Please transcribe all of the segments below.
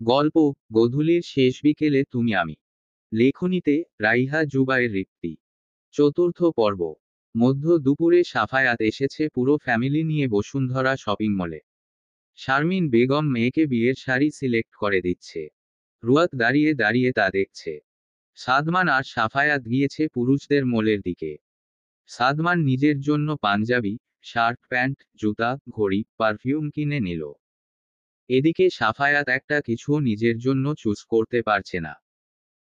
গল্প গোধূলির শেষ বিকেলে তুমি আমি। লেখনীতে রাইহা জুবায়ের রিপ্তি। চতুর্থ পর্ব। মধ্য দুপুরে সাফায়াত এসেছে পুরো ফ্যামিলি নিয়ে বসুন্ধরা শপিং মলে। শারমিন বেগম মেয়েকে বিয়ের শাড়ি সিলেক্ট করে দিচ্ছে। রুয়াত দাঁড়িয়ে দাঁড়িয়ে তা দেখছে। সাদমান আর সাফায়াত গিয়েছে পুরুষদের মলের দিকে। সাদমান নিজের জন্য পাঞ্জাবি, শার্ট প্যান্ট, জুতা, ঘড়ি, পারফিউম কিনে নিল। এদিকে সাফায়াত একটা কিছুও নিজের জন্য চুজ করতে পারছে না।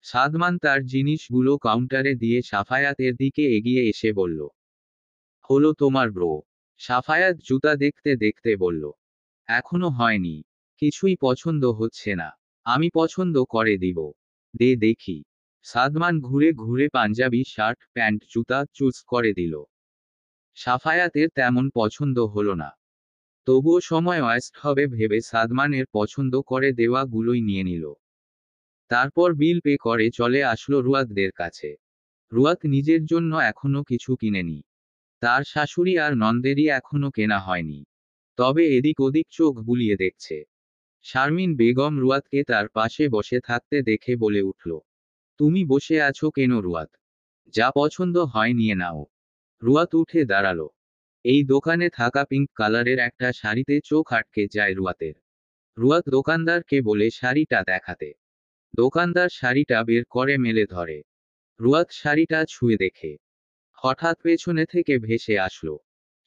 সাদমান তার জিনিসগুলো কাউন্টারে দিয়ে সাফায়াতের দিকে এগিয়ে এসে বলল, হলো তোমার ব্রো। সাফায়াত জুতা দেখতে দেখতে বলল, এখনো হয়নি। কিছুই পছন্দ হচ্ছে না। আমি পছন্দ করে দিব। দে দেখি। সাদমান ঘুরে ঘুরে পাঞ্জাবি, শার্ট প্যান্ট, জুতা চুজ করে দিল। সাফায়াতের তেমন পছন্দ হলো না। তবুও সময় ওয়েস্ট হবে ভেবে সাদমানের পছন্দ করে দেওয়া গুলোই নিয়ে নিল। তারপর বিল পে করে চলে আসলো রুয়াতদের কাছে। রুয়াত নিজের জন্য এখনো কিছু কিনেনি। তার শাশুড়ি আর নন্দেরই এখনো কেনা হয়নি। তবে এদিক ওদিক চোখ বুলিয়ে দেখছে। শারমিন বেগম রুয়াতকে তার পাশে বসে থাকতে দেখে বলে উঠল, তুমি বসে আছো কেন রুয়াত? যা পছন্দ হয় নিয়ে নাও। রুয়াত উঠে দাঁড়ালো। এই দোকানে থাকা পিঙ্ক কালারের একটা শাড়িতে চোখ আটকে যায় রুয়াতের। রুয়াত দোকানদারকে বলে শাড়িটা দেখাতে। দোকানদার শাড়িটা বের করে মেলে ধরে। রুয়াত শাড়িটা ছুঁয়ে দেখে। হঠাৎ পেছনে থেকে ভেসে আসলো,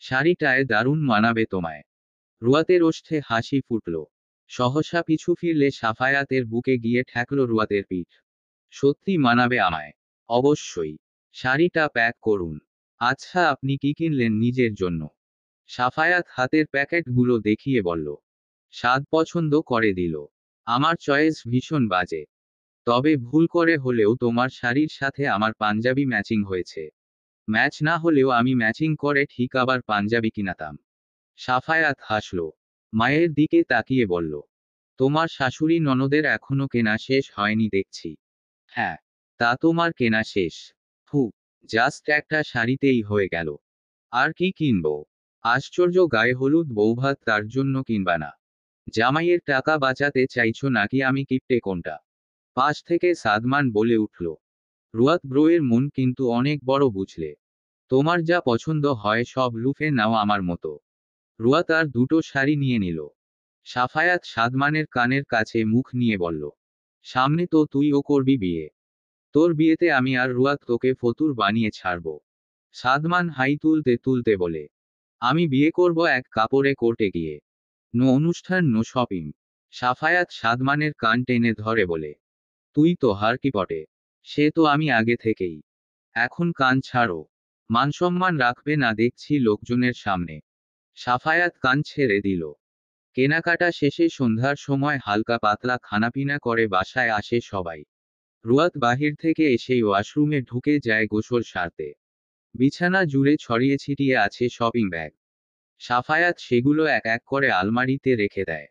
শাড়িটায় দারুণ মানাবে তোমায়। রুয়াতের ওষ্ঠে হাসি ফুটল। সহসা পিছু ফিরলে সাফায়াতের বুকে গিয়ে ঠেকল রুয়াতের পিঠ। সত্যি মানাবে আমায়। অবশ্যই। শাড়িটা প্যাক করুন। আচ্ছা, আপনি কি কিনলেন নিজের জন্য? সাফায়াত হাতের প্যাকেটগুলো দেখিয়ে বলল। স্বাদ পছন্দ করে দিল। আমার চয়েস ভীষণ বাজে। তবে ভুল করে হলেও তোমার শাড়ির সাথে আমার পাঞ্জাবি ম্যাচিং হয়েছে। ম্যাচ না হলেও আমি ম্যাচিং করে ঠিক আবার পাঞ্জাবি কিনাতাম। সাফায়াত হাসল। মায়ের দিকে তাকিয়ে বলল, তোমার শাশুড়ি ননদের এখনো কেনা শেষ হয়নি দেখছি। হ্যাঁ, তা তোমার কেনা শেষ। হু, জাস্ট একটা শাড়িতেই হয়ে গেল। আর কি কিনবো? আশ্চর্য, গায়ে হলুদ বৌভাত তার জন্য কিনবা না? জামাইয়ের টাকা বাঁচাতে চাইছো নাকি আমি কিপটে কোনটা? পাশ থেকে সাদমান বলে উঠল, রুয়াত ব্রোয়ের মন কিন্তু অনেক বড় বুঝলে। তোমার যা পছন্দ হয় সব লুফে নাও আমার মতো। রুয়াত আর দুটো শাড়ি নিয়ে নিল। সাফায়াত সাদমানের কানের কাছে মুখ নিয়ে বলল, সামনে তো তুইও করবি বিয়ে। তোর বিয়েতে আমি আর রুয়াত তোকে ফতুর বানিয়ে ছাড়ব। সাদমান হাই তুলতে তুলতে বলে, আমি বিয়ে করব এক কাপড়ে কোর্টে গিয়ে। নো অনুষ্ঠান, নো শপিং। সাফায়াত সাদমানের কান টেনে ধরে বলে, তুই তো হারকিপটে। সে তো আমি আগে থেকেই। এখন কান ছাড়ো। মানসম্মান রাখবে না দেখছি লোকজনের সামনে। সাফায়াত কান ছেড়ে দিল। কেনাকাটা শেষে সন্ধ্যার সময় হালকা পাতলা খানাপিনা করে বাসায় আসে সবাই। রুয়াত বাহির থেকে এসেই ওয়াশরুমে ঢুকে যায় গোসল সারতে। বিছানা জুড়ে ছড়িয়ে ছিটিয়ে আছে শপিং ব্যাগ। সাফায়াত সেগুলো এক এক করে আলমারিতে রেখে দেয়।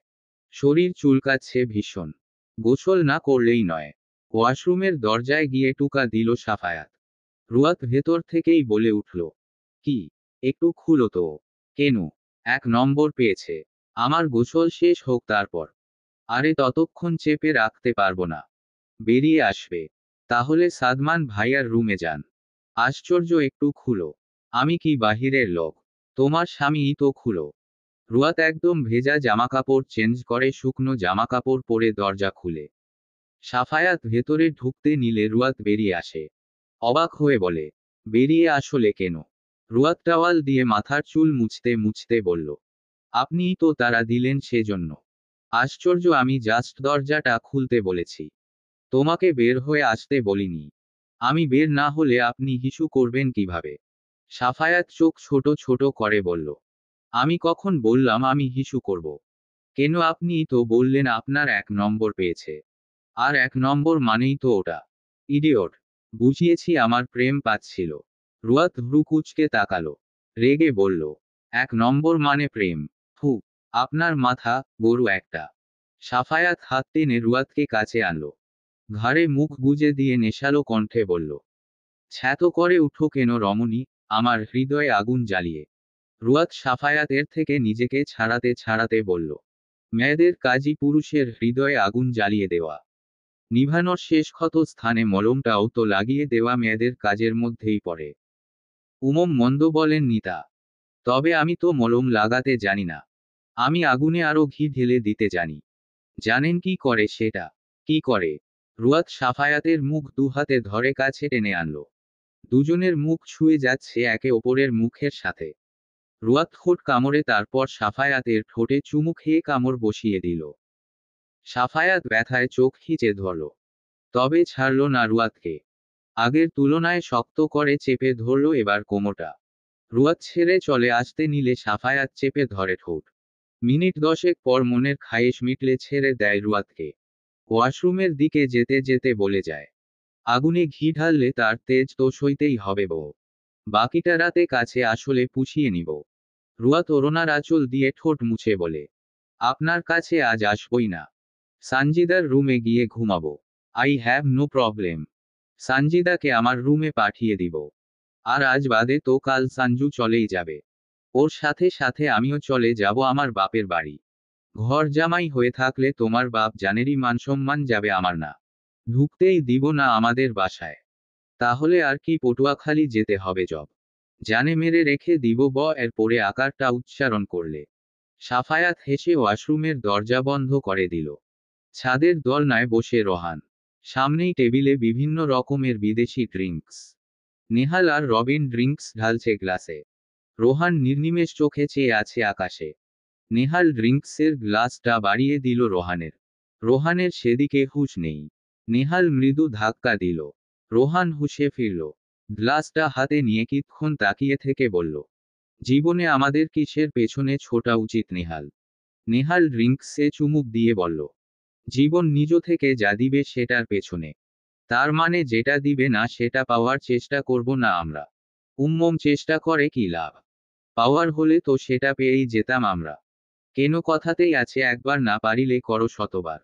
শরীর চুলকাচ্ছে ভীষণ। গোসল না করলেই নয়। ওয়াশরুমের দরজায় গিয়ে টুকা দিল সাফায়াত। রুয়াত ভেতর থেকেই বলে উঠল, কি? একটু খুলো তো। কেন? 1 নম্বর পেয়েছে। আমার গোসল শেষ হোক তারপর। আরে ততক্ষণ চেপে রাখতে পারবো না। বেরিয়ে আসবে। তাহলে সাদমান ভাইয়ার রুমে যান। আশ্চর্য, একটু খুলো। আমি কি বাহিরের লোক? তোমার স্বামীই তো খুলো। রুয়াত একদম ভেজা জামাকাপড় চেঞ্জ করে শুকনো জামাকাপড় পরে দরজা খুলে। সাফায়াত ভেতরে ঢুকতে নিলে রুয়াত বেরিয়ে আসে। অবাক হয়ে বলে, বেরিয়ে আসলে কেন? রুয়াত টাওয়াল দিয়ে মাথার চুল মুছতে মুছতে বলল, আপনিই তো তারা দিলেন সেজন্য। আশ্চর্য, আমি জাস্ট দরজাটা খুলতে বলেছি। তোমাকে বের হয়ে আসতে বলিনি। আমি বের না হলে আপনি হিসু করবেন কিভাবে? সাফায়াত চোখ ছোট ছোট করে বলল, আমি কখন বললাম আমি হিসু করব? কেন, আপনিই তো বললেন আপনার 1 নম্বর পেয়েছে। আর 1 নম্বর মানেই তো ওটা। ইডিয়ট। বুঝিয়েছি আমার প্রেম পাচ্ছিল। রুয়াত ভ্রু কুঁচকে তাকালো। রেগে বলল, 1 নম্বর মানে প্রেম? হু, আপনার মাথা গরু একটা। সাফায়াত হাত টেনে রুয়াতকে কাছে আনলো। ঘাড়ে মুখ গুজে দিয়ে নেশালো কণ্ঠে বলল, ছ্যাতো করে উঠো কেন রমণী, আমার হৃদয়ে আগুন জ্বালিয়ে। রুয়াত সাফায়াতের থেকে নিজেকে ছাড়াতে ছাড়াতে বলল, মেয়েদের কাজই পুরুষের হৃদয়ে আগুন জ্বালিয়ে দেওয়া। নিভানোর শেষ ক্ষত স্থানে মলমটাও তো লাগিয়ে দেওয়া মেয়েদের কাজের মধ্যেই পড়ে। উমম মন্দ বলেন নিতা। তবে আমি তো মলম লাগাতে জানি না। আমি আগুনে আরো ঘি ঢেলে দিতে জানি। জানেন কি করে সেটা? কি করে? রুয়াত সাফায়াতের মুখ দুহাতে ধরে কাছে টেনে আনলো। দুজনের মুখ ছুঁয়ে যাচ্ছে একে অপরের মুখের সাথে। রুয়াত ঠোঁট কামড়ে তারপর সাফায়াতের ঠোঁটে চুমু খেয়ে কামড় বসিয়ে দিল। সাফায়াত ব্যথায় চোখ খিচে ধরল। তবে ছাড়ল না রুয়াতকে। আগের তুলনায় শক্ত করে চেপে ধরল এবার কোমরটা। রুয়াত ছেড়ে চলে আসতে নিলে সাফায়াত চেপে ধরে ঠোঁট। মিনিট 10 পর মনের খায়েশ মিটলে ছেড়ে দেয় রুয়াতকে। ওয়াশরুমের দিকে যেতে যেতে বলে যায়, আগুনে ঘি ঢাললে তার তেজ তো সইতেই হবে বউ। বাকিটা রাতে কাছে আসলে পুষিয়ে নিব। রুয়াত ওড়নার আঁচল দিয়ে ঠোঁট মুছে বলে, আপনার কাছে আজ আসবই না। সানজিদার রুমে গিয়ে ঘুমাবো। I have no problem. সানজিদাকে আমার রুমে পাঠিয়ে দিব। আর আজ বাদে তো কাল সানজু চলেই যাবে। ওর সাথে সাথে আমিও চলে যাব আমার বাপের বাড়ি। ঘর জামাই হয়ে থাকলে তোমার বাপ জানেরই মানসম্মান যাবে আমার না। ঢুকতেই দিব না আমাদের বাসায়। তাহলে আর কি পটুয়াখালী যেতে হবে জব। জানে মেরে রেখে দিব এর পরে আকারটা উচ্চারণ করলে। সাফায়াত হেসে ওয়াশরুমের দরজা বন্ধ করে দিল। ছাদের দোলনায় বসে রোহান। সামনেই টেবিলে বিভিন্ন রকমের বিদেশি ড্রিঙ্কস। নেহাল আর রবিন ড্রিঙ্কস ঢালছে গ্লাসে। রোহান নির্নিমেষ চোখে চেয়ে আছে আকাশে। নেহাল ড্রিঙ্কসের গ্লাসটা বাড়িয়ে দিল রোহানের। রোহানের সেদিকে হুঁশ নেই। নেহাল মৃদু ধাক্কা দিল। রোহান হুঁশে ফিরল। গ্লাসটা হাতে নিয়ে কিছুক্ষণ তাকিয়ে থেকে বলল, জীবনে আমাদের কিসের পেছনে ছোটা উচিত নেহাল? নেহাল ড্রিঙ্কসে চুমুক দিয়ে বলল, জীবন নিজ থেকে যা দিবে সেটার পেছনে। তার মানে যেটা দিবে না সেটা পাওয়ার চেষ্টা করব না আমরা। চেষ্টা করে কি লাভ? পাওয়ার হলে তো সেটা পেয়েই যেতাম আমরা। কেন কথাতেই আছে একবার না পারিলে করো শতবার।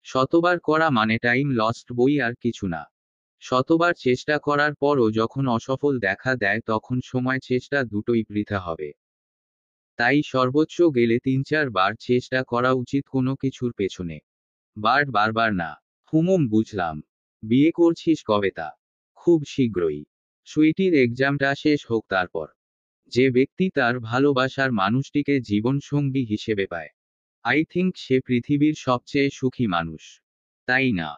শতবার করা মানে টাইম লস্ট বই আর কিছু না। শতবার চেষ্টা করার পরও যখন অসফল দেখা দেয় তখন সময় চেষ্টা দুটোই বৃথা হবে। তাই সর্বোচ্চ গেলে 3-4 বার চেষ্টা করা উচিত কোনো কিছুর পেছনে। বারবার না। বুঝলাম। বিয়ে করছিস কবে তা? খুব শীঘ্রই। সুইটির এক্সামটা শেষ হোক তারপর। যে ব্যক্তি তার ভালোবাসার মানুষটিকে জীবনসঙ্গী হিসেবে পায়, আই থিংক সে পৃথিবীর সবচেয়ে সুখী মানুষ। তাই না?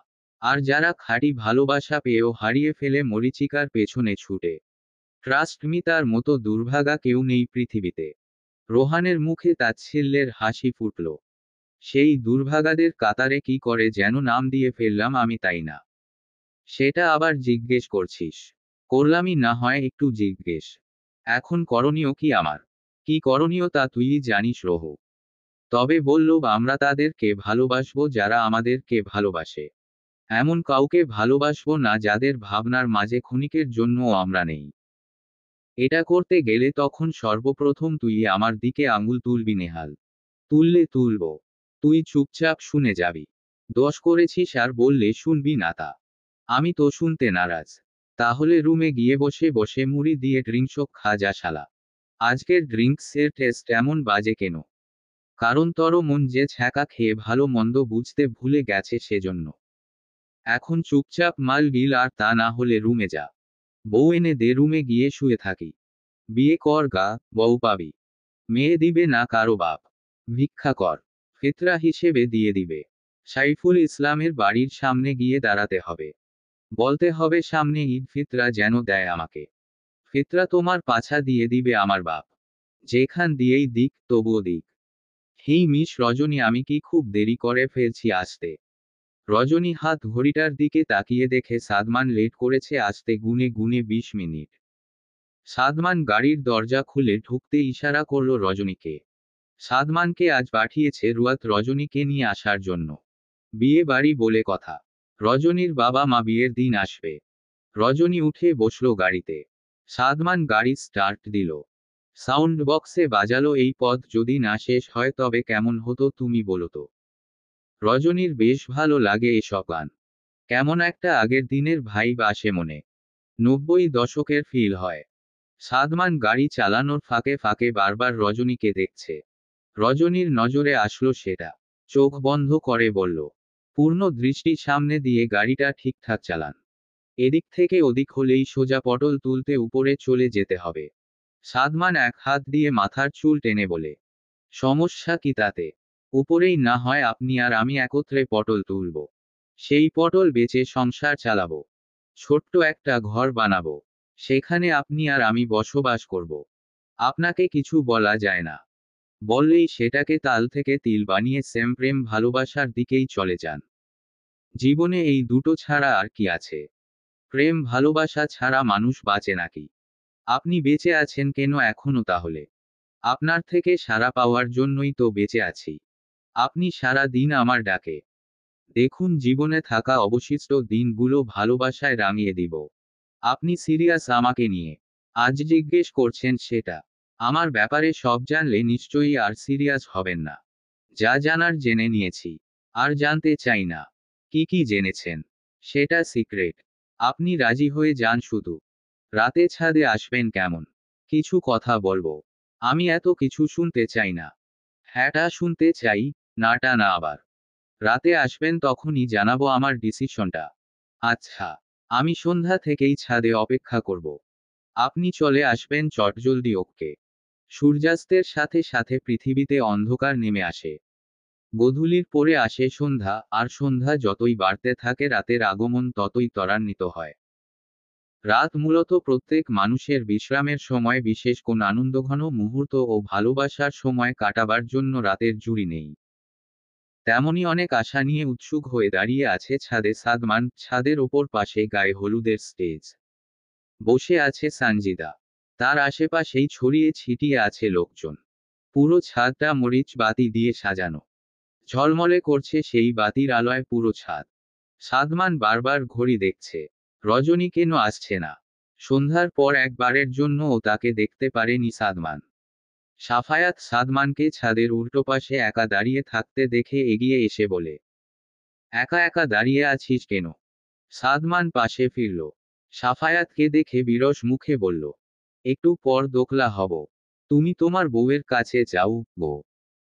আর যারা খাঁটি ভালোবাসা পেয়েও হারিয়ে ফেলে মরীচিকার পেছনে ছুটে, ট্রাস্ট মি তার মতো দুর্ভাগা কেউ নেই পৃথিবীতে। রোহানের মুখে তাচ্ছিল্যের হাসি ফুটল। সেই দুর্ভাগাদের কাতারে কি করে যেন নাম দিয়ে ফেললাম আমি, তাই না? সেটা আবার জিজ্ঞেস করছিস? করলামই না হয় একটু জিজ্ঞেস। এখন করণীয় কি আমার? কি করণীয় তা তুই জানিস রোহু। তবে বলল, আমরা তাদেরকে ভালোবাসবো যারা আমাদেরকে ভালোবাসে। এমন কাউকে ভালোবাসবো না যাদের ভাবনার মাঝে ক্ষণিকের জন্যও আমরা নেই। এটা করতে গেলে তখন সর্বপ্রথম তুই আমার দিকে আঙুল তুলবি নেহাল। তুললে তুলব। তুই চুপচাপ শুনে যাবি। দোষ করেছিস আর বললে শুনবি না তা। আমি তো শুনতে নারাজ। তাহলে রুমে গিয়ে বসে বসে মুড়ি দিয়ে ড্রিঙ্কস খা যা শালা। আজকের ড্রিঙ্কসের টেস্ট এমন বাজে কেন? কারণ তোর মন যে ছ্যাঁকা খেয়ে ভালো মন্দ বুঝতে ভুলে গেছে সেজন্য। এখন চুপচাপ মাল গিল, আর তা না হলে রুমে যা। বউ এনে দে, রুমে গিয়ে শুয়ে থাকি। বিয়ে কর গা, বউ পাবি। মেয়ে দিবে না কারো বাপ। ভিক্ষা কর। ফিতরা হিসেবে দিয়ে দিবে। সাইফুল ইসলামের বাড়ির সামনে গিয়ে দাঁড়াতে হবে। বলতে হবে সামনে ঈদ ফিতরা যেন দেয় আমাকে। ফিতরা তোমার পাছা দিয়ে দিবে আমার বাপ। যেখান দিয়েই দিক তবুও দিক। হেই মিস রজনী, আমি কি খুব দেরি করে ফেলছি আসতে? রজনী হাত ঘড়িটার দিকে তাকিয়ে দেখে সাদমান লেট করেছে আসতে গুনে গুনে 20 মিনিট। সাদমান গাড়ির দরজা খুলে ঢুকতে ইশারা করল রজনীকে। সাদমানকে আজ পাঠিয়েছে রুয়াত রজনীকে নিয়ে আসার জন্য। বিয়ে বাড়ি বলে কথা। রজনীর বাবা মা বিয়ের দিন আসবে। রজনী উঠে বসল গাড়িতে। সাদমান গাড়ি স্টার্ট দিল। সাউন্ড বক্সে বাজালো, এই পথ যদি না শেষ হয় তবে কেমন হতো তুমি বলো তো। রজনীর বেশ ভালো লাগে এসব গান। কেমন একটা আগের দিনের ভাইব আসে মনে। 90 দশকের ফিল হয়। সাদমান গাড়ি চালানোর ফাঁকে ফাঁকে বারবার রজনীকে দেখছে। রজনীর নজরে আসলো সেটা। চোখ বন্ধ করে বলল, পূর্ণ দৃষ্টি সামনে দিয়ে গাড়িটা ঠিকঠাক চালান। এদিক থেকে ওদিক হলেই সোজা পটল তুলতে উপরে চলে যেতে হবে। সাদমান এক হাত দিয়ে মাথার চুল টেনে বলে, সমস্যা কি তাতে? উপরেই না হয় আপনি আর আমি একত্রে পটল তুলব। সেই পটল বেচে সংসার চালাবো। ছোট্ট একটা ঘর বানাবো। সেখানে আপনি আর আমি বসবাস করব। আপনাকে কিছু বলা যায় না। বললেই সেটাকে তাল থেকে তিল বানিয়ে সেম প্রেম ভালোবাসার দিকেই চলে যান। জীবনে এই দুটো ছাড়া আর কি আছে? প্রেম ভালোবাসা ছাড়া মানুষ বাঁচে নাকি? আপনি বেঁচে আছেন কেন এখনো তাহলে? আপনার থেকে সাড়া পাওয়ার জন্যই তো বেঁচে আছি। আপনি সারা দিন আমার ডাকে। দেখুন, জীবনে থাকা অবশিষ্ট দিনগুলো ভালোবাসায় রাঙিয়ে দিব। আপনি সিরিয়াস আমাকে নিয়ে? আজ জিজ্ঞেস করছেন সেটা? আমার ব্যাপারে সব জানলে নিশ্চয়ই আর সিরিয়াস হবেন না। যা জানার জেনে নিয়েছি। আর জানতে চাই না। কি কি জেনেছেন? সেটা সিক্রেট। আপনি রাজি হয়ে যান শুধু। রাতে ছাদে আসবেন কেমন? কিছু কথা বলবো। আমি এত কিছু শুনতে চাই না। হ্যাঁটা শুনতে চাই, নাটা না আবার। রাতে আসবেন তখনই জানাবো আমার ডিসিশনটা। আচ্ছা। আমি সন্ধ্যা থেকেই ছাদে অপেক্ষা করব। আপনি চলে আসবেন চটজলদি, ওকে? সূর্যাস্তের সাথে সাথে পৃথিবীতে অন্ধকার নেমে আসে। গোধূলির পরে আসে সন্ধ্যা, আর সন্ধ্যা যতই বাড়তে থাকে রাতের আগমন ততই ত্বরান্বিত হয়। রাত মূলত প্রত্যেক মানুষের বিশ্রামের সময়, বিশেষ কোন আনন্দঘন মুহূর্ত ও ভালোবাসার সময় কাটাবার জন্য রাতের জুড়ি নেই। তেমনই অনেক আশা নিয়ে উৎসুক হয়ে দাঁড়িয়ে আছে ছাদে সাদমান। ছাদের ওপর পাশে গায়ে হলুদের স্টেজ। বসে আছে সানজিদা। তার আশেপাশেই ছড়িয়ে ছিটিয়ে আছে লোকজন। পুরো ছাদটা মরিচ বাতি দিয়ে সাজানো। ঝলমলে করছে সেই বাতির আলোয় পুরো ছাদ। সাদমান বারবার ঘড়ি দেখছে। রজনী কেন আসছে না? সন্ধ্যার পর একবারের জন্য ও তাকে দেখতে পারেনি সাদমান। সাফায়াত সাদমানকে ছাদের উল্টো পাশে একা দাঁড়িয়ে থাকতে দেখে এগিয়ে এসে বলে, একা একা দাঁড়িয়ে আছিস কেন? সাদমান পাশে ফিরল। সাফায়াতকে দেখে বিরস মুখে বলল, একটু পর দোকলা হব। তুমি তোমার বউয়ের কাছে যাও গো।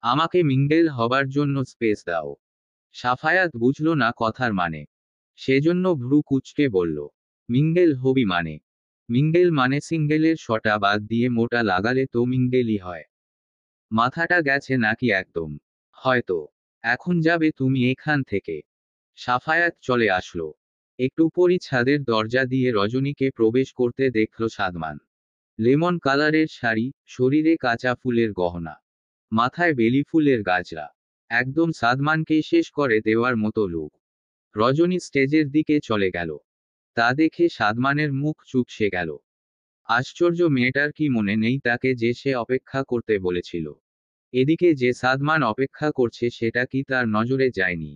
আমাকে মিঙ্গেল হবার জন্য স্পেস দাও। সাফায়াত বুঝল না কথার মানে। সেজন্য ভ্রু কুঁচকে বলল, মিঙ্গেল হবি মানে? মিঙ্গেল মানে সিঙ্গেলের শটা বাদ দিয়ে মোটা লাগালে তো মিঙ্গেলই হয়। মাথাটা গেছে নাকি একদম? হয়তো। এখন যাবে তুমি এখান থেকে। সাফায়াত চলে আসলো। একটু পরই ছাদের দরজা দিয়ে রজনীকে প্রবেশ করতে দেখল সাদমান। লেমন কালারের শাড়ি, শরীরে কাঁচা ফুলের গহনা, মাথায় বেলি ফুলের গাজরা। একদম সাদমানকে শেষ করে দেওয়ার মতো লুক। রজনী স্টেজের দিকে চলে গেল। তা দেখে সাদমানের মুখ চুপসে গেল। আশ্চর্য, মেয়েটার কি মনে নেই তাকে যে সে অপেক্ষা করতে বলেছিল? এদিকে যে সাদমান অপেক্ষা করছে সেটা কি তার নজরে যায়নি?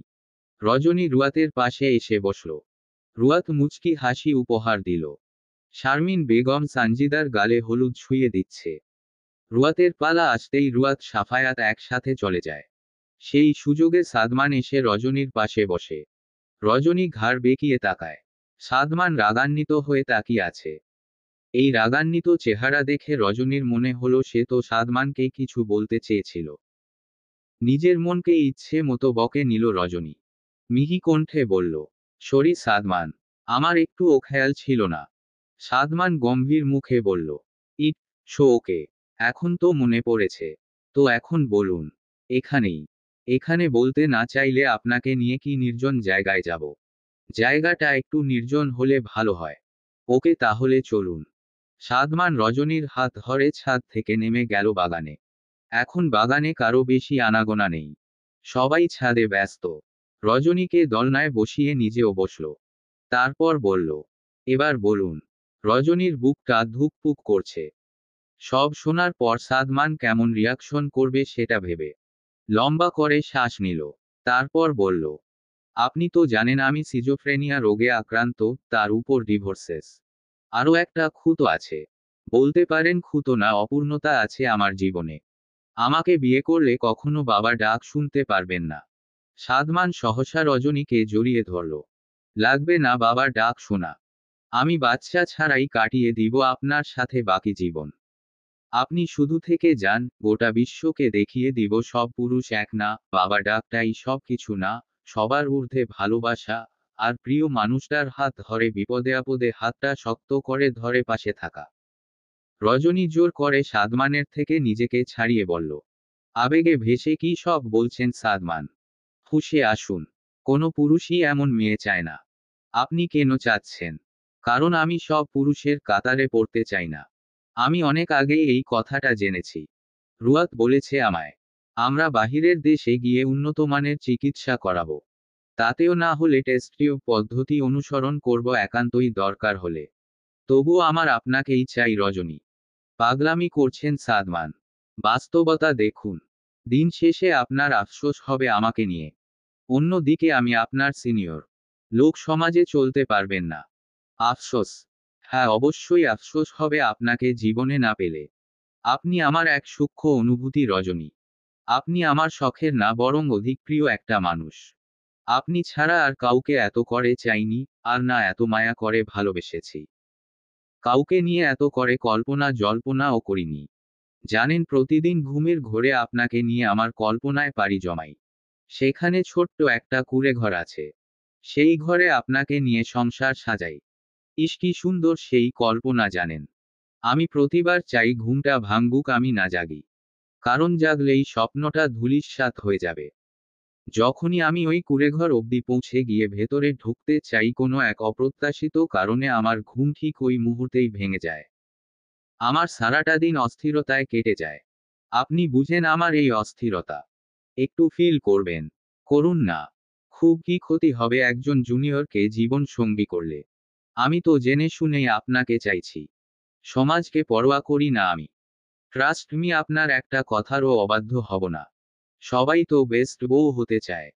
রজনী রুয়াতের পাশে এসে বসল। রুয়াত মুচকি হাসি উপহার দিল। শারমিন বেগম সানজিদার গালে হলুদ ছুঁয়ে দিচ্ছে। রুয়াতের পালা আসতেই রুয়াত সাফায়াত একসাথে চলে যায়। সেই সুযোগে সাদমান এসে রজনীর পাশে বসে। রজনী ঘাড় বেঁকিয়ে তাকায়। সাদমান রাগান্বিত হয়ে তাকিয়ে আছে। এই রাগান্বিত চেহারা দেখে রজনীর মনে হলো সে তো সাদমানকে কিছু বলতে চেয়েছিল। নিজের মনকে ইচ্ছে মতো বকে নিল রজনী। মিহি কণ্ঠে বলল, সরি সাদমান, আমার একটুও খেয়াল ছিল না। সাদমান গম্ভীর মুখে বলল, ইট শো ওকে। এখন তো মনে পড়েছে। তো এখন বলুন। এখানেই। এখানে বলতে না চাইলে আপনাকে নিয়ে কি নির্জন জায়গায় যাব? জায়গাটা একটু নির্জন হলে ভালো হয়। ওকে তাহলে চলুন। সাদমান রজনীর হাত ধরে ছাদ থেকে নেমে গেল বাগানে। এখন বাগানে কারো বেশি আনাগোনা নেই। সবাই ছাদে ব্যস্ত। রজনীকে দোলনায় বসিয়ে নিজেও বসল। তারপর বলল, এবার বলুন। রজনীর বুকটা ধুকপুক করছে। সব শোনার পর সাদমান কেমন রিয়াকশন করবে সেটা ভেবে লম্বা করে শ্বাস নিল। তারপর বলল, আপনি তো জানেন আমি সিজোফ্রেনিয়া রোগে আক্রান্ত, তার উপর ডিভোর্সেস। আরও একটা খুঁতো আছে। বলতে পারেন খুঁতো না, অপূর্ণতা আছে আমার জীবনে। আমাকে বিয়ে করলে কখনো বাবা ডাক শুনতে পারবেন না। সাদমান সহসা রজনীকে জড়িয়ে ধরল। লাগবে না বাবার ডাক শোনা। আমি বাচ্চা ছাড়াই কাটিয়ে দিব আপনার সাথে বাকি জীবন। আপনি শুধু থেকে যান, গোটা বিশ্বকে দেখিয়ে দিব সব পুরুষ এক না, বাবা ডাকটাই সব কিছু না, সবার ঊর্ধ্বে ভালোবাসা, আর প্রিয় মানুষটার হাত ধরে বিপদে আপদে হাতটা শক্ত করে ধরে পাশে থাকা। রজনী জোর করে সাদমানের থেকে নিজেকে ছাড়িয়ে বলল। আবেগে ভেসে কি সব বলছেন সাদমান? ফুঁসে আসুন। কোনো পুরুষই এমন মেয়ে চায় না। আপনি কেন চাচ্ছেন? কারণ আমি সব পুরুষের কাতারে পড়তে চাই না। আমি অনেক আগেই এই কথাটা জেনেছি। রুয়াত বলেছে আমায়। আমরা বাহিরের দেশে গিয়ে উন্নতমানের চিকিৎসা করাবো। তাতেও না হলে টেস্ট টিউব পদ্ধতি অনুসরণ করব একান্তই দরকার হলে। তবুও আমার আপনাকেই চাই রজনী। পাগলামি করছেন সাদমান। বাস্তবতা দেখুন। দিন শেষে আপনার আফসোস হবে আমাকে নিয়ে। অন্যদিকে আমি আপনার সিনিয়র। লোক সমাজে চলতে পারবেন না। আফসোস? হ্যাঁ, অবশ্যই আফসোস হবে আপনাকে জীবনে না পেলে। আপনি আমার এক সূক্ষ্ম অনুভূতি রজনী। আপনি আমার শখের না বরং অধিক প্রিয় একটা মানুষ। আপনি ছাড়া আর কাউকে এত করে চাইনি, আর না এত মায়া করে ভালোবেসেছি। কাউকে নিয়ে এত করে কল্পনা জল্পনাও করিনি। জানেন, প্রতিদিন ঘুমের ঘোরে আপনাকে নিয়ে আমার কল্পনায় পাড়ি জমাই। সেখানে ছোট্ট একটা কুঁড়েঘর আছে। সেই ঘরে আপনাকে নিয়ে সংসার সাজাই। ইস, কি সুন্দর সেই কল্পনা জানেন। আমি প্রতিবার চাই ঘুমটা ভাঙ্গুক, আমি না জাগি। কারণ জাগলেই স্বপ্নটা ধূলিসাৎ হয়ে যাবে। যখনই আমি ওই কুঁড়েঘর অবধি পৌঁছে গিয়ে ভেতরে ঢুকতে চাই, কোনো এক অপ্রত্যাশিত কারণে আমার ঘুম ঠিক ওই মুহূর্তেই ভেঙে যায়। আমার সারাটা দিন অস্থিরতায় কেটে যায়। আপনি বুঝেন আমার এই অস্থিরতা? একটু ফিল করবেন। করুন না। খুব কি ক্ষতি হবে একজন জুনিয়রকে জীবন সঙ্গী করলে? আমি তো জেনে শুনেই আপনাকে চাইছি। সমাজকে পরোয়া করি না আমি। ট্রাস্ট মি, আপনার একটা কথারও অবাধ্য হব না। সবাই তো বেস্ট বউ হতে চায়।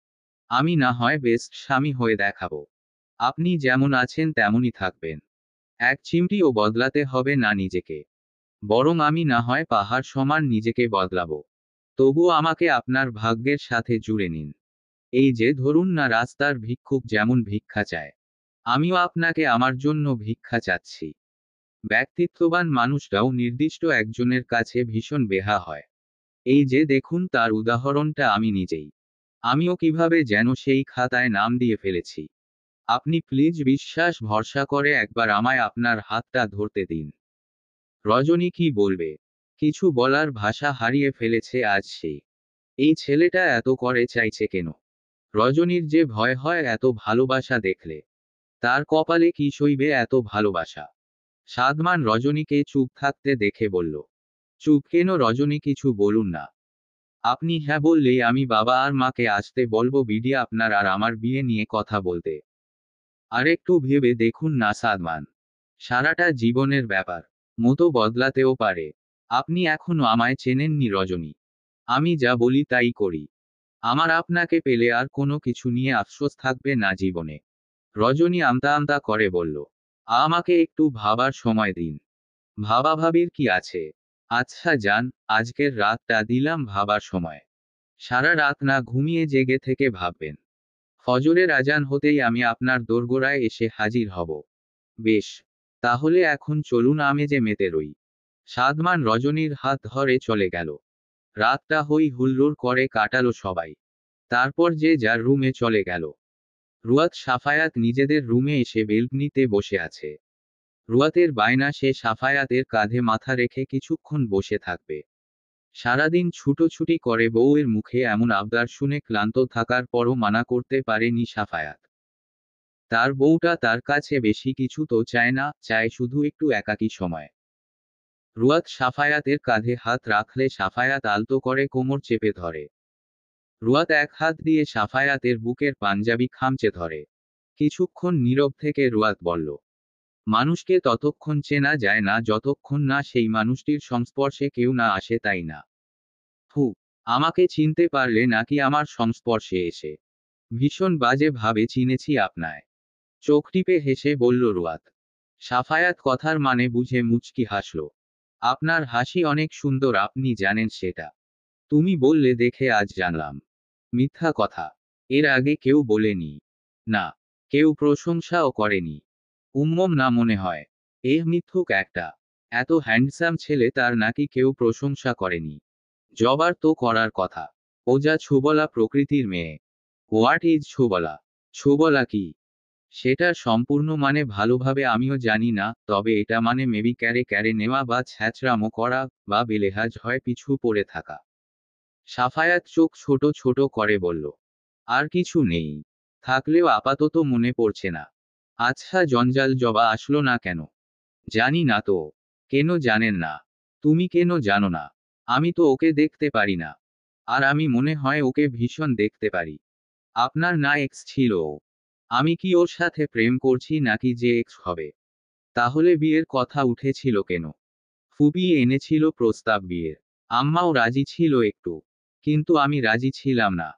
আমি না হয় বেস্ট স্বামী হয়ে দেখাবো। আপনি যেমন আছেন তেমনই থাকবেন। এক চিমটিও বদলাতে হবে না নিজেকে। বরং আমি না হয় পাহাড় সমান নিজেকে বদলাবো। তবুও আমাকে আপনার ভাগ্যের সাথে জুড়ে নিন। এই যে ধরুন না, রাস্তার ভিক্ষুক যেমন ভিক্ষা চায়, আমিও আপনাকে আমার জন্য ভিক্ষা চাচ্ছি। ব্যক্তিত্ববান মানুষরাও নির্দিষ্ট একজনের কাছে ভীষণ বেহা হয়। এই যে দেখুন, তার উদাহরণটা আমি নিজেই। আমিও কিভাবে যেন সেই খাতায় নাম দিয়ে ফেলেছি। আপনি প্লিজ বিশ্বাস ভরসা করে একবার আমায় আপনার হাতটা ধরতে দিন। রজনী কি বলবে? কিছু বলার ভাষা হারিয়ে ফেলেছে আজ সে। এই ছেলেটা এত করে চাইছে কেন? রজনীর যে ভয় হয় এত ভালোবাসা দেখলে। তার কপালে কি সইবে এত ভালোবাসা? সাদমান রজনীকে চুপ থাকতে দেখে বলল। চুপ কেন রজনী, কিছু বলুন না। আপনি হ্যাঁ বললেই আমি বাবা আর মাকে আসতে বলবো বিডিয়া আপনার আর আমার বিয়ে নিয়ে কথা বলতে। আরেকটু ভেবে দেখুন না সাদমান। সারাটা জীবনের ব্যাপার। মতো বদলাতেও পারে। আপনি এখনো আমায় চেনেননি রজনী। আমি যা বলি তাই করি। আমার আপনাকে পেলে আর কোনো কিছু নিয়ে আফসোস থাকবে না জীবনে। রজনী আমতা আমতা করে বলল। আমাকে একটু ভাবার সময় দিন। ভাবাভাবির কি আছে? আচ্ছা যান, আজকের রাতটা দিলাম ভাবার সময়। সারা রাত না ঘুমিয়ে জেগে থেকে ভাববেন। ফজরের আজান হতেই আমি আপনার দোরগোড়ায় এসে হাজির হব। বেশ। তাহলে এখন চলুন আমেজে মেতে রই। সাদমান রজনীর হাত ধরে চলে গেল। রাতটা হই হুল্লোড় করে কাটালো সবাই। তারপর যে যার রুমে চলে গেল। রুয়াত সাফায়াত নিজেদের রুমে এসে বেলকনিতে বসে আছে। রুয়াতের বায়না, সে সাফায়াতের কাঁধে মাথা রেখে কিছুক্ষণ বসে থাকবে। সারাদিন ছুটোছুটি করে বউয়ের মুখে এমন আবদার শুনে ক্লান্ত থাকার পরও মানা করতে পারেনি সাফায়াত। তার বউটা তার কাছে বেশি কিছু তো চায় না, চায় শুধু একটু একাকী সময়। রুয়াত সাফায়াতের কাঁধে হাত রাখলে সাফায়াত আলতো করে কোমর চেপে ধরে। রুয়াত এক হাত দিয়ে সাফায়াতের বুকের পাঞ্জাবি খামচে ধরে। কিছুক্ষণ নীরব থেকে রুয়াত বলল। মানুষকে ততক্ষণ চেনা যায় না যতক্ষণ না সেই মানুষটির সংস্পর্শে কেউ না আসে, তাই না? হু। আমাকে চিনতে পারলে নাকি আমার সংস্পর্শে এসে? ভীষণ বাজে ভাবে চিনেছি আপনায়। চোখ টিপে হেসে বলল রুয়াত। সাফায়াত কথার মানে বুঝে মুচকি হাসল। আপনার হাসি অনেক সুন্দর, আপনি জানেন সেটা। তুমি বললে দেখে আজ জানলাম। মিথ্যা কথা। এর আগে কেউ বলেনি। না। কেউ প্রশংসাও করেনি। উম্মম না মনে হয়। মিথ্যুক একটা। এত হ্যান্ডসাম ছেলে তার নাকি কেউ প্রশংসা করেনি। জবার তো করার কথা। ও যা ছোবলা প্রকৃতির মেয়ে। What is ছোবলা? ছোবলা কি? সেটার সম্পূর্ণ মানে ভালোভাবে আমিও জানি না, তবে এটা মানে মেবি ক্যারে ক্যারে নেওয়া বা ছ্যাঁচড়ামো করা, বা বেলেহাজ হয় পিছু পড়ে থাকা। সাফায়াত চোখ ছোট ছোট করে বলল, আর কিছু নেই। থাকলেও আপাতত মনে পড়ছে না। আচ্ছা জঞ্জাল জবা আসলো না কেন? জানি না তো। কেন জানেন না? তুমি কেন জানো না? আমি তো ওকে দেখতে পারি না। আর আমি মনে হয় ওকে ভীষণ দেখতে পারি। আপনার না এক্স ছিল ও? আমি কি ওর সাথে প্রেম করছি নাকি যে এক্স হবে? তাহলে বিয়ের কথা উঠেছিল কেন? ফুপি এনেছিল প্রস্তাব বিয়ের। আম্মাও রাজি ছিল একটু। কিন্তু আমি রাজি ছিলাম না।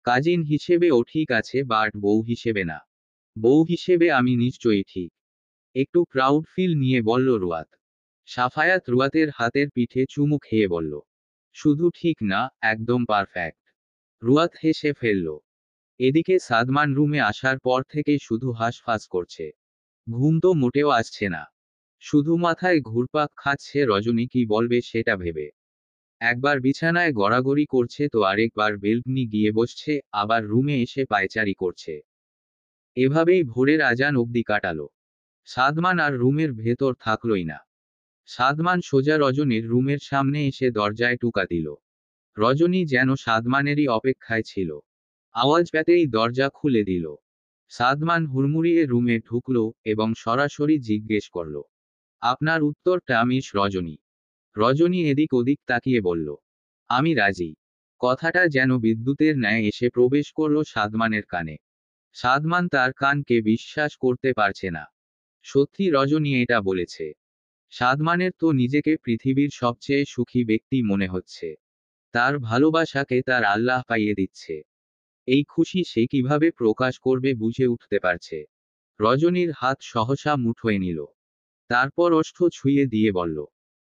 কাজিন হিসেবে ও ঠিক আছে, বাট বউ হিসেবে না। বউ হিসেবে আমি নিশ্চয়ই ঠিক। একটু প্রাউড ফিল নিয়ে বলল রুয়াত। সাফায়াত রুয়াতের হাতের পিঠে চুমু খেয়ে বলল, শুধু ঠিক না, একদম পারফেক্ট। রুয়াত হেসে ফেলল। এদিকে সাদমান রুমে আসার পর থেকে শুধু হাঁসফাঁস করছে। ঘুম তো মোটেও আসছে না। শুধু মাথায় ঘুরপাক খাচ্ছে রজনী কি বলবে সেটা ভেবে। একবার বিছানায় গড়াগড়ি করছে তো আরেকবার বেলকনি গিয়ে বসছে, আবার রুমে এসে পায়চারি করছে। এভাবেই ভোরের আজান অবধি কাটালো। সাদমান আর রুমের ভেতর থাকলই না। সাদমান সোজা রজনীর রুমের সামনে এসে দরজায় টোকা দিল। রজনী যেন সাদমানেরই অপেক্ষায় ছিল। আওয়াজ পেতেই দরজা খুলে দিল। সাদমান হুড়মুড়িয়ে রুমে ঢুকল এবং সরাসরি জিজ্ঞেস করল, আপনার উত্তরটা মিস রজনী? রজনী এদিক ওদিক তাকিয়ে বলল, আমি রাজি। কথাটা যেন বিদ্যুতের ন্যায় এসে প্রবেশ করল সাদমানের কানে। সাদমান তার কানকে বিশ্বাস করতে পারছে না। সত্যি রজনী এটা বলেছে? সাদমানের তো নিজেকে পৃথিবীর সবচেয়ে সুখী ব্যক্তি মনে হচ্ছে। তার ভালোবাসাকে তার আল্লাহ পাইয়ে দিচ্ছে। এই খুশি সে কিভাবে প্রকাশ করবে বুঝে উঠতে পারছে। রজনীর হাত সহসা মুঠোয় নিল। তারপর ওষ্ঠ ছুঁয়ে দিয়ে বলল,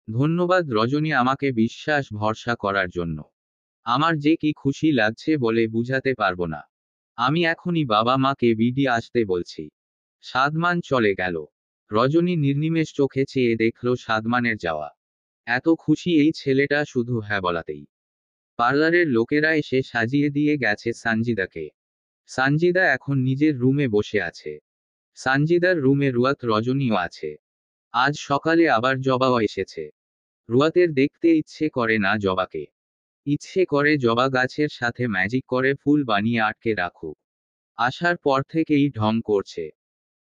ধন্যবাদ রজনী, আমাকে বিশ্বাস ভরসা করার জন্য। আমার যে কি খুশি লাগছে বলে বুঝাতে পারবো না। আমি এখনই বাবা মাকে বিডি আসতে বলছি। সাদমান চলে গেল। রজনী নির্নিমেষ চোখে চেয়ে দেখল সাদমানের যাওয়া। এত খুশি এই ছেলেটা শুধু হ্যাঁ বলাতেই। পার্লারের লোকেরা এসে সাজিয়ে দিয়ে গেছে সানজিদাকে। সানজিদা এখন নিজের রুমে বসে আছে। সানজিদার রুমে রুয়াত রজনীও আছে। আজ সকালে আবার জবাও এসেছে। রুয়াতের দেখতে ইচ্ছে করে না জবাকে। ইচ্ছে করে জবা গাছের সাথে ম্যাজিক করে ফুল বানিয়ে আটকে রাখুক। আসার পর থেকেই ঢং করছে।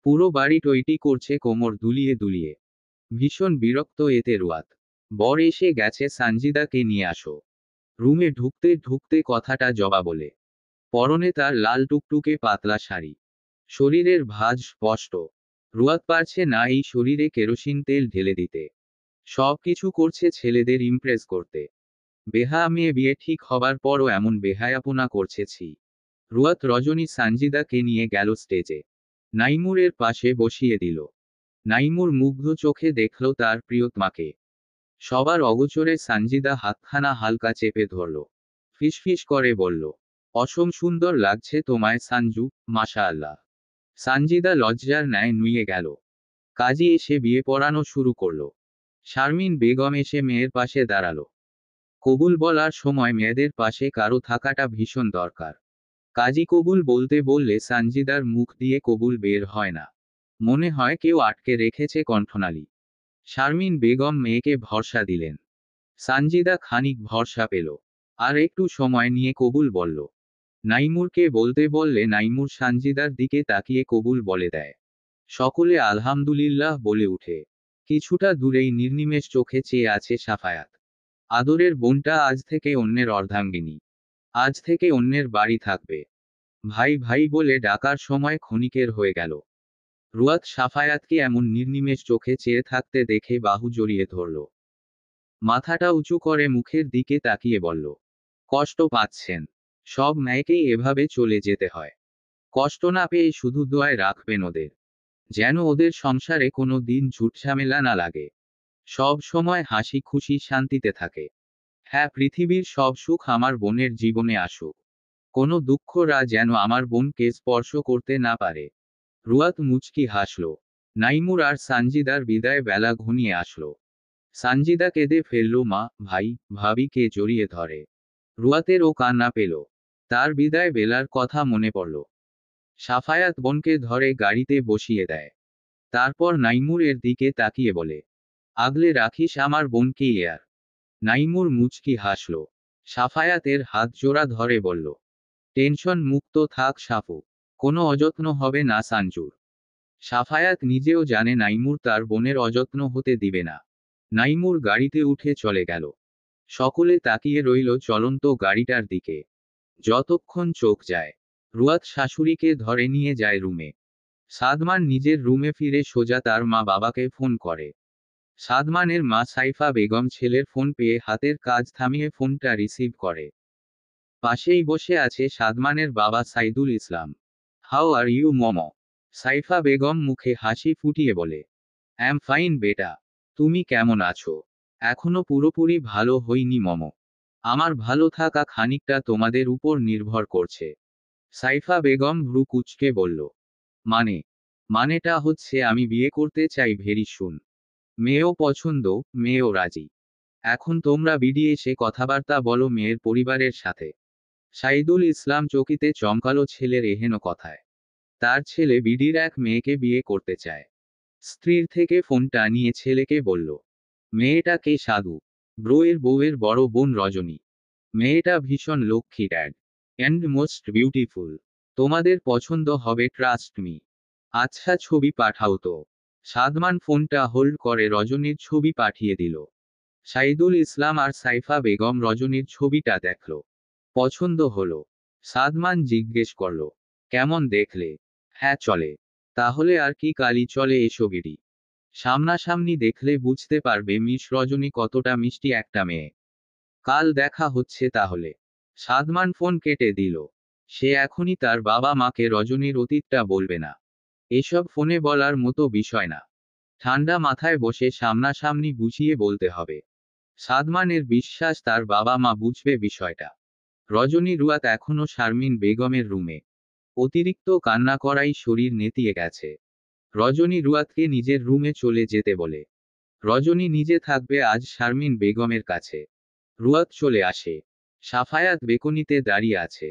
পুরো বাড়ি টইটি করছে কোমর দুলিয়ে দুলিয়ে। ভীষণ বিরক্ত এতে রুয়াত। বর এসে গেছে, সানজিদাকে নিয়ে আসো। রুমে ঢুকতে ঢুকতে কথাটা জবা বলে। পরনে তার লাল টুকটুকে পাতলা শাড়ি। শরীরের ভাঁজ স্পষ্ট। রুয়াত পারছে না এই শরীরে কেরোসিন তেল ঢেলে দিতে। সব কিছু করছে ছেলেদের ইমপ্রেস করতে। বেহা মেয়ে বিয়ে ঠিক হবার পরও এমন বেহায়াপনা করছেছি। রুয়াত রজনী সানজিদাকে নিয়ে গেল স্টেজে। নাইমুরের পাশে বসিয়ে দিল। নাইমুর মুগ্ধ চোখে দেখল তার প্রিয়তমাকে। সবার অগোচরে সানজিদা হাতখানা হালকা চেপে ধরল। ফিসফিস করে বলল, অসম সুন্দর লাগছে তোমায় সানজু, মাশাআল্লাহ। সানজিদা লজ্জার ন্যায় নুয়ে গেল। কাজী এসে বিয়ে পড়ানো শুরু করল। শারমিন বেগম এসে মেয়ের পাশে দাঁড়ালো। কবুল বলার সময় মেয়েদের পাশে কারো থাকাটা ভীষণ দরকার। কাজী কবুল বলতে বললে সানজিদার মুখ দিয়ে কবুল বের হয় না। মনে হয় কেউ আটকে রেখেছে কণ্ঠনালী। শারমিন বেগম মেয়েকে ভরসা দিলেন। সানজিদা খানিক ভরসা পেল। আর একটু সময় নিয়ে কবুল বলল। নাইমুরকে বলতে বললে নাইমুর সানজিদার দিকে তাকিয়ে কবুল বলে দেয়। সকলে আলহামদুলিল্লাহ বলে উঠে। কিছুটা দূরেই নির্নিমেষ চোখে চেয়ে আছে সাফায়াত। আদরের বোনটা আজ থেকে অন্যের অর্ধাঙ্গিনী। আজ থেকে অন্যের বাড়ি থাকবে। ভাই ভাই বলে ডাকার সময় ক্ষণিকের হয়ে গেল। রুয়াত সাফায়াতকে এমন নির্নিমেষ চোখে চেয়ে থাকতে দেখে বাহু জড়িয়ে ধরল। মাথাটা উঁচু করে মুখের দিকে তাকিয়ে বলল, কষ্ট পাচ্ছেন? সব মেয়েকেই এভাবে চলে যেতে হয়। কষ্ট না পেয়ে শুধু দোয়ায় রাখবেন ওদের, যেন ওদের সংসারে কোনো দিন ঝুটঝামেলা না লাগে। সব সময় হাসি খুশি শান্তিতে থাকে। হ্যাঁ, পৃথিবীর সব সুখ আমার বোনের জীবনে আসুক। কোনো দুঃখরা যেন আমার বোনকে স্পর্শ করতে না পারে। রুয়াত মুচকি হাসল। নাইমুর আর সানজিদার বিদায় বেলা ঘনিয়ে আসলো। সানজিদা কেঁদে ফেলল, মা, ভাই, ভাবিকে জড়িয়ে ধরে। রুয়াতেরও কান্না পেল। তার বিদায় বেলার কথা মনে পড়ল। সাফায়াত বোনকে ধরে গাড়িতে বসিয়ে দেয়। তারপর নাইমুরের দিকে তাকিয়ে বলে, আগলে রাখিস আমার বোনকে ইয়ার। নাইমুর মুচকি হাসল। সাফায়াতের হাত জোড়া ধরে বলল, টেনশন মুক্ত থাক সাফু, কোনো অযত্ন হবে না সাঞ্জুর। সাফায়াত নিজেও জানে নাইমুর তার বোনের অযত্ন হতে দিবে না। নাইমুর গাড়িতে উঠে চলে গেল। সকলে তাকিয়ে রইল চলন্ত গাড়িটার দিকে। যতক্ষণ চোখ যায়, রুয়াত শাশুড়িকে ধরে নিয়ে যায় রুমে। সাদমান নিজের রুমে ফিরে সোজা তার মা বাবাকে ফোন করে। সাদমানের মা সাইফা বেগম ছেলের ফোন পেয়ে হাতের কাজ থামিয়ে ফোনটা রিসিভ করে। পাশেই বসে আছে সাদমানের বাবা Saidul Islam. How are you mom? Saifa Begum মুখে হাসি ফুটিয়ে বলে, অ্যাম ফাইন বেটা। তুমি কেমন আছো? এখনো পুরোপুরি ভালো হইনি মম। আমার ভালো থাকা খানিকটা তোমাদের উপর নির্ভর করছে। সাইফা বেগম ভ্রু কুঁচকে বলল, মানে? মানেটা হচ্ছে আমি বিয়ে করতে চাই ভেরি শুন। মেয়েও পছন্দ, মেয়েও রাজি। এখন তোমরা বিডিএসে কথাবার্তা বলো মেয়ের পরিবারের সাথে। সাইদুল ইসলাম চকিতে চমকালো ছেলের এহেন কথায়। তার ছেলে বিডির এক মেয়েকে বিয়ে করতে চায়। স্ত্রীর থেকে ফোনটা নিয়ে ছেলেকে বলল, মেয়েটা কে সাধু? ব্রোয়ের বউয়ের বড় বোন রজনী। মেয়েটা ভীষণ Lakshmi dad, and most beautiful. তোমাদের পছন্দ হবে, ট্রাস্ট মি। আচ্ছা ছবি পাঠাও তো। সাদমান ফোনটা হোল্ড করে রজনীর ছবি পাঠিয়ে দিল। সাইদুল ইসলাম আর সাইফা বেগম রজনীর ছবিটা দেখল। পছন্দ হলো। সাদমান জিজ্ঞেস করল, কেমন দেখলে? হ্যাঁ চলে। তাহলে আর কি কালি চলে এসো গিরি। সামনাসামনি দেখলে বুঝতে পারবে মিস রজনী কতটা মিষ্টি একটা মেয়ে। কাল দেখা হচ্ছে তাহলে। সাদমান ফোন কেটে দিল। সে এখনই তার বাবা মাকে রজনীর অতীতটা বলবে না। এসব ফোনে বলার মতো বিষয় না। ঠান্ডা মাথায় বসে সামনাসামনি বুঝিয়ে বলতে হবে। সাদমানের বিশ্বাস তার বাবা মা বুঝবে বিষয়টা। রজনী রুয়াত এখনো শারমিন বেগমের রুমে। অতিরিক্ত কান্না করাই শরীর নেতিয়ে গেছে। রজনী রুয়াতকে নিজের রুমে চলে যেতে বলে। রজনী নিজে থাকবে আজ শারমিন বেগমের কাছে। রুয়াত চলে আসে। সাফায়াত বেকনিতে দাঁড়িয়ে আছে।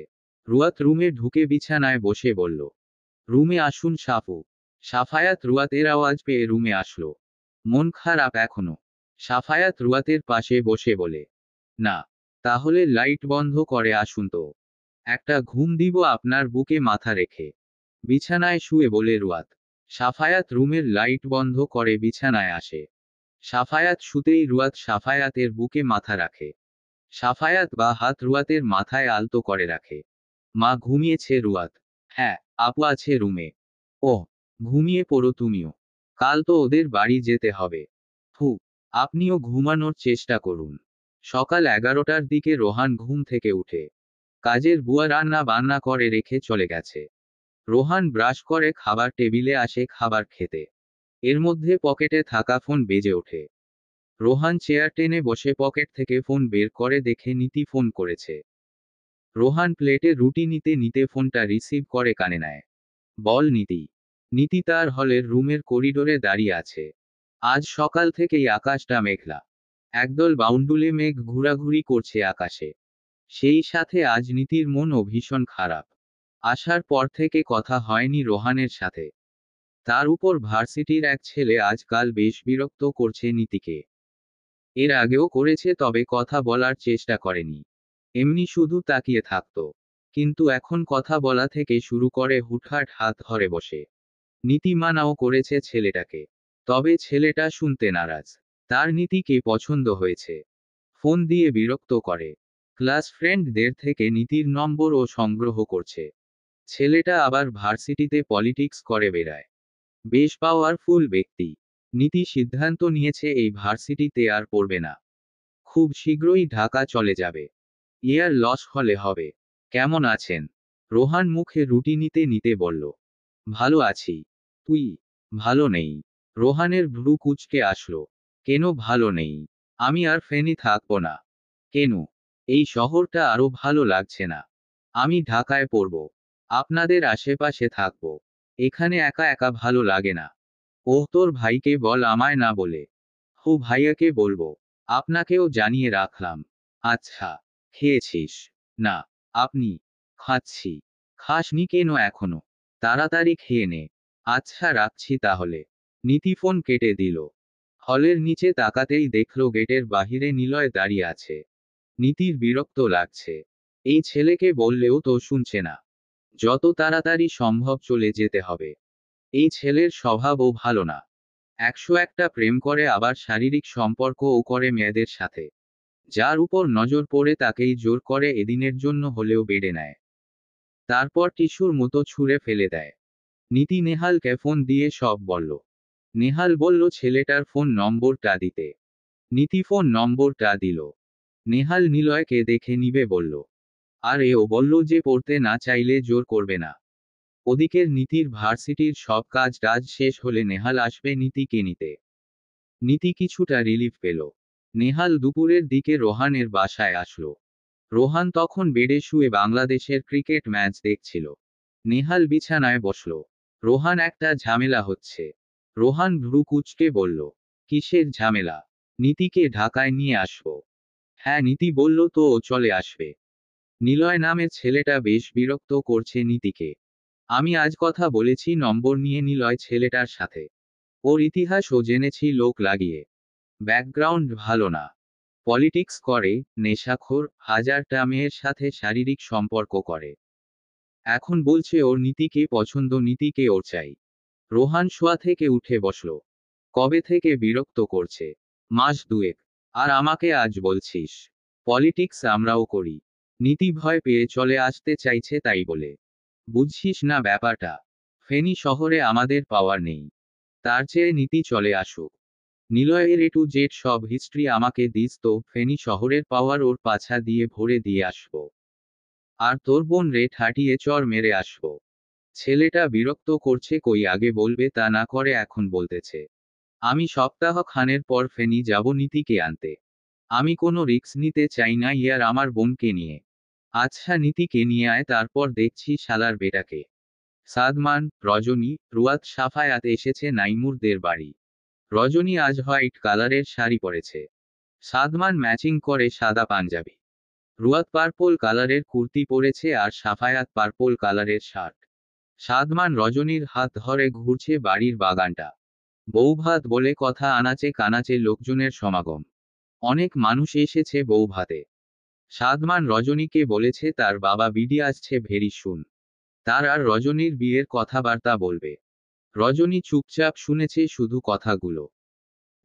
রুয়াত রুমে ঢুকে বিছানায় বসে বলল, রুমে আসুন সাফু। সাফায়াত রুয়াতের আওয়াজ পেয়ে রুমে আসলো। মন খারাপ এখনো? সাফায়াত রুয়াতের পাশে বসে বলে, না। তাহলে লাইট বন্ধ করে আসুন তো। একটা ঘুম দিব আপনার বুকে মাথা রেখে। বিছানায় শুয়ে বলে রুয়াত। সাফায়াত রুমের লাইট বন্ধ করে বিছানায় আসে। সাফায়াত শুতেই রুয়াত সাফায়াতের বুকে মাথা রাখে। সাফায়াত বা হাত রুয়াতের মাথায় আলতো করে রাখে। মা ঘুমিয়েছে রুয়াত? হ্যাঁ, আপু আছে রুমে। ও, ঘুমিয়ে পড়ো তুমিও। কাল তো ওদের বাড়ি যেতে হবে। হু, আপনিও ঘুমানোর চেষ্টা করুন। সকাল 11টার দিকে রোহান ঘুম থেকে উঠে। কাজের বুয়া রান্না বান্না করে রেখে চলে গেছে। রোহান ব্রাশ করে খাবার টেবিলে আসে খাবার খেতে। এর মধ্যে পকেটে থাকা ফোন বেজে ওঠে। রোহান চেয়ার টেনে বসে পকেট থেকে ফোন বের করে দেখে নীতি ফোন করেছে। রোহান প্লেটে রুটি নিতে নিতে ফোনটা রিসিভ করে কানে নেয়। বল নীতি। নীতি তার হলের রুমের করিডোরে দাঁড়িয়ে আছে। আজ সকাল থেকেই আকাশটা মেঘলা। একদল বাউন্ডুলে মেঘ ঘোরাঘুরি করছে আকাশে। সেই সাথে আজ নীতির মনও ভীষণ খারাপ। আসার পর থেকে কথা হয়নি রোহানের সাথে। তার উপর ভার্সিটির এক ছেলে আজকাল বেশ বিরক্ত করছে নীতিকে। এর আগেও করেছে, তবে কথা বলার চেষ্টা করেনি। এমনি শুধু তাকিয়ে থাকত। কিন্তু এখন কথা বলা থেকে শুরু করে হুটহাট হাত ধরে বসে। নীতিমানাও করেছে ছেলেটাকে। তবে ছেলেটা শুনতে নারাজ। তার নীতিকে পছন্দ হয়েছে। ফোন দিয়ে বিরক্ত করে। ক্লাস ফ্রেন্ডদের থেকে নীতির নম্বরও সংগ্রহ করছে। ছেলেটা আবার ভার্সিটিতে পলিটিক্স করে বেড়ায়। বেশ পাওয়ারফুল ব্যক্তি। নীতি সিদ্ধান্ত নিয়েছে এই ভার্সিটিতে আর পড়বে না। খুব শীঘ্রই ঢাকা চলে যাবে। ইয়ার লস হলে হবে। কেমন আছেন? রোহান মুখে রুটি নিতে নিতে বলল, ভালো আছি। তুই? ভালো নেই। রোহানের ভ্রু কুঁচকে আসলো। কেন ভালো নেই? আমি আর ফেনী থাকবো না। কেন? এই শহরটা আরো ভালো লাগছে না। আমি ঢাকায় পড়ব। আপনাদের আশেপাশে থাকবো। এখানে একা একা ভালো লাগে না। ওহ, তোর ভাইকে বল আমায় না বলে। ভাইয়াকে বলবো। আপনাকেও জানিয়ে রাখলাম। আচ্ছা। খেয়েছিস? না। আপনি? খাচ্ছি। খাসনি কেন এখনো? তাড়াতাড়ি খেয়ে নে। আচ্ছা রাখছি তাহলে। নীতি ফোন কেটে দিল। হলের নিচে তাকাতেই দেখল গেটের বাহিরে নিলয় দাঁড়িয়ে আছে। নীতির বিরক্ত লাগছে। এই ছেলেকে বললেও তো শুনছে না। যত তাড়াতাড়ি সম্ভব চলে যেতে হবে। এই ছেলের স্বভাবও ভালো না। 101টা প্রেম করে আবার শারীরিক সম্পর্কও করে মেয়েদের সাথে। যার উপর নজর পড়ে তাকেই জোর করে এদিনের জন্য হলেও বেড়ে নেয়। তারপর টিস্যুর মতো ছুঁড়ে ফেলে দেয়। নীতি নেহালকে ফোন দিয়ে সব বলল। নেহাল বলল ছেলেটার ফোন নম্বরটা দিতে। নীতি ফোন নম্বরটা দিল। নেহাল নিলয়কে দেখে নিবে বলল। আর এও বলল যে পড়তে না চাইলে জোর করবে না। ওদিকের নীতির ভার্সিটির সব কাজ টাজ শেষ হলে নেহাল আসবে নীতিকে নিতে। নীতি কিছুটা রিলিফ পেল। নেহাল দুপুরের দিকে রোহানের বাসায় আসলো। রোহান তখন বেডে শুয়ে বাংলাদেশের ক্রিকেট ম্যাচ দেখছিল। নেহাল বিছানায় বসল। রোহান একটা ঝামেলা হচ্ছে। রোহান ভ্রু কুঁচকে বলল। কিসের ঝামেলা? নীতিকে ঢাকায় নিয়ে আসবো। হ্যাঁ নীতি বলল তো ও চলে আসবে। নিলয় নামের ছেলেটা বেশ বিরক্ত করছে নীতিকে। আমি আজ কথা বলেছি নম্বর নিয়ে নিলয় ছেলেটার সাথে। ওর ইতিহাসও জেনেছি লোক লাগিয়ে। ব্যাকগ্রাউন্ড ভালো না। পলিটিক্স করে, নেশাখোর, হাজারটা মেয়ের সাথে শারীরিক সম্পর্ক করে। এখন বলছে ওর নীতিকে পছন্দ, নীতিকে ওর চাই। রোহান শোয়া থেকে উঠে বসল। কবে থেকে বিরক্ত করছে? মাস দুয়েক। আর আমাকে আজ বলছিস? পলিটিক্স আমরাও করি। নীতি ভয় পেয়ে চলে আসতে চাইছে তাই বলে। বুঝছিস না ব্যাপারটা? ফেনী শহরে আমাদের পাওয়ার নেই। তার চেয়ে নীতি চলে আসুক। নিলয়ের এ টু জেড সব হিস্ট্রি আমাকে দিস তো ফেনী শহরের পাওয়ার ওর পাছা দিয়ে ভরে দিয়ে আসবো। আর তোর বোন রে ঠাটিয়ে চর মেরে আসবো। ছেলেটা বিরক্ত করছে, কই আগে বলবে তা না করে এখন বলতেছে। আমি সপ্তাহ খানের পর ফেনী যাব নীতিকে আনতে। আমি কোনো রিস্ক নিতে চাই না ইয়ার আমার বোনকে নিয়ে। আচ্ছা নীতিকে নিয়ে আয়, তারপর দেখছি শালার বেটাকে। সাদমান, রজনী, রুয়াত, সাফায়াত এসেছে নাইমুরদের বাড়ি। রজনী আজ হোয়াইট কালারের শাড়ি পরেছে। সাদমান ম্যাচিং করে সাদা পাঞ্জাবি। রুয়াত পার্পল কালারের কুর্তি পরেছে আর সাফায়াত পার্পল কালারের শার্ট। সাদমান রজনীর হাত ধরে ঘুরছে বাড়ির বাগানটা। বৌভাত বলে কথা, আনাচে কানাচে লোকজনের সমাগম। অনেক মানুষ এসেছে বৌভাতে। সাদমান রজনীকে বলেছে তার বাবা বিডি আসছে ভেরি শুন। তার আর রজনীর বিয়ের কথাবার্তা বলবে। রজনী চুপচাপ শুনেছে শুধু কথাগুলো।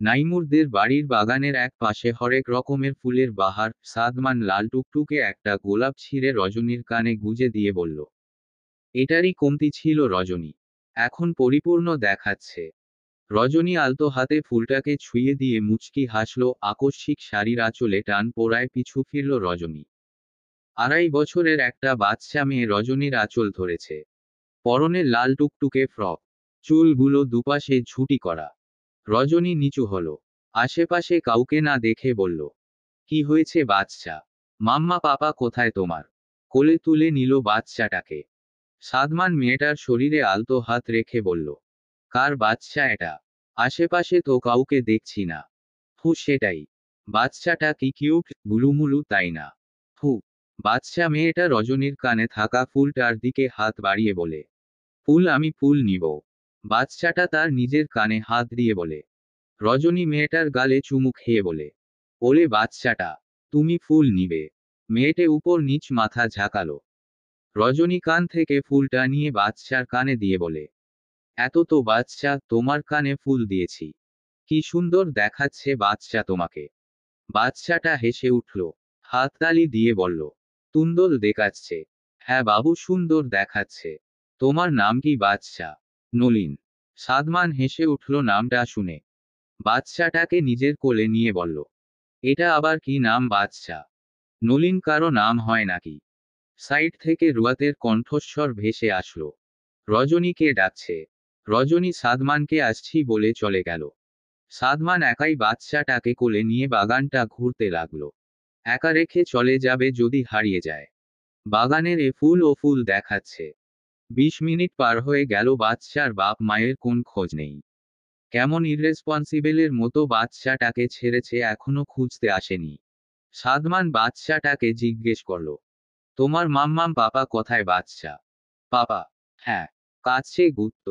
নাইমুরদের বাড়ির বাগানের এক পাশে হরেক রকমের ফুলের বাহার। সাদমান লাল টুকটুকে একটা গোলাপ ছিঁড়ে রজনীর কানে গুজে দিয়ে বলল। এটারই কমতি ছিল রজনী। এখন পরিপূর্ণ দেখাচ্ছে। রজনী আলতো হাতে ফুলটাকে ছুঁয়ে দিয়ে মুচকি হাসল। আকস্মিক শাড়ির আঁচলে টান পোড়ায় পিছু ফিরল রজনী। 2.5 বছরের একটা বাচ্চা মেয়ে রজনীর আঁচল ধরেছে। পরনে লাল টুকটুকে ফ্রক। চুলগুলো দুপাশে ঝুঁটি করা। রজনী নিচু হলো। আশেপাশে কাউকে না দেখে বলল। কি হয়েছে বাচ্চা? মাম্মা পাপা কোথায় তোমার? কোলে তুলে নিল বাচ্চাটাকে। সাদমান মেয়েটার শরীরে আলতো হাত রেখে বলল। কার বাচ্চা এটা? আশেপাশে তো কাউকে দেখছি না। সেটাই। বাচ্চাটা কি কিউট, গুলুমুলু তাই না? বাচ্চা মেয়েটা রজনীর কানে থাকা ফুলটার দিকে হাত বাড়িয়ে বলে। ফুল? আমি ফুল নিব? বাচ্চাটা তার নিজের কানে হাত দিয়ে বলে। রজনী মেয়েটার গালে চুমু খেয়ে বলে। ওলে বাচ্চাটা, তুমি ফুল নিবে? মেয়েটে উপর নিচ মাথা ঝাঁকালো। রজনী কান থেকে ফুলটা নিয়ে বাচ্চার কানে দিয়ে বলে। এত তো বাচ্চা, তোমার কানে ফুল দিয়েছি। কি সুন্দর দেখাচ্ছে বাচ্চা তোমাকে। বাচ্চাটা হেসে উঠল। হাততালি দিয়ে বলল। সুন্দর দেখাচ্ছে। হ্যাঁ বাবু সুন্দর দেখাচ্ছে। তোমার নাম কি বাচ্চা? নলিন। সাদমান হেসে উঠল নামটা শুনে। বাচ্চাটাকে নিজের কোলে নিয়ে বলল। এটা আবার কি নাম বাচ্চা? নলিন কারো নাম হয় নাকি? সাইড থেকে রুয়াতের কণ্ঠস্বর ভেসে আসলো। রজনীকে ডাকছে। রজনী সাদমানকে আসছি বলে চলে গেল। সাদমান একাই বাচ্চাটাকে কোলে নিয়ে বাগানটা ঘুরতে লাগলো। একা রেখে চলে যাবে যদি হারিয়ে যায়। বাগানের এ ফুল ও ফুল দেখাচ্ছে। 20 মিনিট পার হয়ে গেল, বাচ্চার বাপ মায়ের কোন খোঁজ নেই। কেমন ইররেসপন্সিবলের মতো বাচ্চাটাকে ছেড়েছে, এখনো খুঁজতে আসেনি। সাদমান বাচ্চাটাকে জিজ্ঞেস করল, তোমার মাম্মাম পাপা কোথায়? বাচ্চা পাপা? হ্যাঁ, কাছে গুত্ত।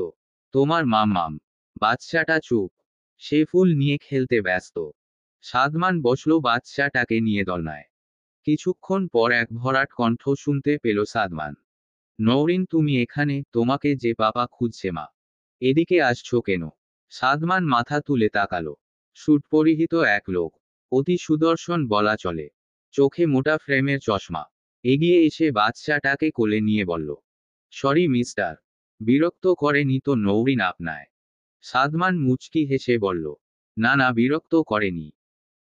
তোমার মাম্মাম? বাচ্চাটা চুপ, সে ফুল নিয়ে খেলতে ব্যস্ত। সাদমান বসল বাচ্চাটাকে নিয়ে দোলনায়। কিছুক্ষণ পর এক ভরাট কণ্ঠ শুনতে পেল সাদমান। নওরিন, তুমি এখানে? তোমাকে যে পাপা খুঁজছে। মা, এদিকে আসছো কেন? সাদমান মাথা তুলে তাকালো। স্যুট পরিহিত এক লোক, অতি সুদর্শন বলা চলে, চোখে মোটা ফ্রেমের চশমা, এগিয়ে এসে বাচ্চাটাকে কোলে নিয়ে বলল, সরি মিস্টার, বিরক্ত করেনি তো নওরিন আপনায়? সাদমান মুচকি হেসে বলল, না না, বিরক্ত করেনি।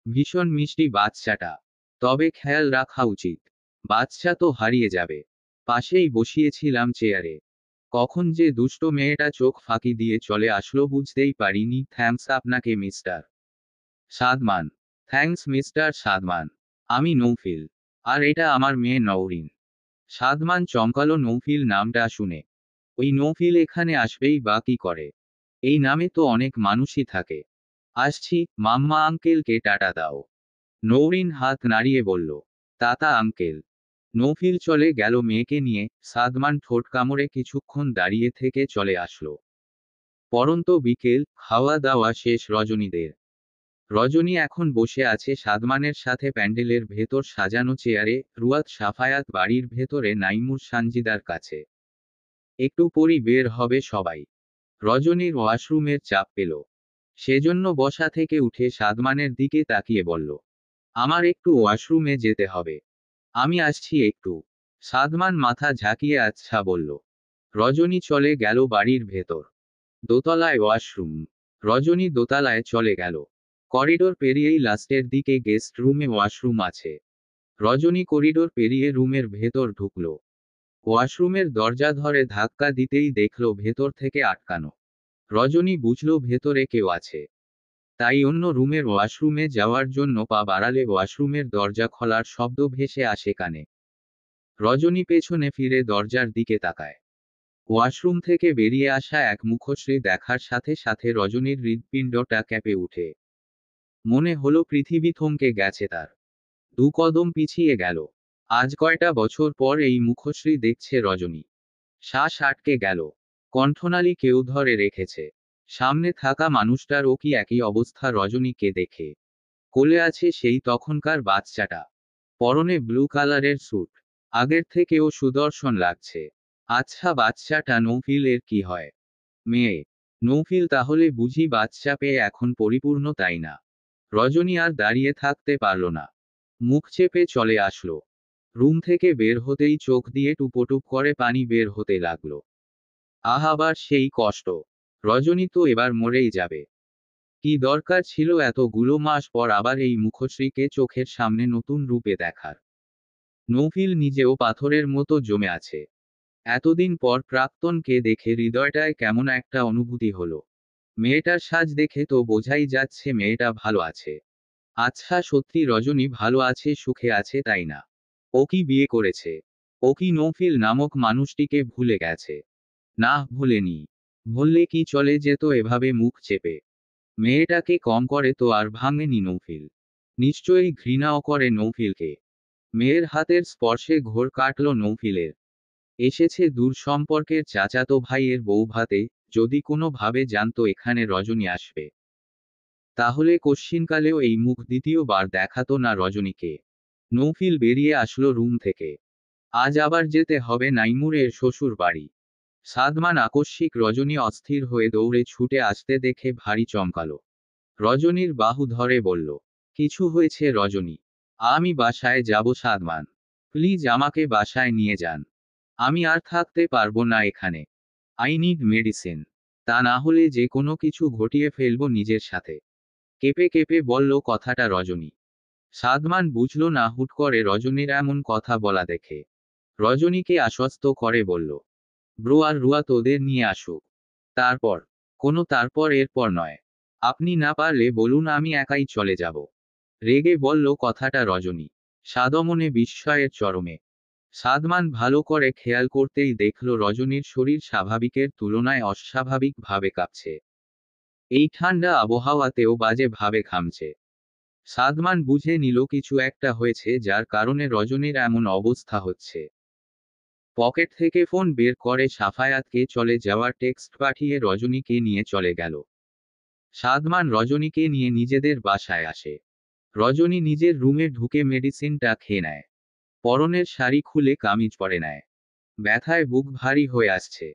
ভীষণ মিষ্টি বাচ্চাটা, তবে খেয়াল রাখা উচিত, বাচ্চা তো হারিয়ে যাবে। পাশেই বসিয়েছিলাম চেয়ারে, কখন যে দুষ্ট মেয়েটা চোখ ফাঁকি দিয়ে চলে আসলো বুঝতেই পারিনি। থ্যাঙ্কস আপনাকে mister Sadman. Thanks mister Sadman. আমি নৌফিল, আর এটা আমার মেয়ে নওরিন। সাদমান চমকালো নৌফিল নামটা শুনে। ওই নৌফিল এখানে আসবেই বা কি করে? এই নামে তো অনেক মানুষই থাকে। আসছি, মাম্মা আঙ্কেলকে টাটা দাও। নওরিন হাত নাড়িয়ে বলল, তাতা আঙ্কেল। নৌফিল চলে গেল মেয়েকে নিয়ে। সাদমান ঠোঁট কামড়ে কিছুক্ষণ দাঁড়িয়ে থেকে চলে আসলো। পরন্ত বিকেল, খাওয়া দাওয়া শেষ রজনীদের। রজনী এখন বসে আছে সাদমানের সাথে প্যান্ডেলের ভেতর সাজানো চেয়ারে। রুয়াত সাফায়াত বাড়ির ভেতরে নাইমুর সানজিদার কাছে। একটু পরই বের হবে সবাই। রজনীর ওয়াশরুমের চাপ পেল, সেজন্য বসা থেকে উঠে সাদমানের দিকে তাকিয়ে বলল, আমার একটু ওয়াশরুমে যেতে হবে। আমি আসছি একটু। সাদমান মাথা ঝাঁকিয়ে আচ্ছা বলল। রজনী চলে গেল বাড়ির ভেতর। দোতলায় ওয়াশরুম। রজনী দোতলায় চলে গেল। করিডোর পেরিয়েই লাস্টের দিকে গেস্ট রুমে ওয়াশরুম আছে। রজনী করিডোর পেরিয়ে রুমের ভেতর ঢুকল। ওয়াশরুমের দরজা ধরে ধাক্কা দিতেই দেখল ভেতর থেকে আটকানো। রজনী বুঝল ভেতরে কেউ আছে, তাই অন্য রুমের ওয়াশরুমে যাওয়ার জন্য পা বাড়ালে ওয়াশরুমের দরজা খোলার শব্দ ভেসে আসে কানে। রজনী পেছনে ফিরে দরজার দিকে তাকায়। ওয়াশরুম থেকে বেরিয়ে আসা এক মুখশ্রী দেখার সাথে সাথে রজনীর হৃৎপিণ্ডটা কেঁপে উঠে। মনে হলো পৃথিবী থমকে গেছে তার। দু কদম পিছিয়ে গেল। আজ কয়টা বছর পর এই মুখশ্রী দেখছে রজনী। শ্বাস আটকে গেল। কণ্ঠনালী কেউ ধরে রেখেছে। সামনে থাকা মানুষটারও কি একই অবস্থা রজনীকে দেখে? কোলে আছে সেই তখনকার বাচ্চাটা, পরনে ব্লু কালারের স্যুট, আগের থেকেও সুদর্শন লাগছে। আচ্ছা, বাচ্চাটা নৌফিলের কি হয়? মেয়ে? নৌফিল তাহলে বুঝি বাচ্চা পেয়ে এখন পরিপূর্ণ, তাই না? রজনী আর দাঁড়িয়ে থাকতে পারল না, মুখ চেপে চলে আসলো। রুম থেকে বের হতেই চোখ দিয়ে টুপোটুপ করে পানি বের হতে লাগলো। আবার সেই কষ্ট। রজনী তো এবার মরেই যাবে। কি দরকার ছিল এতগুলো মাস পর আবার এই মুখশ্রীকে চোখের সামনে নতুন রূপে দেখার? নৌফিল নিজেও পাথরের মতো জমে আছে। এতদিন পর প্রাক্তনকে দেখে হৃদয়টায় কেমন একটা অনুভূতি হলো। মেয়েটার সাজ দেখে তো বোঝাই যাচ্ছে মেয়েটা ভালো আছে। আচ্ছা, সত্যি রজনী ভালো আছে, সুখে আছে, তাই না? ও কি বিয়ে করেছে? ও কি নৌফিল নামক মানুষটিকে ভুলে গেছে? না, ভুলেনি। ভুললে কি চলে যেত এভাবে মুখ চেপে? মেয়েটাকে কম করে তো আর ভাঙেনি নৌফিল। নিশ্চয়ই ঘৃণাও করে নৌফিলকে। মেয়ের হাতের স্পর্শে ঘোর কাটল নৌফিলের। এসেছে দূর সম্পর্কের চাচাতো ভাইয়ের বউ ভাতে। যদি কোনো ভাবে জানতো এখানে রজনী আসবে, তাহলে কশ্চিনকালেও এই মুখ দ্বিতীয়বার দেখাতো না রজনীকে। নৌফিল বেরিয়ে আসলো রুম থেকে। আজ আবার যেতে হবে নাইমুরের শ্বশুর বাড়ি। সাদমান আকস্মিক রজনী অস্থির হয়ে দৌড়ে ছুটে আসতে দেখে ভারী চমকালো। রজনীর বাহু ধরে বলল, কিছু হয়েছে রজনী? আমি বাসায় যাব সাদমান। প্লিজ আমাকে বাসায় নিয়ে যান। আমি আর থাকতে পারবো না এখানে। I need medicine. তা না হলে যে কোনো কিছু ঘটিয়ে ফেলবো নিজের সাথে। কেঁপে কেঁপে বলল কথাটা রজনী। সাদমান বুঝল না হুট করে রজনীর এমন কথা বলা দেখে। রজনীকে আশ্বস্ত করে বলল, ব্রো আর রুয়া তোদের নিয়ে আসুক। তারপর? কোনো তারপর এরপর নয়। আপনি না পারলে বলুন, আমি একাই চলে যাব। রেগে বলল কথাটা রজনী, সাদমনে বিস্ময়ের চরমে। সাদমান ভালো করে খেয়াল করতেই দেখল রজনীর শরীর স্বাভাবিকের তুলনায় অস্বাভাবিক ভাবে কাঁপছে। এই ঠান্ডা আবহাওয়াতেও বাজে ভাবে ঘামছে। সাদমান বুঝে নিল কিছু একটা হয়েছে যার কারণে রজনীর এমন অবস্থা হচ্ছে। পকেট থেকে ফোন বের করে সাফায়াতকে চলে যাওয়ার টেক্সট পাঠিয়ে রজনীকে নিয়ে চলে গেল। সাদমান রজনীকে নিয়ে নিজেদের বাসায় আসে। রজনী নিজের রুমে ঢুকে মেডিসিনটা খেয়ে নেয়। পরনের শাড়ি খুলে কামিজ পরে নেয়। ব্যথায় বুক ভারী হয়ে আসছে।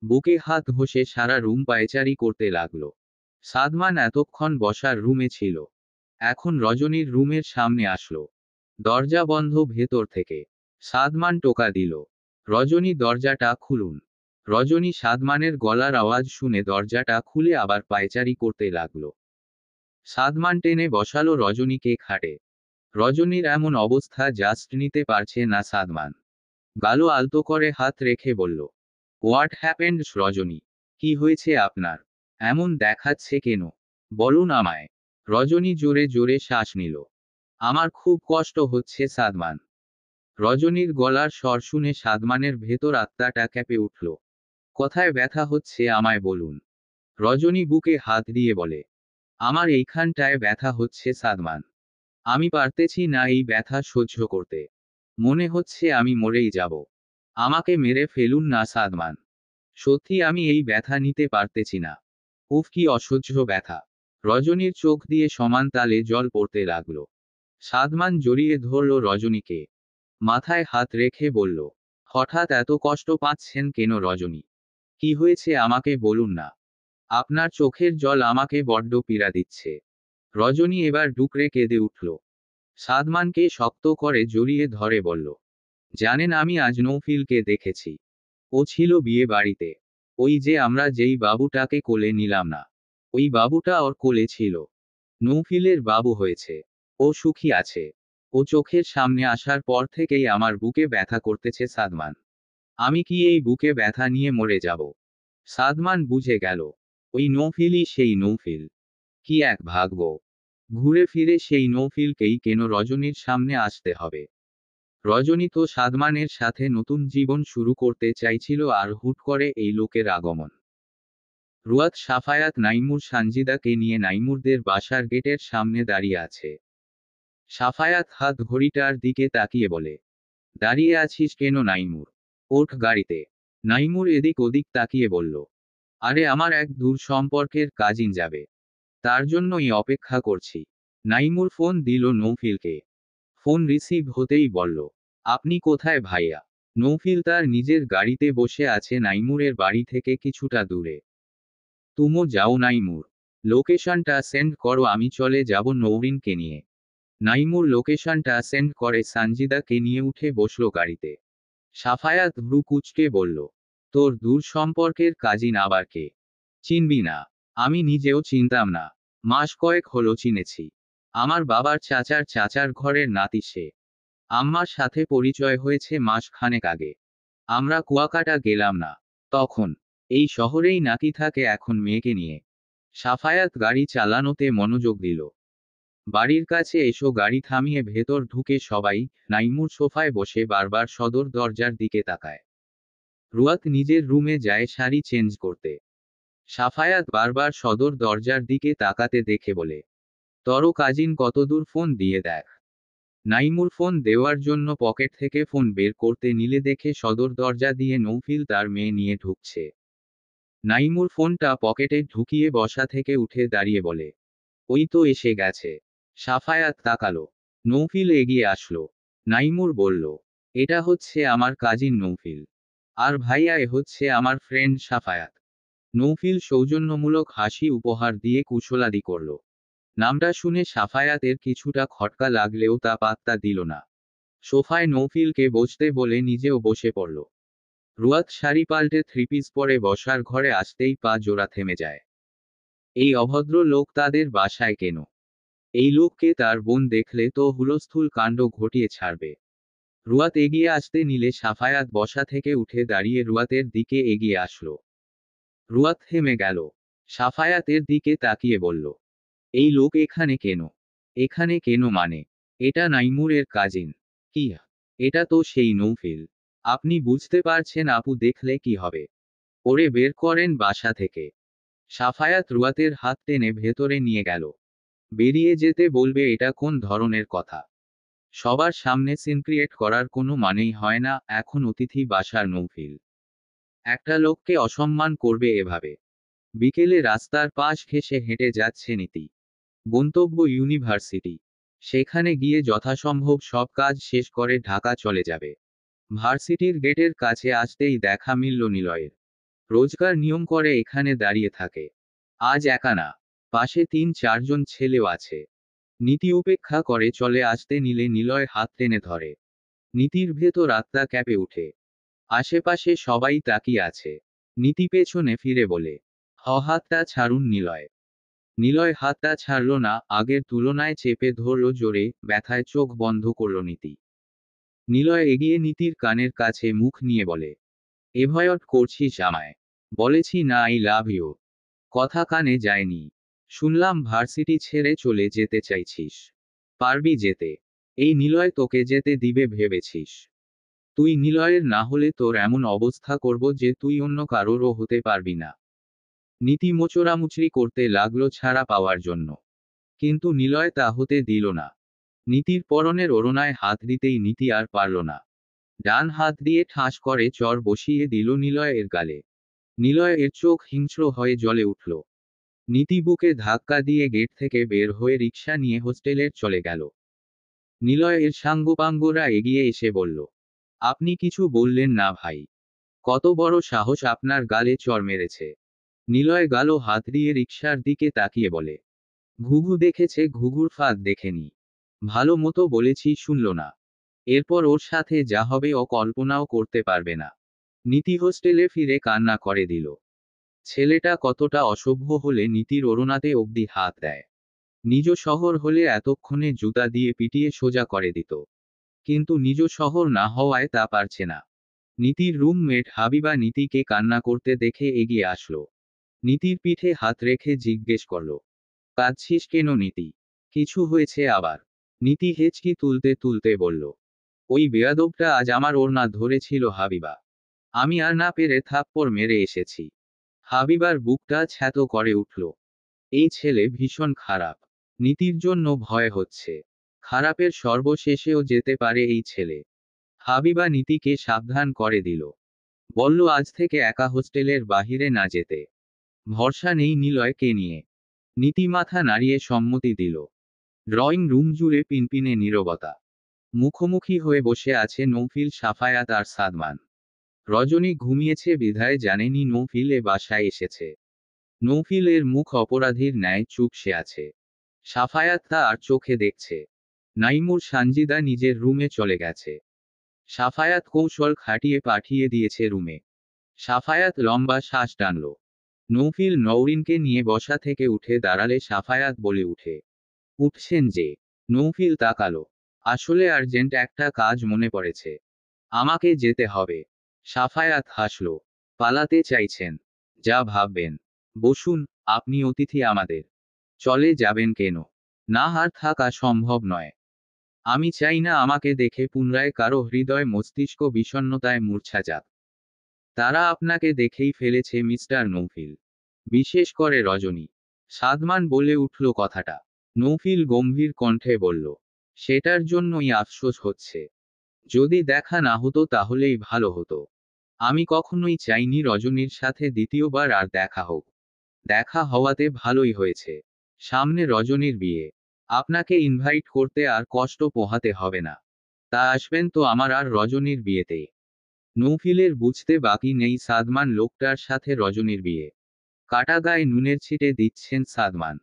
বুকে হাত ঘষে সারা রুম পায়চারি করতে লাগলো। সাদমান এতক্ষণ বসার রুমে ছিল, এখন রজনীর রুমের সামনে আসলো। দরজা বন্ধ ভেতর থেকে। সাদমান টোকা দিল, রজনী দরজাটা খুলুন। রজনী সাদমানের গলার আওয়াজ শুনে দরজাটা খুলে আবার পায়চারি করতে লাগলো। সাদমান টেনে বসালো রজনীকে খাটে। রজনীর এমন অবস্থা জাস্ট নিতে পারছে না সাদমান। গালো আলতো করে হাত রেখে বলল, হোয়াট হ্যাপেন্ড রজনী? কি হয়েছে আপনার? এমন দেখাচ্ছে কেন? বলুন আমায়। রজনী জোরে জোরে শ্বাস নিল। আমার খুব কষ্ট হচ্ছে সাদমান। রজনীর গলার স্বর শুনে সাদমানের ভেতর আত্মাটা কেঁপে উঠল। কোথায় ব্যথা হচ্ছে আমায় বলুন। রজনী বুকে হাত দিয়ে বলে, আমার এইখানটায় ব্যথা হচ্ছে সাদমান। আমি পারতেছি না এই ব্যথা সহ্য করতে। মনে হচ্ছে আমি মরেই যাব। আমাকে মেরে ফেলুন না সাদমান। সত্যি আমি এই ব্যথা নিতে পারতেছি না। উফ, কি অসহ্য ব্যথা। রজনীর চোখ দিয়ে সমান তালে জল পড়তে লাগলো। সাদমান জড়িয়ে ধরল রজনীকে। মাথায় হাত রেখে বলল, হঠাৎ এত কষ্ট পাচ্ছেন কেন রজনী? কি হয়েছে আমাকে বলুন না। আপনার চোখের জল আমাকে বড্ড পীড়া দিচ্ছে। রজনী এবার ডুকরে কেঁদে উঠল। সাদমানকে শক্ত করে জড়িয়ে ধরে বলল, জানেন আমি আজ নৌফিলকে দেখেছি। ও ছিল বিয়ে বাড়িতে। ওই যে আমরা যেই বাবুটাকে কোলে নিলাম না, ওই বাবুটা ওর কোলে ছিল। নৌফিলের বাবু হয়েছে। ও সুখী আছে। ও চোখের সামনে আসার পর থেকেই আমার বুকে ব্যথা করতেছে সাদমান। আমি কি এই বুকে ব্যথা নিয়ে মরে যাব? সাদমান বুঝে গেল, ওই নৌফিলই সেই নৌফিল। কি এক ভাগ্য! ঘুরে ফিরে সেই নৌফিলকেই কেন রজনীর সামনে আসতে হবে। রজনী তো সাদমানের সাথে নতুন জীবন শুরু করতে চাইছিল, আর হুট করে এই লোকের আগমন। রুয়াত সাফায়াত নাইমুর সানজিদাকে নিয়ে নাইমুরদের বাসার গেটের সামনে দাঁড়িয়ে আছে। সাফায়াত হাত ঘড়িটার দিকে তাকিয়ে বলে, দাঁড়িয়ে আছিস কেন নাইমুর? ওঠ গাড়িতে। নাইমুর এদিক ওদিক তাকিয়ে বলল, আরে আমার এক দূর সম্পর্কের কাজিন যাবে, তার জন্যই অপেক্ষা করছি। নাইমুর ফোন দিল নৌফিলকে। ফোন রিসিভ হতেই বলল, আপনি কোথায় ভাইয়া? নৌফিল তার নিজের গাড়িতে বসে আছে নাইমুরের বাড়ি থেকে কিছুটা দূরে। তুমো যাও নাইমুর। লোকেশনটা সেন্ড করো, আমি চলে যাব নৌরিনকে নিয়ে। নাইমুর লোকেশনটা সেন্ড করে সানজিদাকে নিয়ে উঠে বসল গাড়িতে। সাফায়াত ভ্রু কুঁচকে বলল, তোর দূর সম্পর্কের কাজিন আবার কে? চিনবি না? আমি নিজেও চিনতাম না। মাস কয়েক হলো চিনেছি। আমার বাবার চাচার চাচার ঘরের নাতি সে। আম্মার সাথে পরিচয় হয়েছে মাস খানেক আগে। আমরা কুয়াকাটা গেলাম না তখন। এই শহরেই নাকি থাকে এখন মেয়েকে নিয়ে। সাফায়াত গাড়ি চালানোতে মনোযোগ দিল। বাড়ির কাছে এসো, গাড়ি থামিয়ে ভেতর ঢুকে সবাই। নাইমুর সোফায় বসে বারবার সদর দরজার দিকে তাকায়। রুয়াত নিজের রুমে যায় শাড়ি চেঞ্জ করতে। সাফায়াত বারবার সদর দরজার দিকে তাকাতে দেখে বলে, তর কাজিন কতদূর, ফোন দিয়ে দেখ। নাইমুর ফোন দেওয়ার জন্য পকেট থেকে ফোন বের করতে নিলে দেখে সদর দরজা দিয়ে নৌফিল তার মেয়ে নিয়ে ঢুকছে। নাইমুর ফোনটা পকেটে ঢুকিয়ে বসা থেকে উঠে দাঁড়িয়ে বলে, ওই তো এসে গেছে। সাফায়াত তাকালো। নৌফিল এগিয়ে আসলো। নাইমুর বলল, এটা হচ্ছে আমার কাজিন নৌফিল। আর ভাইয়া এ হচ্ছে আমার ফ্রেন্ড সাফায়াত। নৌফিল সৌজন্যমূলক হাসি উপহার দিয়ে কুশলাদি করল। নামটা শুনে সাফায়াতের কিছুটা খটকা লাগলেও তা পাত্তা দিল না। সোফায় নৌফিলকে বসতে বলে নিজেও বসে পড়ল। রুয়াত শাড়ি পাল্টে থ্রিপিস পরে বসার ঘরে আসতেই পা জোড়া থেমে যায়। এই অভদ্র লোক তাদের বাসায় কেন? এই লোককে তার বোন দেখলে তো হুলস্থুল কাণ্ড ঘটিয়ে ছাড়বে। রুয়াত এগিয়ে আসতে নিলে সাফায়াত বসা থেকে উঠে দাঁড়িয়ে রুয়াতের দিকে এগিয়ে আসলো। রুয়াত থেমে গেল। সাফায়াতের দিকে তাকিয়ে বলল, এই লোক এখানে কেন? এখানে কেন মানে? এটা নাইমুরের কাজিন। কি? এটা তো সেই নৌফিল। আপনি বুঝতে পারছেন আপু দেখলে কি হবে? ওরে বের করেন বাসা থেকে। সাফায়াত রুয়াতের হাত টেনে ভেতরে নিয়ে গেল। বেরিয়ে যেতে বলবে এটা কোন ধরনের কথা? সবার সামনে সিন ক্রিয়েট করার কোনো মানেই হয় না। এখন অতিথি বাসার নৌফিল একটা লোককে অসম্মান করবে এভাবে? বিকেলে রাস্তার পাশ ঘেঁষে হেঁটে যাচ্ছে নীতি। গন্তব্য ইউনিভার্সিটি। সেখানে গিয়ে যথাসম্ভব সব কাজ শেষ করে ঢাকা চলে যাবে। ভার্সিটির গেটের কাছে আসতেই দেখা মিলল নিলয়ের। রোজকার নিয়ম করে এখানে দাঁড়িয়ে থাকে। আজ একা না, পাশে ৩-৪ জন ছেলেও আছে। নীতি উপেক্ষা করে চলে আসতে নিলে নিলয় হাত টেনে ধরে। নীতির ভেতর আত্মা ক্যাপে উঠে। আশেপাশে সবাই তাকিয়ে আছে। নীতি পেছনে ফিরে বলে, হাতটা ছাড়ুন নিলয়। নিলয় হাতটা ছাড়ল না, আগের তুলনায় চেপে ধরল জোরে, ব্যথায় চোখ বন্ধ করল নীতি। নিলয় এগিয়ে নীতির কানের কাছে মুখ নিয়ে বলে, এভয়েড করছিস আমায়? বলেছি না আই লাভ ইউ। কথা কানে যায়নি? শুনলাম ভার্সিটি ছেড়ে চলে যেতে চাইছিস। পারবি যেতে? এই নিলয় তোকে যেতে দিবে ভেবেছিস? তুই নিলয়ের না হলে তোর এমন অবস্থা করব যে তুই অন্য কারোরও হতে পারবি না। নীতি মোচড়ামুচড়ি করতে লাগলো ছাড়া পাওয়ার জন্য। কিন্তু নিলয় তা হতে দিল না। নীতির পরনের ওড়নায় হাত দিতেই নীতি আর পারল না। ডান হাত দিয়ে ঠাস করে চর বসিয়ে দিল নিলয়ের গালে। নিলয়ের চোখ হিংস্র হয়ে জ্বলে উঠল। নীতি বুকে ধাক্কা দিয়ে গেট থেকে বের হয়ে রিকশা নিয়ে হোস্টেলের চলে গেল। নিলয়ের সাঙ্গপাঙ্গরা এগিয়ে এসে বলল, আপনি কিছু বললেন না ভাই? কত বড় সাহস আপনার গালে চর মেরেছে? নিলয় গালো হাত দিয়ে রিকশার দিকে তাকিয়ে বলে, ঘুঘু দেখেছে, ঘুঘুর ফাঁদ দেখেনি। ভালো মতো বলেছি শুনল না। এরপর ওর সাথে যা হবে ও কল্পনাও করতে পারবে না। নীতি হোস্টেলে ফিরে কান্না করে দিল। ছেলেটা কতটা অসভ্য হলে নীতির ওড়নাতে অবধি হাত দেয়। নিজ শহর হলে এতক্ষণে জুতা দিয়ে পিটিয়ে সোজা করে দিত। কিন্তু নিজ শহর না হওয়ায় তা পারছে না। নীতির রুমমেট হাবিবা নীতিকে কান্না করতে দেখে এগিয়ে আসলো। নীতির পিঠে হাত রেখে জিজ্ঞেস করল, কাঁদছিস কেন নীতি? কিছু হয়েছে আবার? নীতি হেঁচকি তুলতে তুলতে বলল, ওই বেয়াদবটা আজ আমার ওড়না ধরেছিল হাবিবা। আমি আর না পেরে থাপ্পড় মেরে এসেছি। হাবিবার বুকটা ছ্যাঁতো করে উঠল। এই ছেলে ভীষণ খারাপ। নীতির জন্য ভয় হচ্ছে। খারাপের সর্বশেষেও যেতে পারে এই ছেলে। হাবিবা নীতিকে সাবধান করে দিল। বলল আজ থেকে একা হোস্টেলের বাহিরে না যেতে। ভরসা নেই নিলয়কে নিয়ে। নীতি মাথা নাড়িয়ে সম্মতি দিল। ড্রয়িং রুম জুড়ে পিনপিনে নীরবতা। মুখোমুখি হয়ে বসে আছে নৌফিল, সাফায়াত আর সাদমান। রজনী ঘুমিয়েছে বিধায় জানেনি নৌফিল এ বাসায় এসেছে। নৌফিলের মুখ অপরাধীর ন্যায় চুপসে আছে। সাফায়াত তা আর চোখে দেখছে। নাইমুর সানজিদা নিজের রুমে চলে গেছে। সাফায়াত কৌশল খাটিয়ে পাঠিয়ে দিয়েছে রুমে। সাফায়াত লম্বা শ্বাস টানল। নৌফিল নওরিনকে নিয়ে বসা থেকে উঠে দাঁড়ালে সাফায়াত বলে উঠে, উঠছেন যে? নৌফিল তাকালো। আসলে আর্জেন্ট একটা কাজ মনে পড়েছে। আমাকে যেতে হবে। সাফায়াত হাসল। পালাতে চাইছেন? যা ভাববেন। বসুন, আপনি অতিথি আমাদের। চলে যাবেন কেন? না, আর থাকা সম্ভব নয়। আমি চাই না আমাকে দেখে পুনরায় কারো হৃদয় মস্তিষ্ক বিষণ্ণতায় মূর্ছা যাক। তারা আপনাকে দেখেই ফেলেছে মিস্টার নৌফিল। বিশেষ করে রজনী। সাদমান বলে উঠল কথাটা। নৌফিল গম্ভীর কণ্ঠে বলল, সেটার জন্যই আফসোস হচ্ছে। যদি দেখা না হতো তাহলেই ভালো হতো। আমি কখনোই চাইনি রজনীর সাথে দ্বিতীয়বার আর দেখা হোক। দেখা হওয়াতে ভালোই হয়েছে। সামনে রজনীর বিয়ে। আপনাকে ইনভাইট করতে আর কষ্ট পোহাতে হবে না। তা আসবেন তো আমার আর রজনীর বিয়েতে? নৌফিলের বুঝতে বাকি নেই সাদমান লোকটার সাথে রজনীর বিয়ে। কাটা গায়ে নুনের ছিটে দিচ্ছেন সাদমান।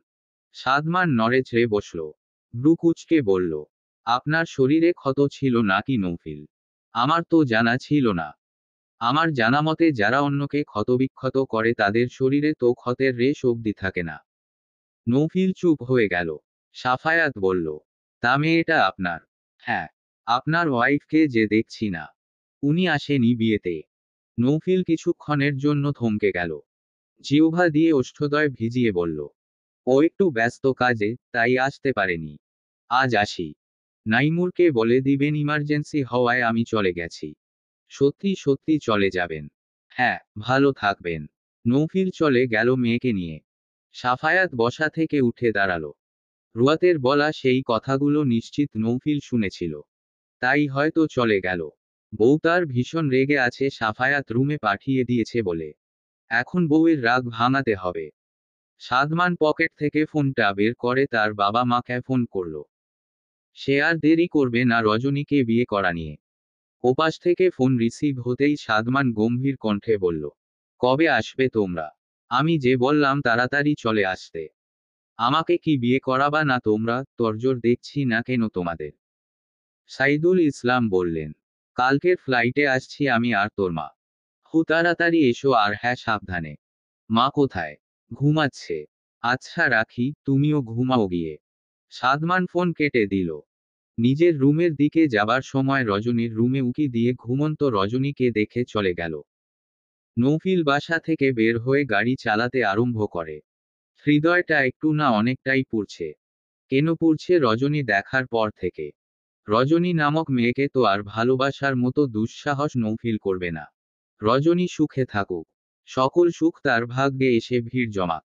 সাদমান নড়ে চড়ে বসল। ভ্রু কুঁচকে বলল, আপনার শরীরে ক্ষত ছিল নাকি নৌফিল? আমার তো জানা ছিল না। আমার জানামতে যারা অন্যকে ক্ষতবিক্ষত করে তাদের শরীরে তো ক্ষতের রেশ অবধি থাকে না। নৌফিল চুপ হয়ে গেল। সাফায়াত বলল, তা মেয়েটা আপনার? হ্যাঁ। আপনার ওয়াইফকে যে দেখছি না। উনি আসেনি বিয়েতে? নৌফিল কিছুক্ষণের জন্য থমকে গেল। জিহ্বা দিয়ে ওষ্ঠদ্বয় ভিজিয়ে বলল, ও একটু ব্যস্ত কাজে, তাই আসতে পারেনি। আজ আসি। নাইমুরকে বলে দিবেন ইমার্জেন্সি হওয়ায় আমি চলে গেছি। সত্যি সত্যি চলে যাবেন? হ্যাঁ, ভালো থাকবেন। নৌফিল চলে গেল মেয়েকে নিয়ে। সাফায়াত বসা থেকে উঠে দাঁড়ালো। রুয়াতের বলা সেই কথাগুলো নিশ্চিত নৌফিল শুনেছিল। তাই হয়তো চলে গেল। বউ তার ভীষণ রেগে আছে সাফায়াত রুমে পাঠিয়ে দিয়েছে বলে। এখন বউয়ের রাগ ভাঙাতে হবে। সাদমান পকেট থেকে ফোনটা বের করে তার বাবা মাকে ফোন করলো। সে আর দেরি করবে না রজনীকে বিয়ে করা নিয়ে। ওপাশ থেকে ফোন রিসিভ হতেই সাদমান গম্ভীর কণ্ঠে বলল, কবে আসবে তোমরা? আমি যে বললাম তাড়াতাড়ি চলে আসতে। আমাকে কি বিয়ে করাবা না তোমরা? তরজোর দেখছি না কেন তোমাদের? সাইদুল ইসলাম বললেন, কালকের ফ্লাইটে আসছি আমি আর তোর মা। তাড়াতাড়ি এসো আর হ্যাঁ সাবধানে। মা কোথায়? ঘুমাচ্ছে। আচ্ছা রাখি, তুমিও ঘুমাও গিয়ে। সাদমান ফোন কেটে দিল। নিজের রুমের দিকে যাবার সময় রজনীর রুমে উকি দিয়ে ঘুমন্ত রজনীকে দেখে চলে গেল। নৌফিল বাসা থেকে বের হয়ে গাড়ি চালাতে আরম্ভ করে। হৃদয়টা একটু না অনেকটাই পুড়ছে। কেন পুড়ছে রজনী দেখার পর থেকে? রজনী নামক মেয়েকে তো আর ভালোবাসার মতো দুঃসাহস নৌফিল করবে না। রজনী সুখে থাকুক। সকল সুখ তার ভাগ্যে এসে ভিড় জমাক।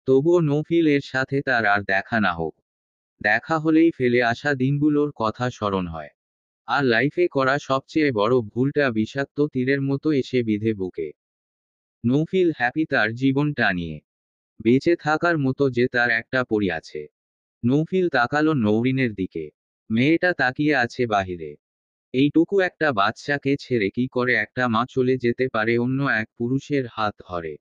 তবুও নৌফিল এর সাথে তার আর দেখা না হোক। দেখা হলেই ফেলে আসা দিনগুলোর কথা স্মরণ হয়। আর লাইফে করা সবচেয়ে বড় ভুলটা বিষাক্ত তীরের মতো এসে বিঁধে বুকে। নৌফিল হ্যাপি তার জীবনটা নিয়ে। বেঁচে থাকার মতো যে তার একটা পরি আছে। নৌফিল তাকালো নৌরিনের দিকে। মেয়েটা তাকিয়ে আছে বাহিরে। এইটুকু একটা বাচ্চাকে ছেড়ে কি করে একটা মা চলে যেতে পারে অন্য এক পুরুষের হাত ধরে?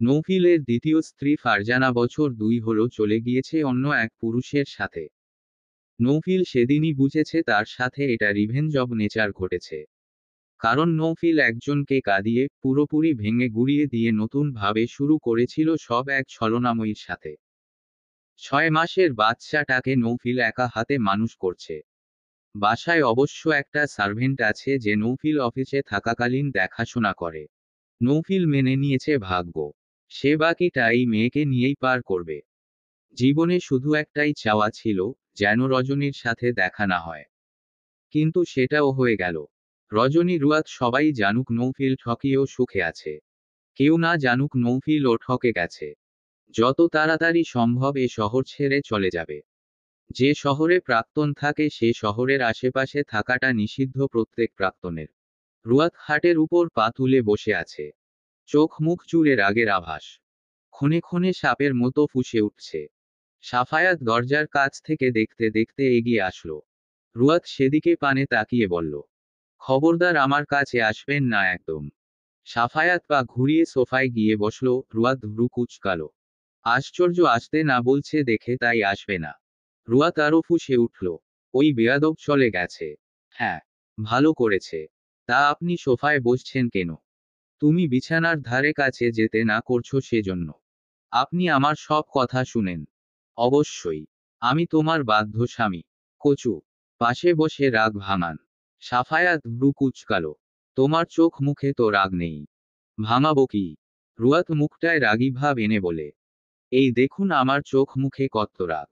নৌফিলের দ্বিতীয় স্ত্রী ফারজানা বছর 2 হলো চলে গিয়েছে অন্য এক পুরুষের সাথে। নৌফিল সেদিনই বুঝেছে তার সাথে এটা রিভেঞ্জ অব নেচার ঘটেছে। কারণ নৌফিল একজনকে কাঁদিয়ে পুরোপুরি ভেঙে গুড়িয়ে দিয়ে নতুন ভাবে শুরু করেছিল সব এক ছলনাময়ীর সাথে। 6 মাসের বাচ্চাটাকে নৌফিল একা হাতে মানুষ করছে। বাসায় অবশ্য একটা সার্ভেন্ট আছে যে নৌফিল অফিসে থাকাকালীন দেখাশোনা করে। নৌফিল মেনে নিয়েছে ভাগ্য। সে বাকিটা এই মেয়েকে নিয়েই পার করবে। জীবনে শুধু একটাই চাওয়া ছিল, যেন রজনীর সাথে দেখা না হয়। কিন্তু সেটাও হয়ে গেল। রজনী রুয়াত সবাই জানুক নৌফিল ঠকিয়েও সুখে আছে। কেউ না জানুক নৌফিল ও ঠকে গেছে। যত তাড়াতাড়ি সম্ভব এ শহর ছেড়ে চলে যাবে। যে শহরে প্রাক্তন থাকে সে শহরের আশেপাশে থাকাটা নিষিদ্ধ প্রত্যেক প্রাক্তনের। রুয়াত খাটের উপর পা তুলে বসে আছে। চোখ মুখ জুড়ে রাগের আভাস। ক্ষণে ক্ষণে সাপের মতো ফুঁসে উঠছে। সাফায়াত দরজার কাছ থেকে দেখতে দেখতে এগিয়ে আসলো। রুয়াত সেদিকে পানে তাকিয়ে বলল, খবরদার আমার কাছে আসবেন না একদম। সাফায়াত পা ঘুরিয়ে সোফায় গিয়ে বসল। রুয়াত ভ্রু কুঁচকাল। আশ্চর্য, আসতে না বলছে দেখে তাই আসবে না। রুয়াত আরো ফুঁসে উঠল। ওই বেয়াদব চলে গেছে। হ্যাঁ, ভালো করেছে। তা আপনি সোফায় বসছেন কেন? তুমি বিছানার ধারে কাছে যেতে না করছো সেজন্য। আপনি আমার সব কথা শুনেন। অবশ্যই। আমি তোমার বাধ্য স্বামী। কচু। পাশে বসে রাগ ভাঙান। সাফায়াত ভ্রু কুঁচকাল। তোমার চোখ মুখে তো রাগ নেই। ভাঙাবো কি? রুয়াত মুখটায় রাগী ভাব এনে বলে, এই দেখুন আমার চোখ মুখে কত রাগ।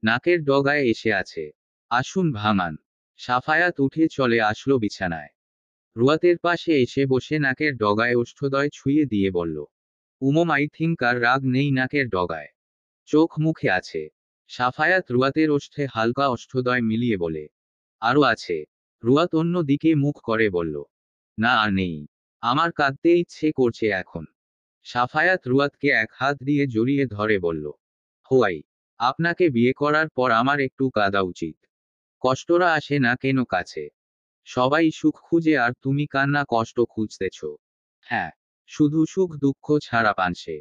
নাকের ডগায় এসে আছে। আসুন ভাঙান। সাফায়াত উঠে চলে আসলো বিছানায়। রুয়াতের পাশে এসে বসে নাকের ডগায় ওষ্ঠদয় ছুঁয়ে দিয়ে বলল, আই থিঙ্ক আর রাগ নেই নাকের ডগায়। চোখ মুখে আছে। সাফায়াত রুয়াতের ওষ্ঠে হালকা ওষ্ঠদয় মিলিয়ে বলে, আরও আছে। রুয়াত অন্য দিকে মুখ করে বলল, না আর নেই। আমার কাঁদতে ইচ্ছে করছে এখন। সাফায়াত রুয়াতকে এক হাত দিয়ে জড়িয়ে ধরে বলল, হোয়াই, আপনাকে বিয়ে করার পর আমার একটু কাঁদা উচিত। কষ্টরা আসে না কেন কাছে? সবাই সুখ খুঁজে আর তুমি কান্না কষ্ট খুঁজতেছ। হ্যাঁ, শুধু সুখ দুঃখ ছাড়া পানসে।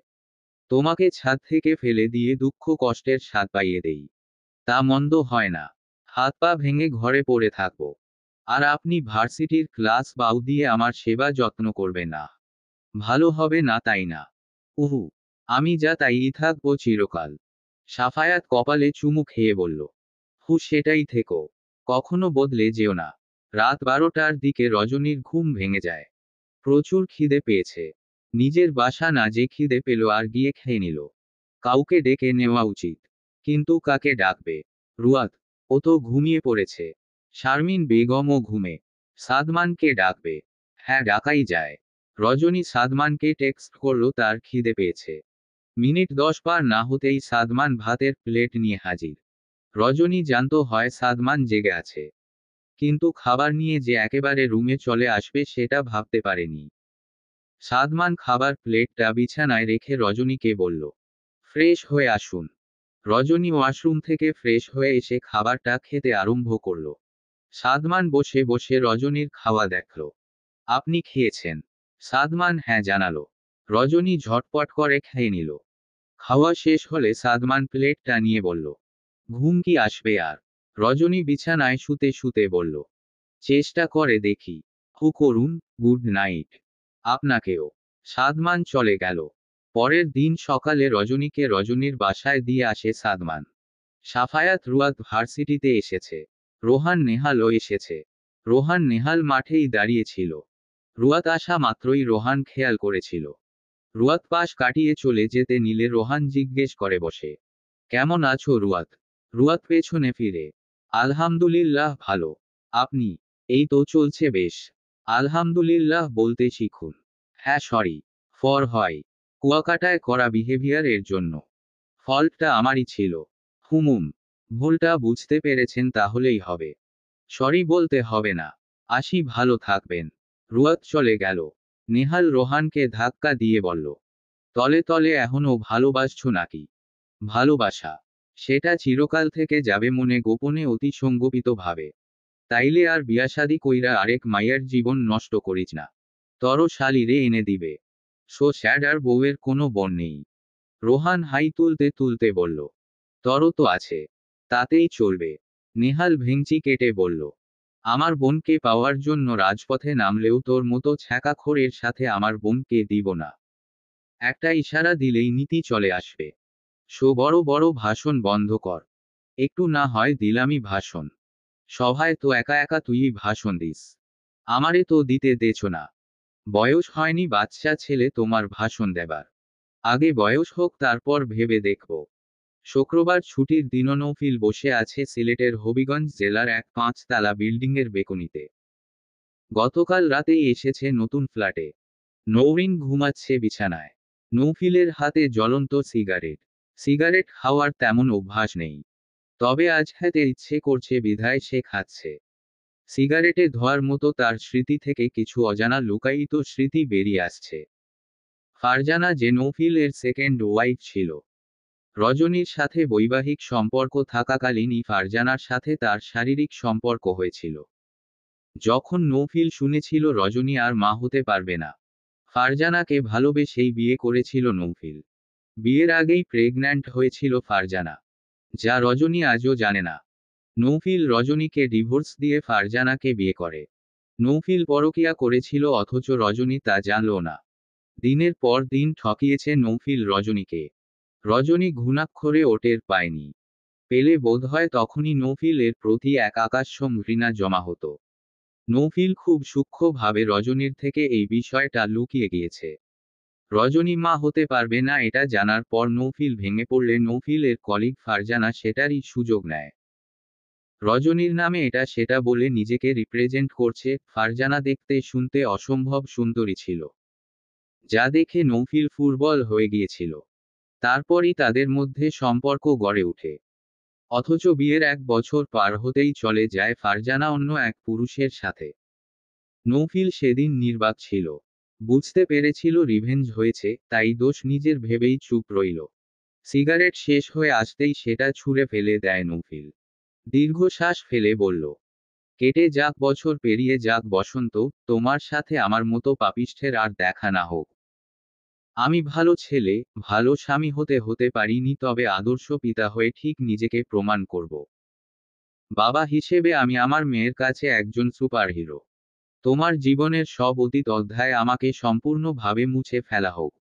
তোমাকে ছাদ থেকে ফেলে দিয়ে দুঃখ কষ্টের স্বাদ পাইয়ে দেই। তা মন্দ হয় না। হাত পা ভেঙে ঘরে পড়ে থাকবো। আর আপনি ভার্সিটির ক্লাস বাউ দিয়ে আমার সেবা যত্ন করবে না। ভালো হবে না তাই না? উহু। আমি যা তাইই থাকবো চিরকাল। সাফায়াত কপালে চুমু খেয়ে বলল, সেটাই থেকো। কখনো বদলে যেও না। রাত 12টার দিকে রজনীর ঘুম ভেঙে যায়। প্রচুর খিদে পেয়েছে। নিজের বাসা না যে খিদে পেল আর গিয়ে খেয়ে নিল। কাউকে ডেকে নেওয়া উচিত। কিন্তু কাকে ডাকবে? রুয়াত। ও তো ঘুমিয়ে পড়েছে। শারমিন বেগমও ঘুমে। সাদমানকে ডাকবে। হ্যাঁ, ডাকাই যায়। রজনী সাদমানকে টেক্সট করল তার খিদে পেয়েছে। মিনিট 10 পার না হতেই সাদমান ভাতের প্লেট নিয়ে হাজির। রজনী জানতো হয় সাদমান জেগে আছে, কিন্তু খাবার নিয়ে যে একেবারে রুমে চলে আসবে সেটা ভাবতে পারেনি। সাদমান খাবার প্লেটটা বিছানায় রেখে রজনীকে বলল, ফ্রেশ হয়ে আসুন। রজনী ওয়াশরুম থেকে ফ্রেশ হয়ে এসে খাবারটা খেতে আরম্ভ করল। সাদমান বসে বসে রজনীর খাওয়া দেখল। আপনি খেয়েছেন? সাদমান হ্যাঁ জানালো। রজনী ঝটপট করে খেয়ে নিল। খাওয়া শেষ হলে সাদমান প্লেটটা নিয়ে বলল, ঘুম কি আসবে আর? রজনী বিছানায় শুতে শুতে বলল, চেষ্টা করে দেখি। করুন। Good night. আপনাকেও। সাদমান চলে গেল। পরের দিন সকালে রজনীকে রজনীর বাসায় দিয়ে আসে সাদমান। সাফায়াত রুয়াত ভার্সিটিতে এসেছে। রোহান নেহালও এসেছে। রোহান নেহাল মাঠেই দাঁড়িয়েছিল। রুয়াত আসা মাত্রই রোহান খেয়াল করেছিল। রুয়াত পাশ কাটিয়ে চলে যেতে নিলে রোহান জিজ্ঞেস করে বসে, কেমন আছো রুয়াত? রুয়াত পেছনে ফিরে, আলহামদুলিল্লাহ ভালো। আপনি? এই তো চলছে বেশ। আলহামদুলিল্লাহ বলতে শিখুন। হ্যাঁ সরি। ফর হয়। কুয়াকাটায় করা বিহেভিয়ার এর জন্য। ফল্টটা আমারই ছিল। হুমুম। ভুলটা বুঝতে পেরেছেন তাহলেই হবে। সরি বলতে হবে না। আসি, ভালো থাকবেন। রুয়াত চলে গেল। নেহাল রোহানকে ধাক্কা দিয়ে বলল, তলে তলে এখনো ভালোবাসছো নাকি? ভালোবাসা? সেটা চিরকাল থেকে যাবে মনে গোপনে অতি সঙ্গোপিত ভাবে। তাইলে আর বিয়াশাদি কইরা আরেক মাইয়ার জীবন নষ্ট করিস না। তর শালিরে এনে দিবে। সো স্যাড, আর বউয়ের কোনো বন নেই। রোহান হাই তুলতে তুলতে বলল, তর তো আছে। তাতেই চলবে। নেহাল ভেংচি কেটে বলল, আমার বোনকে পাওয়ার জন্য রাজপথে নামলেও তোর মতো ছ্যাঁকাখোরের সাথে আমার বোনকে দিব না। একটা ইশারা দিলেই নীতি চলে আসবে। বড় বড় ভাষণ বন্ধ কর। একটু না হয় দিলামি ভাষণ। সভায় তো একা একা তুই ভাষণ দিস। আমারে তো দিতে দেছ না। বয়স হয়নি বাচ্চা ছেলে তোমার ভাষণ দেবার। আগে বয়স হোক তারপর ভেবে দেখব। শুক্রবার ছুটির দিনও নৌফিল বসে আছে সিলেটের হবিগঞ্জ জেলার এক 5 তলা বিল্ডিংয়ের বেকনিতে। গতকাল রাতেই এসেছে নতুন ফ্ল্যাটে। নৌরিন ঘুমাচ্ছে বিছানায়। নৌফিলের হাতে জ্বলন্ত সিগারেট। সিগারেট খাওয়ার তেমন অভ্যাস নেই, তবে আজ খেতে ইচ্ছে করছে বিধায় সে খাচ্ছে। সিগারেটে ধোয়ার মতো তার স্মৃতি থেকে কিছু অজানা লুকায়িত স্মৃতি বেরিয়ে আসছে। ফারজানা যে নৌফিল এর সেকেন্ড ওয়াইফ ছিল। রজনীর সাথে বৈবাহিক সম্পর্ক থাকাকালীনই ফারজানার সাথে তার শারীরিক সম্পর্ক হয়েছিল। যখন নৌফিল শুনেছিল রজনী আর মা হতে পারবে না, ফারজানাকে ভালোবেসেই বিয়ে করেছিল নৌফিল। বিয়ের আগেই প্রেগন্যান্ট হয়েছিল ফারজানা, যা রজনী আজও জানে না। নৌফিল রজনীকে ডিভোর্স দিয়ে ফারজানাকে বিয়ে করে। নৌফিল পরকীয়া করেছিল অথচ রজনী তা জানল না। দিনের পর দিন ঠকিয়েছে নৌফিল রজনীকে। রজনী ঘুণাক্ষরে ওটের পায়নি। পেলে বোধহয় তখনই নৌফিল এর প্রতি এক আকাশসম ঘৃণা জমা হতো। নৌফিল খুব সূক্ষ্মভাবে রজনীর থেকে এই বিষয়টা লুকিয়ে গিয়েছে। রজনী মা হতে পারবে না এটা জানার পর নৌফিল ভেঙে পড়লে নৌফিল এর কলিগ ফারজানা সেটারই সুযোগ নেয়। রজনীর নামে এটা সেটা বলে নিজেকে রিপ্রেজেন্ট করছে। ফারজানা দেখতে শুনতে অসম্ভব সুন্দরী ছিল, যা দেখে নৌফিল ফুটবল হয়ে গিয়েছিল। তারপরই তাদের মধ্যে সম্পর্ক গড়ে ওঠে। অথচ বিয়ের 1 বছর পার হতেই চলে যায় ফারজানা অন্য এক পুরুষের সাথে। নৌফিল সেদিন নির্বাক ছিল। বুঝতে পেরেছিল রিভেঞ্জ হয়েছে, তাই দোষ নিজের ভেবেই চুপ রইল। সিগারেট শেষ হয়ে আসতেই সেটা ছুঁড়ে ফেলে দেয় নৌফিল। দীর্ঘশ্বাস ফেলে বলল, কেটে যাক বছর, পেরিয়ে যাক বসন্ত, তোমার সাথে আমার মতো পাপিষ্ঠের আর দেখা না হোক। আমি ভালো ছেলে, ভালো স্বামী হতে হতে পারিনি, তবে আদর্শ পিতা হয়ে ঠিক নিজেকে প্রমাণ করব। বাবা হিসেবে আমি আমার মেয়ের কাছে একজন সুপারহিরো। তোমার জীবনের সব অতীত অধ্যায় আমাকে সম্পূর্ণভাবে মুছে ফেলা হোক।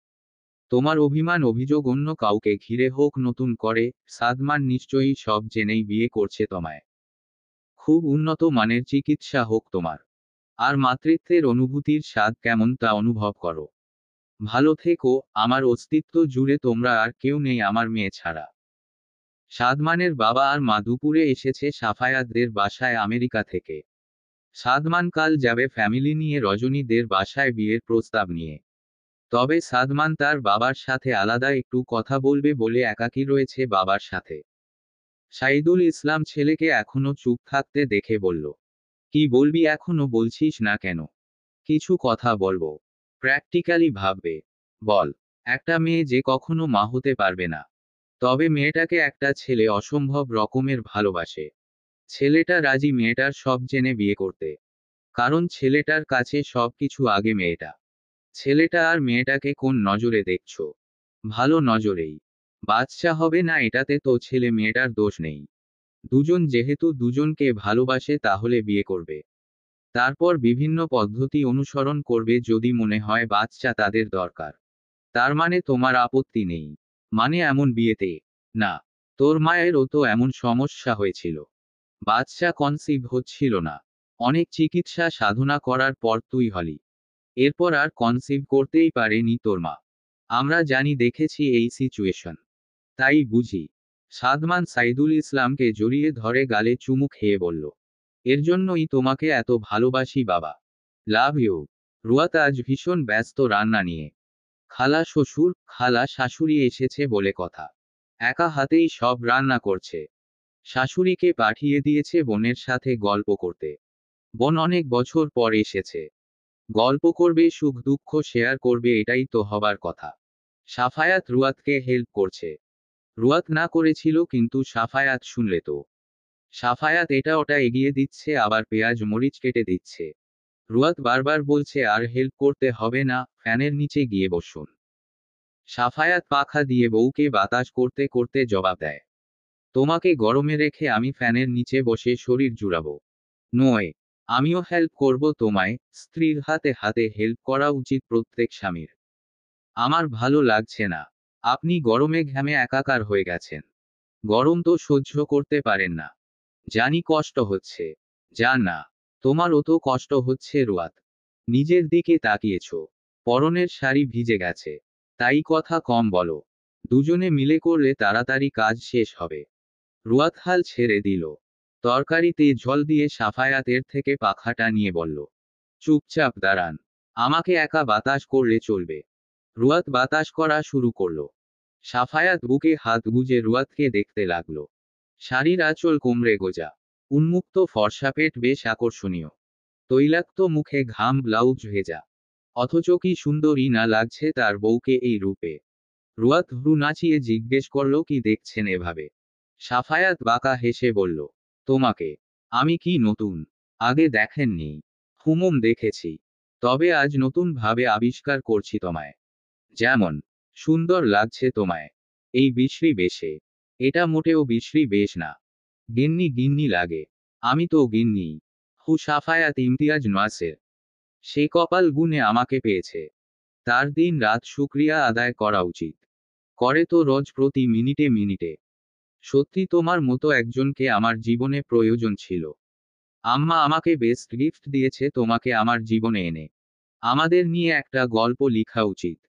তোমার অভিমান অভিযোগ অন্য কাউকে ঘিরে হোক নতুন করে। সাদমান নিশ্চয়ই সব জেনেই বিয়ে করছে তোমায়। খুব উন্নত মানের চিকিৎসা হোক তোমার। আর মাতৃত্বের অনুভূতির স্বাদ কেমন তা অনুভব করো। ভালো থেকো। আমার অস্তিত্ব জুড়ে তোমরা আর কেউ নেই আমার মেয়ে ছাড়া। সাদমানের বাবা আর মা দুপুরে এসেছে সাফায়াতদের বাসায় আমেরিকা থেকে। সাদমান কাল যাবে ফ্যামিলি নিয়ে রজনীদের বাসায় বিয়ের প্রস্তাব নিয়ে। তবে সাদমান তার বাবার সাথে আলাদা একটু কথা বলবে বলে একাকী রয়েছে বাবার সাথে। সাইদুল ইসলাম ছেলেকে এখনো চুপ থাকতে দেখে বলল, কি বলবি এখনো বলছিস না কেন? কিছু কথা বলবো। প্র্যাকটিক্যালি ভাববে। বল। একটা মেয়ে যে কখনো মা হতে পারবে না, তবে মেয়েটাকে একটা ছেলে অসম্ভব রকমের ভালোবাসে। ছেলেটা রাজি মেয়েটার সব জেনে বিয়ে করতে। কারণ ছেলেটার কাছে সবকিছু আগে মেয়েটা। ছেলেটা আর মেয়েটাকে কোন নজরে দেখছো? ভালো নজরেই। বাচ্চা হবে না এটাতে তো ছেলে মেয়েটার দোষ নেই। দুজন যেহেতু দুজনকে ভালোবাসে তাহলে বিয়ে করবে। তারপর বিভিন্ন পদ্ধতি অনুসরণ করবে যদি মনে হয় বাচ্চা তাদের দরকার। তার মানে তোমার আপত্তি নেই? মানে এমন বিয়েতে? না। তোর মায়েরও তো এমন সমস্যা হয়েছিল। বাচ্চা কনসিভ হচ্ছিল না। অনেক চিকিৎসা সাধনা করার পর তুই হলি। এরপর আর কনসিভ করতেই পারেনি তোর মা। আমরা জানি দেখেছি এই সিচুয়েশন। তাই বুঝি। সাদমান সাইদুল ইসলামকে জড়িয়ে ধরে গালে চুমু খেয়ে বলল, এর জন্যই তোমাকে এত ভালোবাসি বাবা। Love you. রুয়াত আজ ভীষণ ব্যস্ত রান্না নিয়ে। খালা শ্বশুর, খালা শাশুড়ি এসেছে বলে কথা। একা হাতেই সব রান্না করছে। শাশুড়িকে পাঠিয়ে দিয়েছে বোনের সাথে গল্প করতে। বোন অনেক বছর পর এসেছে। গল্প করবে, সুখ দুঃখ শেয়ার করবে, এটাই তো হবার কথা। সাফায়াত রুয়াতকে হেল্প করছে। রুয়াত না করেছিল কিন্তু সাফায়াত শুনলে তো। সাফায়াত এটা ওটা এগিয়ে দিচ্ছে, আবার পেঁয়াজ মরিচ কেটে দিচ্ছে। রুয়াত বারবার বলছে আর হেল্প করতে হবে না, ফ্যানের নিচে গিয়ে বসুন। সাফায়াত পাখা দিয়ে বউকে বাতাস করতে করতে জবাব দেয়, তোমাকে গরমে রেখে আমি ফ্যানের নিচে বসে শরীর জুড়াবো? নয়। আমিও হেল্প করব তোমায়। স্ত্রীর হাতে হাতে হেল্প করা উচিত প্রত্যেক স্বামীর। আমার ভালো লাগছে না। আপনি গরমে ঘামে একাকার হয়ে গেছেন। গরম তো সহ্য করতে পারেন না। জানি কষ্ট হচ্ছে। যা না। তোমারও তো কষ্ট হচ্ছে রুয়াত। নিজের দিকে তাকিয়েছ। পরনের শাড়ি ভিজে গেছে। তাই কথা কম বলো। দুজনে মিলে করলে তাড়াতাড়ি কাজ শেষ হবে। রুয়াত হাল ছেড়ে দিল। তরকারিতে ঝোল দিয়ে সাফায়াতের থেকে পাখাটা নিয়ে বলল, চুপচাপ দাঁড়ান। আমাকে একা বাতাস করলে চলবে। রুয়াত বাতাস করা শুরু করলো। সাফায়াত বুকে হাত গুজে রুয়াতকে দেখতে লাগলো। শাড়ির আঁচল কোমরে গোজা। উন্মুক্ত ফর্সা পেট বেশ আকর্ষণীয়। তৈলাক্ত মুখে ঘাম, ব্লাউজ ভেজা। অথচ কি সুন্দরী না লাগছে তার বউকে এই রূপে। রুয়াত ভ্রু নাচিয়ে জিজ্ঞেস করল, কি দেখছেন এভাবে? সাফায়াত বাঁকা হেসে বলল, তোমাকে। আমি কি নতুন? আগে দেখেননি? হুমুম দেখেছি। তবে আজ নতুন ভাবে আবিষ্কার করছি তোমায়। যেমন সুন্দর লাগছে তোমায় এই বিশ্রী বেশে। এটা মোটেও বিশ্রী বেশ না। গিন্নি গিন্নি লাগে। আমি তো গিন্নি। হু সাফায়াত ইমতিয়াজ নওয়াসের। সে কপাল গুনে আমাকে পেয়েছে। তার দিন রাত শুক্রিয়া আদায় করা উচিত। করে তো রোজ প্রতি মিনিটে মিনিটে। সত্যি তোমার মতো একজনকে আমার জীবনে প্রয়োজন ছিল। আম্মা আমাকে বেস্ট গিফট দিয়েছে তোমাকে আমার জীবনে এনে। আমাদের নিয়ে একটা গল্প লিখা উচিত।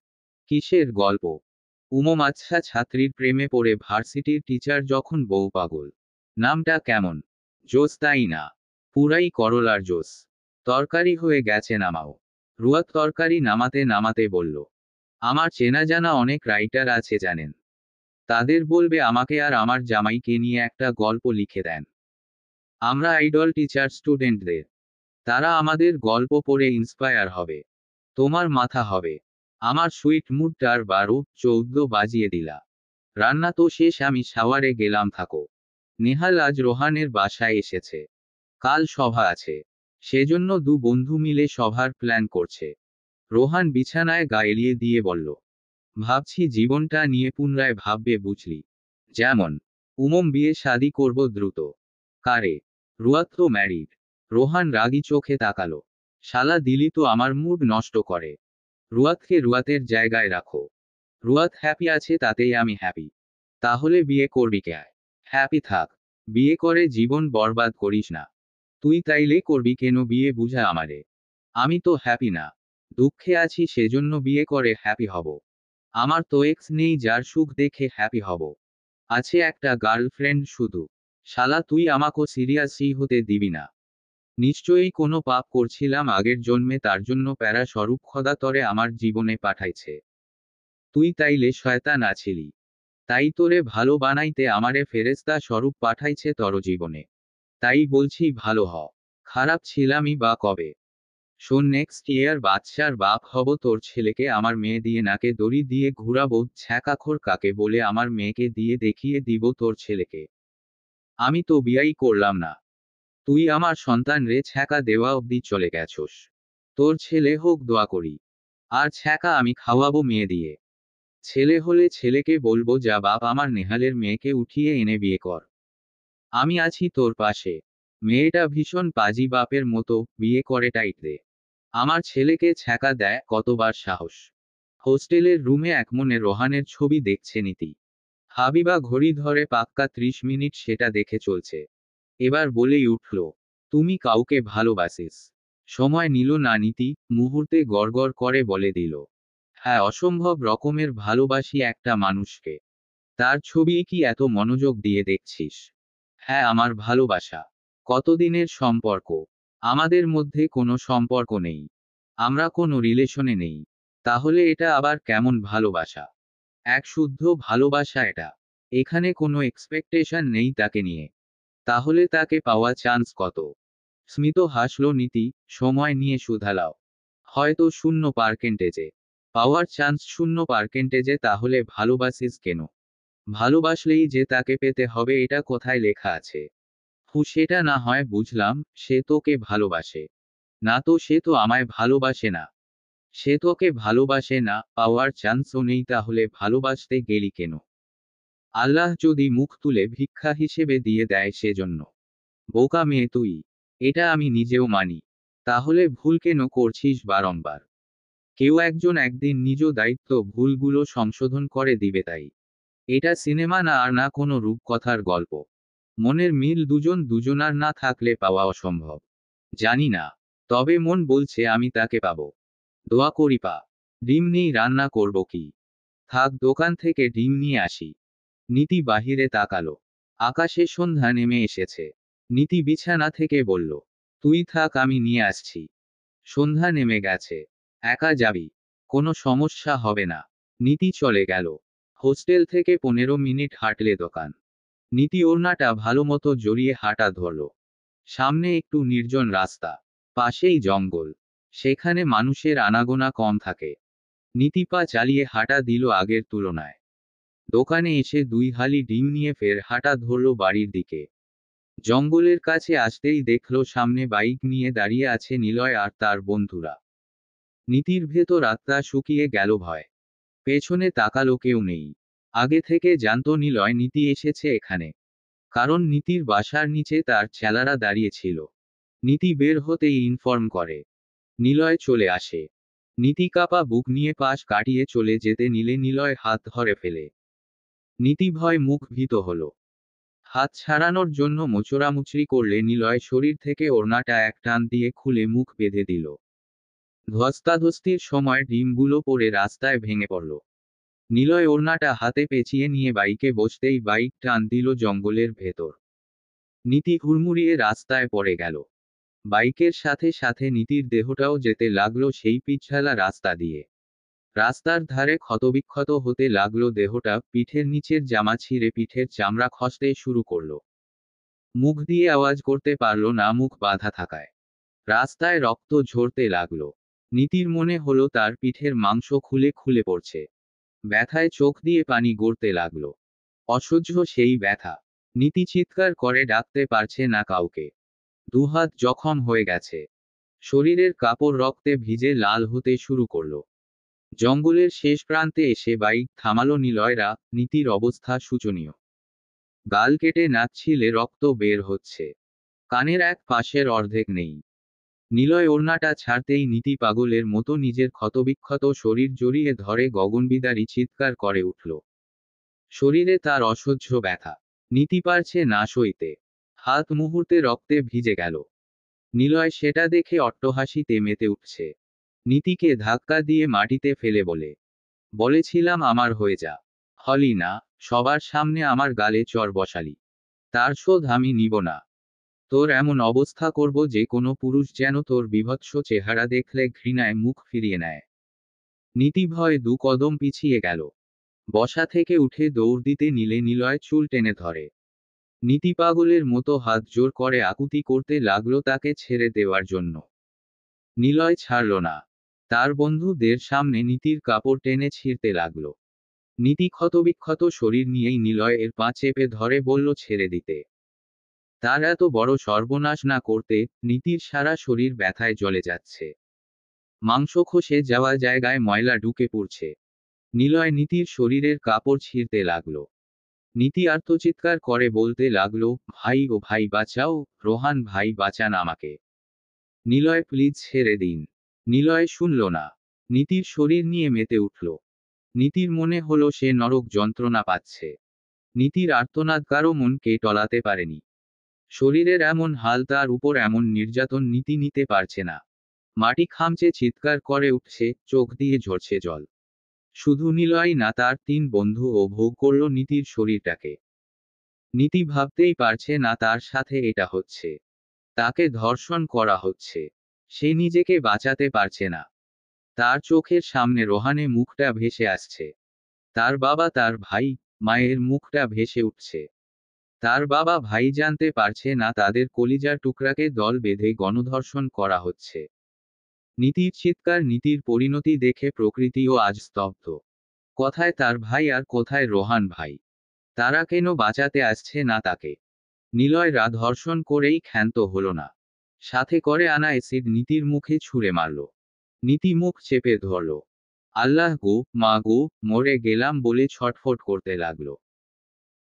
কিসের গল্প? উমম আচ্ছা, ছাত্রীর প্রেমে পড়ে ভার্সিটির টিচার যখন বউ পাগল। নামটা কেমন জোস তাই না? পুরাই করলার জোস। তরকারি হয়ে গেছে, নামাও। রুয়াত তরকারি নামাতে নামাতে বলল, আমার চেনা জানা অনেক রাইটার আছে জানেন। তাদের বলবে আমাকে আর আমার জামাইকে নিয়ে একটা গল্প লিখে দেন। আমরা আইডল টিচার স্টুডেন্টদের। তারা আমাদের গল্প পড়ে ইন্সপায়ার হবে। তোমার মাথা হবে। আমার সুইট মুডটার 12-14 বাজিয়ে দিলা। রান্না তো শেষ, আমি শাওয়ারে গেলাম থাকো। নেহাল আজ রোহানের বাসায় এসেছে। কাল সভা আছে। সেজন্য দু বন্ধু মিলে সভার প্ল্যান করছে। রোহান বিছানায় গা এলিয়ে দিয়ে বলল, ভাবছি জীবনটা নিয়ে পুনরায় ভাববে বুঝলি। যেমন উমম বিয়ে শাদি করব দ্রুত। কারে? রুয়াত তো ম্যারিড। রোহান রাগী চোখে তাকালো। শালা দিলি তো আমার মুড নষ্ট করে। রুয়াতকে রুয়াতের জায়গায় রাখো। রুয়াত হ্যাপি আছে তাতেই আমি হ্যাপি। তাহলে বিয়ে করবি কে? হ্যাপি থাক। বিয়ে করে জীবন বরবাদ করিস না। তুই তাইলে করবি কেন বিয়ে বুঝা আমারে। আমি তো হ্যাপি না। দুঃখে আছি সেজন্য বিয়ে করে হ্যাপি হব। আমার তো এক্স নেই যার সুখ দেখে হ্যাপি হব। আছে একটা গার্লফ্রেন্ড শুধু। শালা তুই আমাকে সিরিয়াসই হতে দিবি না। নিশ্চয়ই কোনো পাপ করছিলাম আগের জন্মে, তার জন্য প্যারা স্বরূপ খোদা তরে আমার জীবনে পাঠাইছে। তুই তাইলে শয়তান আছিলি, তাই তোরে ভালো বানাইতে আমারে ফেরেশতা স্বরূপ পাঠাইছে তর জীবনে। তাই বলছি ভালো হ। খারাপ ছিলামই বা কবে? শোন, নেক্সট ইয়ার বাদশার বাপ হব, তোর ছেলেকে আমার মেয়ে দিয়ে নাকে দড়ি দিয়ে ঘুরাবো, ছ্যাঁকাখোর কাকে বলে আমার মেয়েকে দিয়ে দেখিয়ে দিব তোর ছেলেকে। আমি তো বিয়াই করলাম না, তুই আমার সন্তান রে ছ্যাঁকা দেওয়া অবধি চলে গেছস। তোর ছেলে হোক দোয়া করি, আর ছ্যাঁকা আমি খাওয়াবো মেয়ে দিয়ে। ছেলে হলে ছেলেকে বলবো, যা বাপ আমার নেহালের মেয়েকে উঠিয়ে এনে বিয়ে কর, আমি আছি তোর পাশে। মেয়েটা ভীষণ পাজি বাপের মতো, বিয়ে করে টাইট দে। আমার ছেলেকে ছ্যাঁকা দেয়, কতবার সাহস। হোস্টেলের রুমে একমনে রোহানের ছবি দেখছে নীতি। হাবিবা ঘড়ি ধরে পাক্কা 30 মিনিট সেটা দেখে চলছে। এবার বলেই উঠল, তুমি কাউকে ভালোবাসিস? সময় নিল না নীতি, মুহূর্তে গড়গড় করে বলে দিল, হ্যাঁ, অসম্ভব রকমের ভালোবাসি একটা মানুষকে। তার ছবি কি এত মনোযোগ দিয়ে দেখছিস? হ্যাঁ, আমার ভালোবাসা। কতদিনের সম্পর্ক? আমাদের মধ্যে কোনো সম্পর্ক নেই, আমরা কোনো রিলেশনে নেই। তাহলে এটা আবার কেমন ভালোবাসা? এক শুদ্ধ ভালোবাসা এটা। এখানে কোনো এক্সপেকটেশন নেই তাকে নিয়ে। তাহলে তাকে পাওয়া চান্স কত? স্মিত হাসল নীতি, সময় নিয়ে শুধালাও, হয়তো 0%। পাওয়ার চান্স 0%, তাহলে ভালোবাসিস কেন? ভালোবাসলেই যে তাকে পেতে হবে এটা কোথায় লেখা আছে? সেটা না হয় বুঝলাম, সে তোকে ভালোবাসে। না তো সে তো আমায় ভালোবাসে না। সে তোকে ভালোবাসে না, পাওয়ার চান্সও নেই, তাহলে ভালোবাসতে গেলি কেন? আল্লাহ যদি মুখ তুলে ভিক্ষা হিসেবে দিয়ে দেয় সেজন্য। বোকা মেয়ে তুই। এটা আমি নিজেও মানি। তাহলে ভুল কেন করছিস বারংবার? কেউ একজন একদিন নিজ দায়িত্ব ভুলগুলো সংশোধন করে দিবে তাই। এটা সিনেমা না, আর না কোনো রূপকথার গল্প। মনের মিল দুজন দুজনার না থাকলে পাওয়া অসম্ভব। জানি না, তবে মন বলছে আমি তাকে পাবো। দোয়া করি পা। ডিম নেই, রান্না করব কি? থাক, দোকান থেকে ডিম নিয়ে আসি। নীতি বাহিরে তাকালো। আকাশে সন্ধ্যা নেমে এসেছে। নীতি বিছানা থেকে বলল, তুই থাক, আমি নিয়ে আসছি। সন্ধ্যা নেমে গেছে, একা যাবি? কোনো সমস্যা হবে না। নীতি চলে গেল। হোস্টেল থেকে 15 মিনিট হাঁটলে দোকান। নীতি ওড়নাটা ভালোমতো জড়িয়ে হাঁটা ধরল। সামনে একটু নির্জন রাস্তা, পাশেই জঙ্গল। সেখানে মানুষের আনাগোনা কম থাকে। নীতি পা চালিয়ে হাঁটা দিল আগের তুলনায়। দোকানে এসে 2 হালি ডিম নিয়ে ফের হাঁটা ধরল বাড়ির দিকে। জঙ্গলের কাছে আসতেই দেখল সামনে বাইক নিয়ে দাঁড়িয়ে আছে নিলয় আর তার বন্ধুরা। নীতির ভেতর আত্মা শুকিয়ে গেল ভয়। পেছনে তাকালো, কেউ নেই। আগে থেকে জানতো নিলয় নীতি এসেছে এখানে, কারণ নীতির বাসার নিচে তার ছেলেরা দাঁড়িয়ে ছিল। নীতি বের হতেই ইনফর্ম করে। নিলয় চলে আসে। নীতি কাপা বুক নিয়ে পাশ কাটিয়ে চলে যেতে নিলে নিলয় হাত ধরে ফেলে। নীতি ভয় মুখ ভীত হলো। হাত ছাড়ানোর জন্য মোচড়ামুচড়ি করলে নিলয় শরীর থেকে ওড়নাটা এক টান দিয়ে খুলে মুখ বেঁধে দিল। ধস্তাধস্তির সময় ডিমগুলো পড়ে রাস্তায় ভেঙে পড়ল। নিলয় ওড়নাটা হাতে পেঁচিয়ে নিয়ে বাইকে বসতেই বাইক টান দিল জঙ্গলের ভেতর। নীতি হুড়মুড়িয়ে রাস্তায় পড়ে গেল। বাইকের সাথে সাথে নীতির দেহটাও যেতে লাগলো সেই পিচঢালা রাস্তা দিয়ে। রাস্তার ধারে ক্ষতবিক্ষত হতে লাগলো দেহটা, পিঠের নিচের জামা ছিঁড়ে পিঠের চামড়া খসতে শুরু করলো। মুখ দিয়ে আওয়াজ করতে পারল না, মুখ বাঁধা থাকায়। রাস্তায় রক্ত ঝরতে লাগলো। নীতির মনে হলো তার পিঠের মাংস খুলে খুলে পড়ছে। ব্যথায় চোখ দিয়ে পানি গড়তে লাগলো। অসহ্য সেই ব্যথা। নীতি চিৎকার করে ডাকতে পারছে না কাউকে। দুহাত জখম হয়ে গেছে। শরীরের কাপড় রক্তে ভিজে লাল হতে শুরু করলো। জঙ্গলের শেষ প্রান্তে এসে বাইক থামালো নিলয়রা। নীতির অবস্থা শোচনীয়। গাল কেটে নাকছিলে রক্ত বের হচ্ছে। কানের এক পাশের অর্ধেক নেই। নিলয় ওড়নাটা ছাড়তেই নীতি পাগলের মতো নিজের ক্ষতবিক্ষত শরীর জড়িয়ে ধরে গগনবিদারী চিৎকার করে উঠল। শরীরে তার অসহ্য ব্যথা। নীতি পারছে না সইতে। হাত মুহূর্তে রক্তে ভিজে গেল। নিলয় সেটা দেখে অট্টহাসিতে মেতে উঠছে। নীতিকে ধাক্কা দিয়ে মাটিতে ফেলে বলেছিলাম আমার হয়ে যা। হলি না, সবার সামনে আমার গালে চড় বসালি। তার শোধ আমি নিব না। তোর এমন অবস্থা করব যে কোনো পুরুষ যেন তোর বীভৎস চেহারা দেখলে ঘৃণায় মুখ ফিরিয়ে নেয়। নীতি ভয়ে 2 কদম পিছিয়ে গেল। বসা থেকে উঠে দৌড় দিতে নিলে নিলয় চুল টেনে ধরে। নীতি পাগলের মতো হাত জোর করে আকুতি করতে লাগলো তাকে ছেড়ে দেওয়ার জন্য। নিলয় ছাড়ল না। তার বন্ধুদের সামনে নীতির কাপড় টেনে ছিঁড়তে লাগলো। নীতি ক্ষতবিক্ষত শরীর নিয়েই নিলয় এর পা চেপে ধরে বলল ছেড়ে দিতে। তার এত বড় সর্বনাশ না করতে। নীতির সারা শরীর ব্যথায় জ্বলে যাচ্ছে। মাংস খসে যাওয়া জায়গায় ময়লা ঢুকে পড়ছে। নিলয় নীতির শরীরের কাপড় ছিঁড়তে লাগলো। নীতি আর্তচিৎকার করে বলতে লাগলো, ভাই ও ভাই বাঁচাও, রোহান ভাই বাঁচান আমাকে। নিলয় প্লিজ ছেড়ে দিন। নিলয় শুনল না। নীতির শরীর নিয়ে মেতে উঠল। নীতির মনে হলো সে নরক যন্ত্রণা পাচ্ছে। নীতির আর্তনাদ কারো মনকে টলাতে পারেনি। শরীরের এমন হাল, তার উপর এমন নির্যাতন নীতি নিতে পারছে না। মাটি খামচে চিৎকার করে উঠছে, চোখ দিয়ে ঝরছে জল। শুধু নিলয় না, তার 3 বন্ধুও ভোগ করল নীতির শরীরটাকে। নীতি ভাবতেই পারছে না তার সাথে এটা হচ্ছে। তাকে ধর্ষণ করা হচ্ছে। সে নিজেকে বাঁচাতে পারছে না। তার চোখের সামনে রোহানে মুখটা ভেসে আসছে। তার বাবা, তার ভাই, মায়ের মুখটা ভেসে উঠছে। তার বাবা ভাই জানতে পারছে না তাদের কলিজার টুকরাকে দল বেঁধে গণধর্ষণ করা হচ্ছে। নীতির চিৎকার, নীতির পরিণতি দেখে প্রকৃতিও আজ স্তব্ধ। কোথায় তার ভাই আর কোথায় রোহান ভাই? তারা কেন বাঁচাতে আসছে না তাকে? নিলয় ধর্ষণ করেই ক্ষান্ত হলো না। সাথে করে আনা অ্যাসিড নীতির মুখে ছুঁড়ে মারল। নীতি মুখ চেপে ধরল। আল্লাহ গো, মা গো, মরে গেলাম বলে ছটফট করতে লাগলো।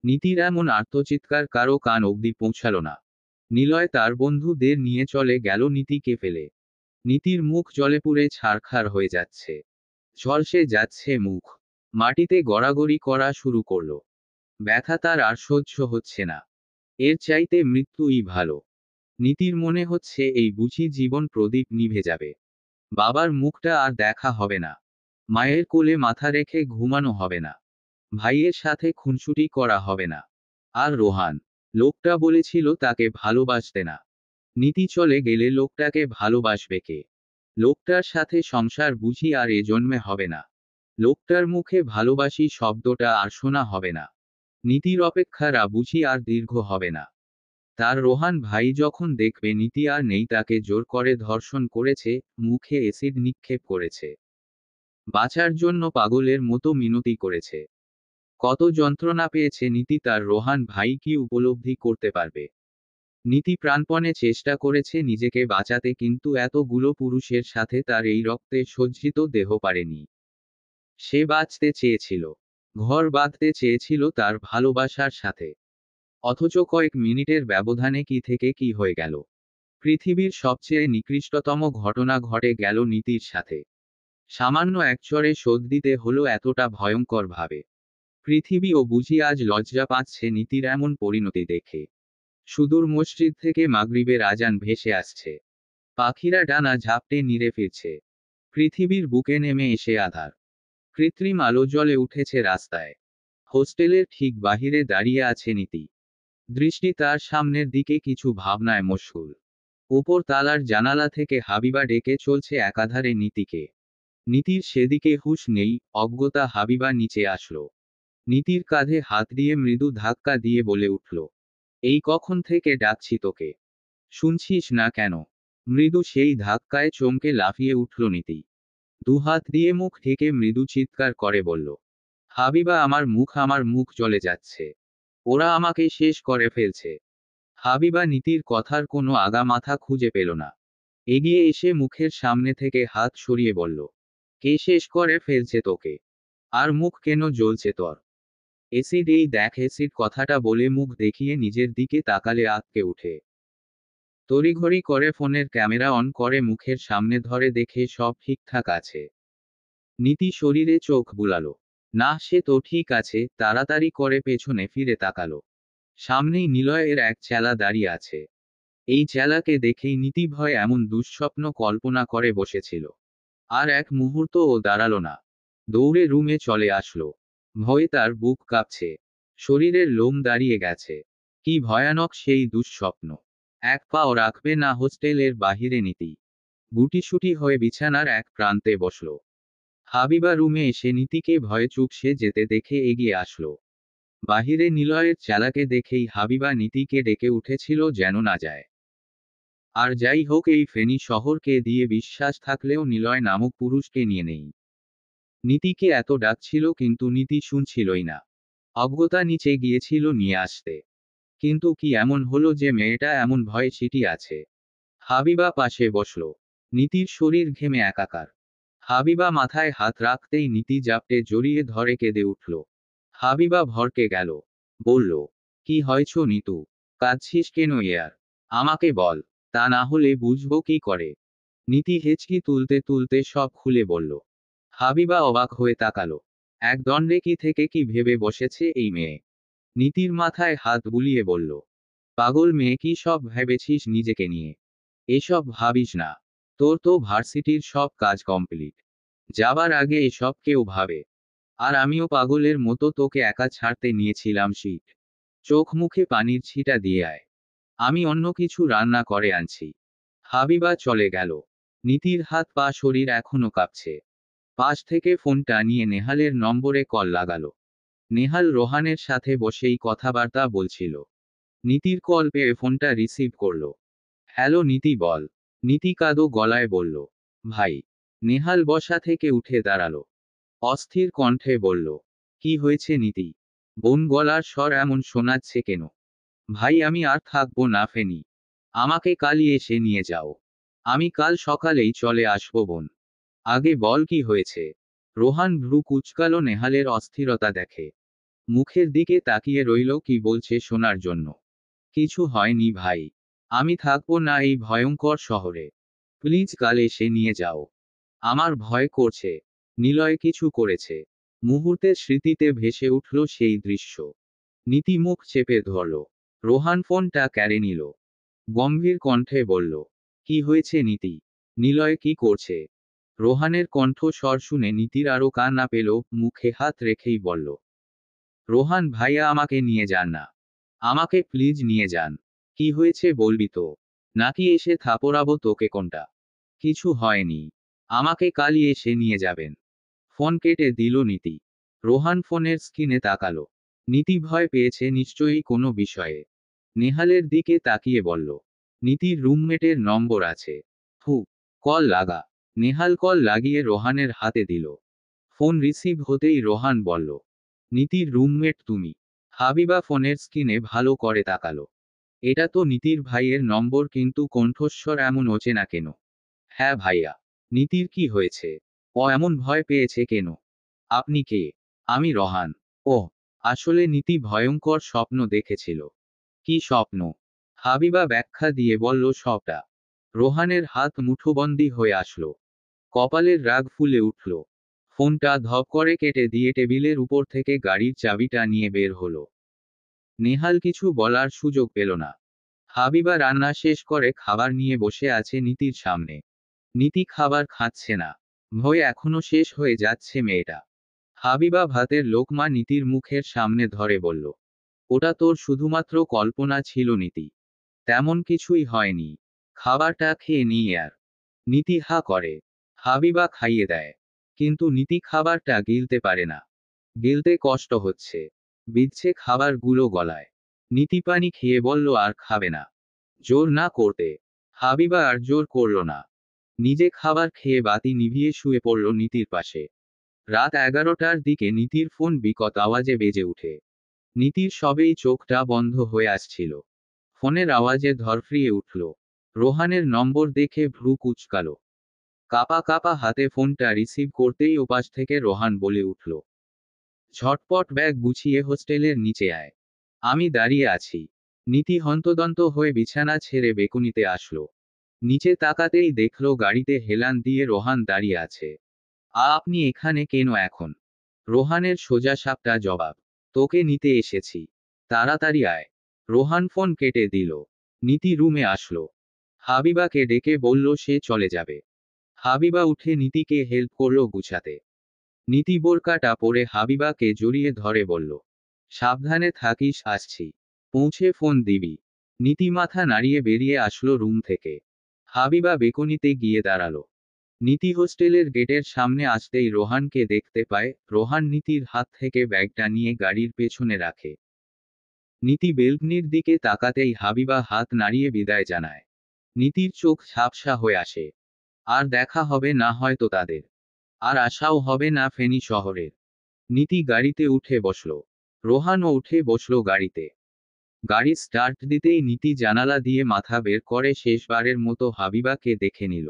নীতির এমন আর্তচিৎকার কারো কান অবধি পৌঁছাল না। নিলয় তার বন্ধুদের নিয়ে চলে গেল নীতিকে ফেলে। নীতির মুখ জলে পুড়ে ছারখার হয়ে যাচ্ছে। ঝলসে যাচ্ছে মুখ। মাটিতে গড়াগড়ি করা শুরু করলো। ব্যথা তার আর সহ্য হচ্ছে না। এর চাইতে মৃত্যুই ভালো। নীতির মনে হচ্ছে এই বুঝি জীবন প্রদীপ নিভে যাবে। বাবার মুখটা আর দেখা হবে না। মায়ের কোলে মাথা রেখে ঘুমানো হবে না। ভাইয়ের সাথে খুনসুটি করা হবে না। আর রোহান, লোকটা বলেছিল তাকে ভালোবাসতে না। নীতি চলে গেলে লোকটাকে ভালোবাসবে কে? লোকটার সাথে সংসার বুঝি আর এ জন্মে হবে না। লোকটার মুখে ভালোবাসি শব্দটা আর শোনা হবে না। নীতির অপেক্ষারা বুঝি আর দীর্ঘ হবে না। তার রোহান ভাই যখন দেখবে নীতি আর নেই, তাকে জোর করে ধর্ষণ করেছে, মুখে অ্যাসিড নিক্ষেপ করেছে, বাঁচার জন্য পাগলের মতো মিনতি করেছে। কত যন্ত্রণা পেয়েছে নীতি, তার রোহান ভাই কি উপলব্ধি করতে পারবে? নীতি প্রাণপণে চেষ্টা করেছে নিজেকে বাঁচাতে, কিন্তু এতগুলো পুরুষের সাথে তার এই রক্তে সজ্জিত দেহ পারেনি। সে বাঁচতে চেয়েছিল। ঘর বাঁধতে চেয়েছিল তার ভালোবাসার সাথে। অথচ কয়েক মিনিটের ব্যবধানে কি থেকে কি হয়ে গেল। পৃথিবীর সবচেয়ে নিকৃষ্টতম ঘটনা ঘটে গেল নীতির সাথে। সামান্য এক চড়ে শোধ দিতে হলো এতটা ভয়ঙ্কর ভাবে। পৃথিবীও বুঝি আজ লজ্জা পাচ্ছে নীতির এমন পরিণতি দেখে। সুদূর মসজিদ থেকে মাগরিবের আজান ভেসে আসছে। পাখিরা ডানা ঝাপটে নিড়ে ফিরছে। পৃথিবীর বুকে নেমে এসে আধার। কৃত্রিম আলো জ্বলে উঠেছে রাস্তায়। হোস্টেলের ঠিক বাহিরে দাঁড়িয়ে আছে নীতি। দৃষ্টি তার সামনের দিকে, কিছু ভাবনায় মশগুল। উপর তালার জানালা থেকে হাবিবা ডেকে চলছে একাধারে নীতিকে। নীতির সেদিকে হুঁশ নেই, অজ্ঞতা। হাবিবা নিচে আসলো। নীতির কাঁধে হাত দিয়ে মৃদু ধাক্কা দিয়ে বলে উঠল, এই কখন থেকে ডাকছি তোকে, শুনছিস না কেন? মৃদু সেই ধাক্কায় চমকে লাফিয়ে উঠল নীতি। দুহাত দিয়ে মুখ ঢেকে মৃদু চিৎকার করে বলল, হাবিবা, আমার মুখ জ্বলে যাচ্ছে। ওরা আমাকে শেষ করে ফেলছে। হাবিবা নীতির কথার কোনো আগা মাথা খুঁজে পেল না। এগিয়ে এসে মুখের সামনে থেকে হাত সরিয়ে বলল, কে শেষ করে ফেলছে তোকে? আর মুখ কেন জ্বলছে তোর? এসিড, এই দেখ এসিড। কথাটা বলে মুখ দেখিয়ে নিজের দিকে তাকালে আঁতকে উঠে। তড়িঘড়ি করে ফোনের ক্যামেরা অন করে মুখের সামনে ধরে, দেখে সব ঠিকঠাক আছে। নীতি শরীরে চোখ বুলালো। না, সে তো ঠিক আছে। তাড়াতাড়ি করে পেছনে ফিরে তাকালো। সামনেই নিলয়ের এক চেলা দাঁড়িয়ে আছে। এই চেলাকে দেখেই নীতি ভয় এমন দুঃস্বপ্ন কল্পনা করে বসেছিল। আর এক মুহূর্ত ও দাঁড়ালো না। দৌড়ে রুমে চলে আসলো। ভয়ে তার বুক কাঁপছে। শরীরের লোম দাঁড়িয়ে গেছে। কি ভয়ানক সেই দুঃস্বপ্ন! এক পাও রাখবে না হোস্টেলের বাহিরে নীতি গুটিসুটি হয়ে বিছানার এক প্রান্তে বসল। হাবিবা রুমে এসে নীতিকে ভয়ে চুপসে যেতে দেখে এগিয়ে আসলো। বাহিরে নিলয়ের চালাকে দেখেই হাবিবা নীতিকে ডেকে উঠেছিল যেন না যায়। আর যাই হোক, এই ফেনী শহরকে দিয়ে বিশ্বাস থাকলেও নিলয় নামক পুরুষকে নিয়ে নেই। নীতিকে এত ডাকছিল কিন্তু নীতি শুনছিলই না। অজ্ঞতা নিচে গিয়েছিল নিয়ে আসতে। কিন্তু কি এমন হলো যে মেয়েটা এমন ভয়ে সিটি আছে? হাবিবা পাশে বসল। নীতির শরীর ঘেমে একাকার। হাবিবা মাথায় হাত রাখতেই নীতি জাপটে জড়িয়ে ধরে কেঁদে উঠল। হাবিবা ভরকে গেল। বলল, কি হয়েছ নিতু? কাঁদছিস কেন ইয়ার? আমাকে বল, তা না হলে বুঝবো কি করে। নীতি হেঁচকি তুলতে তুলতে সব খুলে বলল। হাবিবা অবাক হয়ে তাকালো। এক দণ্ডে কি থেকে কি ভেবে বসেছে এই মেয়ে। নীতির মাথায় হাত বুলিয়ে বলল, পাগল মেয়ে, কি সব ভেবেছিস নিজেকে নিয়ে? এসব ভাবিস না। তোর তো ভার্সিটির সব কাজ কমপ্লিট। যাবার আগে এসব কেউ ভাবে? আর আমিও পাগলের মতো তোকে একা ছাড়তে নিয়েছিলাম সিট। চোখ মুখে পানির ছিটা দিয়ে আয়। আমি অন্য কিছু রান্না করে আনছি। হাবিবা চলে গেল। নীতির হাত পা শরীর এখনো কাঁপছে। পাশ থেকে ফোনটা নিয়ে নেহালের নম্বরে কল লাগালো। নেহাল রোহানের সাথে বসেই কথাবার্তা বলছিল। নীতির কল পেয়ে ফোনটা রিসিভ করল। হ্যালো নীতি, বল। নীতি কাঁদো গলায় বলল, ভাই। নেহাল বসা থেকে উঠে দাঁড়ালো। অস্থির কণ্ঠে বলল, কি হয়েছে নীতি? বোন গলার স্বর এমন শোনাচ্ছে কেন? ভাই, আমি আর থাকবো না ফেনি। আমাকে কালই এসে নিয়ে যাও। আমি কাল সকালেই চলে আসবো বোন। আগে বল কি হয়েছে? রোহান ভ্রু কুচকালো নেহালের অস্থিরতা দেখে। মুখের দিকে তাকিয়ে রইল কি বলছে শোনার জন্য। কিছু হয়নি ভাই। আমি থাকবো না এই ভয়ঙ্কর শহরে। প্লিজ কাল এসে নিয়ে যাও। আমার ভয় করছে। নিলয় কিছু করেছে। মুহূর্তের স্মৃতিতে ভেসে উঠল সেই দৃশ্য। নীতি মুখ চেপে ধরল। রোহান ফোনটা কেড়ে নিল। গম্ভীর কণ্ঠে বলল, কি হয়েছে নীতি? নিলয় কি করছে? রোহানের কণ্ঠ স্বর শুনে নীতির আরও কান্না পেল। মুখে হাত রেখেই বলল, রোহান ভাইয়া, আমাকে নিয়ে যান না। আমাকে প্লিজ নিয়ে যান। কি হয়েছে বলবি তো? নাকি এসে থাপড়াবো তোকে? কোনটা? কিছু হয়নি। আমাকে কালই এসে নিয়ে যাবেন। ফোন কেটে দিল নীতি। রোহান ফোনের স্ক্রিনে তাকালো। নীতি ভয় পেয়েছে নিশ্চয়ই কোনো বিষয়ে। নেহালের দিকে তাকিয়ে বলল, নীতির রুমমেটের নম্বর আছে। হু, কল লাগা। নেহাল কল লাগিয়ে রোহানের হাতে দিল। ফোন রিসিভ হতেই রোহান বলল, নীতির রুমমেট তুমি? হাবিবা ফোনের স্ক্রিনে ভালো করে তাকালো। এটা তো নীতির ভাইয়ের নম্বর, কিন্তু কণ্ঠস্বর এমন অচেনা কেন? হ্যাঁ ভাইয়া। নীতির কি হয়েছে? ও এমন ভয় পেয়েছে কেন? আপনি কে? আমি রোহান। ওহ, আসলে নীতি ভয়ঙ্কর স্বপ্ন দেখেছিল। কি স্বপ্ন? হাবিবা ব্যাখ্যা দিয়ে বলল সবটা। রোহানের হাত মুঠোবন্দি হয়ে আসলো। কপালের রাগ ফুলে উঠল। ফোনটা ধপ করে কেটে দিয়ে টেবিলের উপর থেকে গাড়ির চাবিটা নিয়ে বের হলো। নেহাল কিছু বলার সুযোগ পেল না। হাবিবা রান্না শেষ করে খাবার নিয়ে বসে আছে নীতির সামনে। নীতি খাবার খাচ্ছে না। ভয় এখনো শেষ হয়ে যাচ্ছে মেয়েটা। হাবিবা ভাতের লোকমা নীতির মুখের সামনে ধরে বলল, ওটা তোর শুধুমাত্র কল্পনা ছিল নীতি। তেমন কিছুই হয়নি। খাবারটা খেয়ে নি আর। নীতি হা করে। হাবিবা খাইয়ে দেয়। কিন্তু নীতি খাবারটা গিলতে পারে না। গিলতে কষ্ট হচ্ছে। বিচ্ছে খাবারগুলো গলায়। নীতি পানি খেয়ে বলল আর খাবে না। জোর না করতে। হাবিবা আর জোর করল না। নিজে খাবার খেয়ে বাতি নিভিয়ে শুয়ে পড়ল নীতির পাশে। রাত 11টার দিকে নীতির ফোন বিকট আওয়াজে বেজে উঠে। নীতির সবেই চোখটা বন্ধ হয়ে আসছিল। ফোনের আওয়াজে ধরফরিয়ে উঠল। রোহানের নম্বর দেখে ভ্রু কুচকালো। কাপা কাপা হাতে ফোনটা রিসিভ করতেই ওপাশ থেকে রোহান বলে উঠল, ঝটপট ব্যাগ গুছিয়ে হোস্টেলের নিচে আয়। আমি দাঁড়িয়ে আছি। নীতি হন্তদন্ত হয়ে বিছানা ছেড়ে বেকুনিতে আসলো। নিচে তাকাতেই দেখল গাড়িতে হেলান দিয়ে রোহান দাঁড়িয়ে আছে। আপনি এখানে কেন এখন? রোহানের সোজা সাপটা জবাব, তোকে নিতে এসেছি। তাড়াতাড়ি আয়। রোহান ফোন কেটে দিল। নীতি রুমে আসলো। হাবিবাকে ডেকে বলল সে চলে যাবে। হাবিবা উঠে নীতিকে হেল্প করলো গুছাতে। নীতি বোরকাটা পরে হাবিবাকে জড়িয়ে ধরে বলল, সাবধানে থাকিস, আসছি। পৌঁছে ফোন দিবি। নীতি মাথা নাড়িয়ে বেরিয়ে আসলো রুম থেকে। হাবিবা বেকনিতে গিয়ে দাঁড়ালো। নীতি হোস্টেলের গেটের সামনে আসতেই রোহানকে দেখতে পায়। রোহান নীতির হাত থেকে ব্যাগটা নিয়ে গাড়ির পেছনে রাখে। নীতি বেলকনির দিকে তাকাতেই হাবিবা হাত নাড়িয়ে বিদায় জানায়। নীতির চোখ ঝাপসা হয়ে আসে। আর দেখা হবে না হয়তো তাদের। আর আশাও হবে না ফেনী শহরের। নীতি গাড়িতে উঠে বসল। রোহানও উঠে বসল গাড়িতে। গাড়ি স্টার্ট দিতেই নীতি জানালা দিয়ে মাথা বের করে শেষবারের মতো হাবিবাকে দেখে নিল।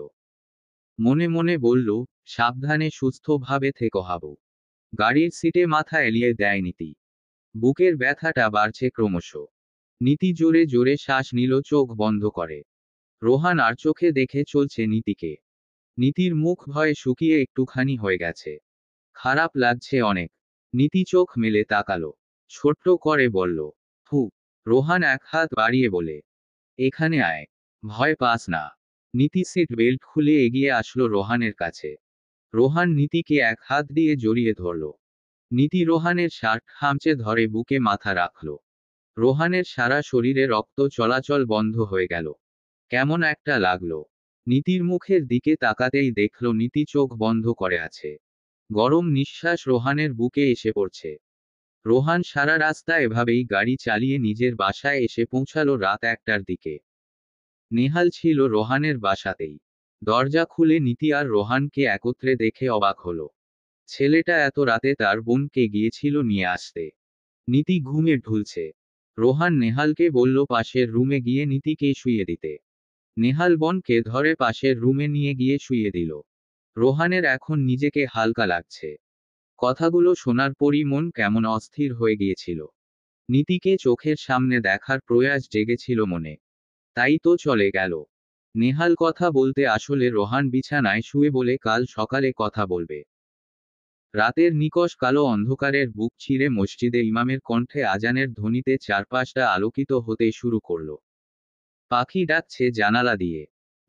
মনে মনে বলল, সাবধানে সুস্থভাবে থেকো হাবু। গাড়ির সিটে মাথা এলিয়ে দেয় নীতি। বুকের ব্যথাটা বাড়ছে ক্রমশ। নীতি জোরে জোরে শ্বাস নিল চোখ বন্ধ করে। রোহান আর চোখে দেখে চলছে নীতিকে। নীতির মুখ ভয়ে শুকিয়ে একটুখানি হয়ে গেছে। খারাপ লাগছে অনেক। নীতি চোখ মেলে তাকালো। ছোট্ট করে বলল, ফু। রোহান এক হাত বাড়িয়ে বলে, এখানে আয়। ভয় পাস না। নীতি সিট বেল্ট খুলে এগিয়ে আসলো রোহানের কাছে। রোহান নীতিকে এক হাত দিয়ে জড়িয়ে ধরল। নীতি রোহানের শার্ট খামচে ধরে বুকে মাথা রাখল। রোহানের সারা শরীরে রক্ত চলাচল বন্ধ হয়ে গেল। কেমন একটা লাগলো। নীতির মুখের দিকে তাকাতেই দেখল নীতি চোখ বন্ধ করে আছে। গরম নিঃশ্বাস রোহানের বুকে এসে পড়ছে। রোহান সারা রাস্তা এভাবেই গাড়ি চালিয়ে নিজের বাসায় এসে পৌঁছালো রাত 1টার দিকে। নেহাল ছিল রোহানের বাসাতেই। দরজা খুলে নীতি আর রোহানকে একত্রে দেখে অবাক হলো। ছেলেটা এত রাতে তার বোনকে গিয়েছিল নিয়ে আসতে। নীতি ঘুমে ঢুলছে। রোহান নেহালকে বলল পাশের রুমে গিয়ে নীতিকে শুইয়ে দিতে। নেহাল বোনকে ধরে পাশের রুমে নিয়ে গিয়ে শুইয়ে দিল। রোহানের এখন নিজেকে হালকা লাগছে। কথাগুলো শোনার পরই মন কেমন অস্থির হয়ে গিয়েছিল। নীতিকে চোখের সামনে দেখার প্রয়াস জেগেছিল মনে। তাই তো চলে গেল। নেহাল কথা বলতে আসলে রোহান বিছানায় শুয়ে বলে কাল সকালে কথা বলবে। রাতের নিকষ কালো অন্ধকারের বুক ছিঁড়ে মসজিদে ইমামের কণ্ঠে আজানের ধ্বনিতে চারপাশটা আলোকিত হতে শুরু করল। পাখি ডাকছে জানালা দিয়ে।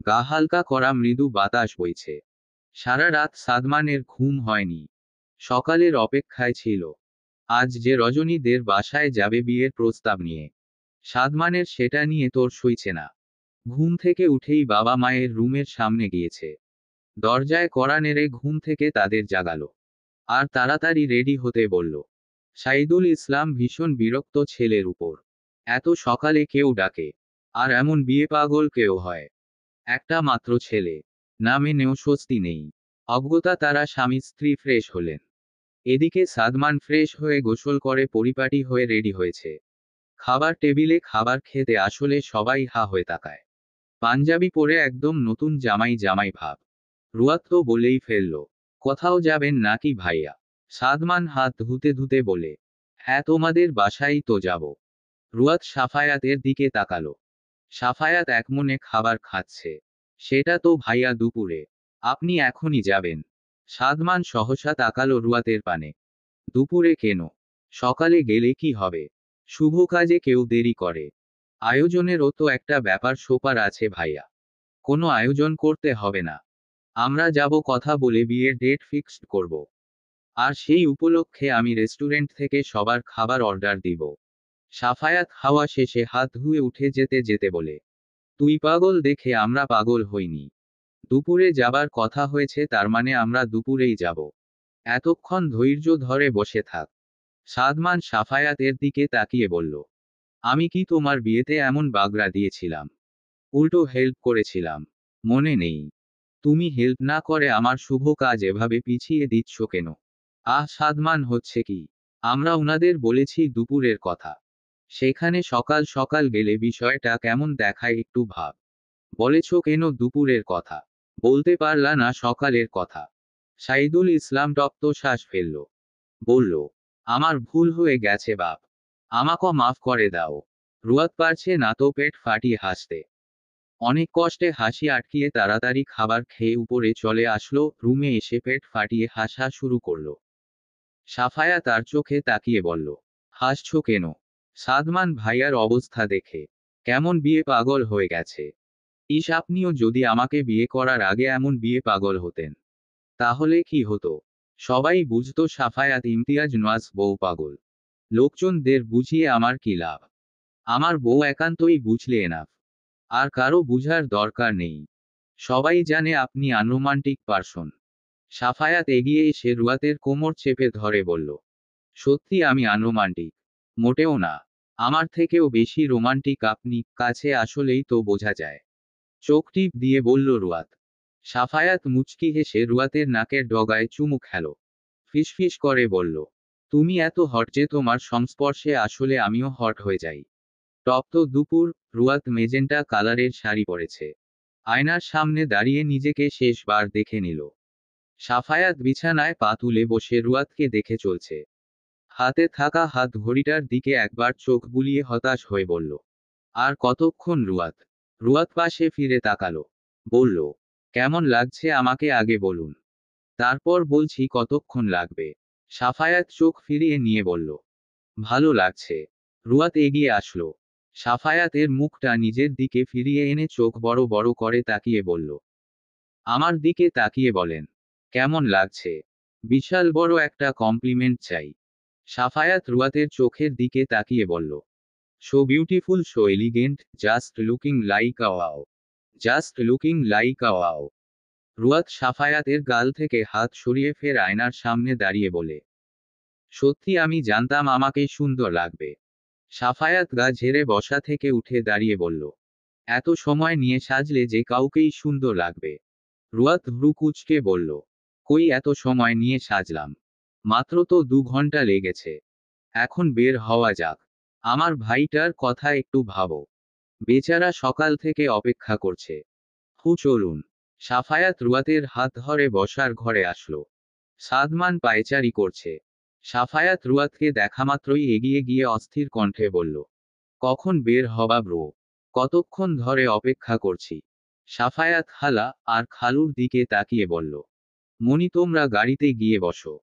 গা হালকা করা মৃদু বাতাস বইছে। সারা রাত সাদমানের ঘুম হয়নি। সকালের অপেক্ষায় ছিল। আজ যে রজনীদের বাসায় যাবে বিয়ের প্রস্তাব নিয়ে। সাদমানের সেটা নিয়ে তোর সইছে না। ঘুম থেকে উঠেই বাবা মায়ের রুমের সামনে গিয়েছে। দরজায় কড়া নেড়ে ঘুম থেকে তাদের জাগালো। আর তাড়াতাড়ি রেডি হতে বলল। সাইদুল ইসলাম ভীষণ বিরক্ত ছেলের উপর। এত সকালে কেউ ডাকে। আর এমন বিয়ে পাগল কেউ হয়। একটা মাত্র ছেলে। না মেনেও স্বস্তি নেই। অজ্ঞতা তারা স্বামী স্ত্রী ফ্রেশ হলেন। এদিকে সাদমান ফ্রেশ হয়ে গোসল করে পরিপাটি হয়ে রেডি হয়েছে। খাবার টেবিলে খাবার খেতে আসলে সবাই হা হয়ে তাকায়। পাঞ্জাবি পরে একদম নতুন জামাই জামাই ভাব। রুয়াত তো বলেই ফেলল, কোথাও যাবেন নাকি ভাইয়া? সাদমান হাত ধুতে ধুতে বলে, হ্যাঁ তোমাদের বাসায় তো যাব। রুয়াত সাফায়াতের দিকে তাকালো। সাফায়াত একমনে খাবার খাচ্ছে। সেটা তো ভাইয়া দুপুরে। আপনি এখনই যাবেন? সাদমান সহসা তাকালো রুয়াতের পানে। দুপুরে কেন? সকালে গেলে কি হবে? শুভ কাজে কেউ দেরি করে। আয়োজনেরও তো একটা ব্যাপার স্যাপার আছে ভাইয়া। কোনো আয়োজন করতে হবে না। আমরা যাব কথা বলে বিয়ের ডেট ফিক্সড করব। আর সেই উপলক্ষে আমি রেস্টুরেন্ট থেকে সবার খাবার অর্ডার দিব। সাফায়াত খাওয়া শেষে হাত ধুয়ে উঠে যেতে যেতে বলে, তুই পাগল দেখে আমরা পাগল হইনি। দুপুরে যাবার কথা হয়েছে তার মানে আমরা দুপুরেই যাব। এতক্ষণ ধৈর্য ধরে বসে থাক। সাদমান সাফায়াতের দিকে তাকিয়ে বলল, আমি কি তোমার বিয়েতে এমন বাগড়া দিয়েছিলাম? উল্টো হেল্প করেছিলাম। মনে নেই? তুমি হেল্প না করে আমার শুভ কাজ এভাবে পিছিয়ে দিচ্ছ কেন? সাদমান হচ্ছে কি? আমরা উনাদের বলেছি দুপুরের কথা। সেখানে সকাল সকাল গেলে বিষয়টা কেমন দেখায় একটু ভাব। বলেছ কেন দুপুরের কথা? বলতে পারলা না সকালের কথা? সাইদুল ইসলাম তপ্ত শ্বাস ফেলল। বলল, আমার ভুল হয়ে গেছে বাপ। আমাকে মাফ করে দাও। রুয়াত পারছে না তো পেট ফাটিয়ে হাসতে। অনেক কষ্টে হাসি আটকিয়ে তাড়াতাড়ি খাবার খেয়ে উপরে চলে আসলো। রুমে এসে পেট ফাটিয়ে হাসা শুরু করলো। সাফায়া তার চোখে তাকিয়ে বলল, হাসছো কেন? সাদমান ভাইয়ার অবস্থা দেখে কেমন বিয়ে পাগল হয়ে গেছে। ইস আপনিও যদি আমাকে বিয়ে করার আগে এমন বিয়ে পাগল হতেন। তাহলে কি হতো? সবাই বুঝতো সাফায়াত ইমতিয়াজ নওয়াজ বউ পাগল। লোকজনদের বুঝিয়ে আমার কি লাভ? আমার বউ একান্তই বুঝলে এনাফ। আর কারো বুঝার দরকার নেই। সবাই জানে আপনি আনরোমান্টিক পারসন। সাফায়াত এগিয়ে এসে রুয়াতের কোমর চেপে ধরে বলল, সত্যি আমি আনরোমান্টিক? মোটেও না। আমার থেকেও বেশি রোমান্টিক আপনি, কাছে আসলেই তো বোঝা যায়। চোখ টিপ দিয়ে বলল রুয়াত। সাফায়াত মুচকি হেসে রুয়াতের নাকের ডগায় চুমু খেল। ফিসফিস করে বলল, তুমি এত হট যে তোমার সংস্পর্শে আসলে আমিও হট হয়ে যাই। তপ্ত দুপুর, রুয়াত মেজেন্টা কালারের শাড়ি পরেছে। আয়নার সামনে দাঁড়িয়ে নিজেকে শেষবার দেখে নিল। সাফায়াত বিছানায় পা তুলে বসে রুয়াতকে দেখে চলছে। হাতে থাকা হাত ঘড়িটার দিকে একবার চোখ বুলিয়ে হতাশ হয়ে বলল, আর কতক্ষণ রুয়াত? রুয়াত পাশে ফিরে তাকালো। বলল, কেমন লাগছে আমাকে আগে বলুন, তারপর বলছি কতক্ষণ লাগবে। সাফায়াত চোখ ফিরিয়ে নিয়ে বলল, ভালো লাগছে। রুয়াত এগিয়ে আসলো। সাফায়াতের মুখটা নিজের দিকে ফিরিয়ে এনে চোখ বড় বড় করে তাকিয়ে বলল, আমার দিকে তাকিয়ে বলেন, কেমন লাগছে? বিশাল বড় একটা কমপ্লিমেন্ট চাই। সাফায়াত রুয়াতের চোখের দিকে তাকিয়ে বলল, so beautiful, so elegant, just looking like a wow. Just looking like a wow. Ruyat সাফায়াতের গাল থেকে হাত সরিয়ে ফের আয়নার সামনে দাঁড়িয়ে বলে, সত্যি আমি জানতাম আমাকে সুন্দর লাগবে। সাফায়াত গা ঝেড়ে বসা থেকে উঠে দাঁড়িয়ে বলল, এত সময় নিয়ে সাজলে যে কাউকেই সুন্দর লাগবে। রুয়াত ভ্রু কুঁচকে বলল, কই এত সময় নিয়ে সাজলাম? মাত্র তো 2 ঘন্টা লেগেছে। এখন বের হওয়া যাক। আমার ভাইটার কথা একটু ভাবো। বেচারা সকাল থেকে অপেক্ষা করছে। চলুন। সাফায়াত রুয়াতের হাত ধরে বসার ঘরে আসলো। সাদমান পায়চারি করছে। সাফায়াত রুয়াতকে দেখামাত্রই এগিয়ে গিয়ে অস্থির কণ্ঠে বলল, কখন বের হবা ব্রো? কতক্ষণ ধরে অপেক্ষা করছি। সাফায়াত খালা আর খালুর দিকে তাকিয়ে বলল, মনি তোমরা গাড়িতে গিয়ে বসো।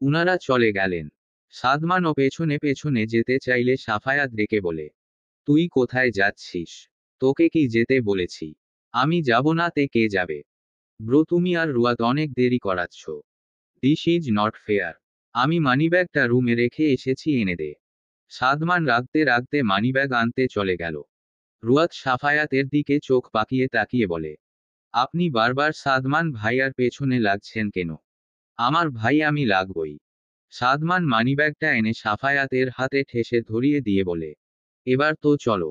উনারা চলে গেলেন। সাদমানও পেছনে পেছনে যেতে চাইলে সাফায়াত ডেকে বলে, তুই কোথায় যাচ্ছিস? তোকে কি যেতে বলেছি? আমি যাব না তে কে যাবে? ব্রো তুমি আর রুয়াত অনেক দেরি করাচ্ছ। This is not fair. আমি মানিব্যাগটা রুমে রেখে এসেছি, এনে দে। সাদমান রাগতে রাগতে মানিব্যাগ আনতে চলে গেল। রুয়াত সাফায়াতের দিকে চোখ পাকিয়ে তাকিয়ে বলে, আপনি বারবার সাদমান ভাইয়ার পেছনে লাগছেন কেন? আমার ভাই আমি লাগবই। সাদমান মানিব্যাগটা এনে সাফায়াতের হাতে ঠেসে ধরিয়ে দিয়ে বলে, এবার তো চলো।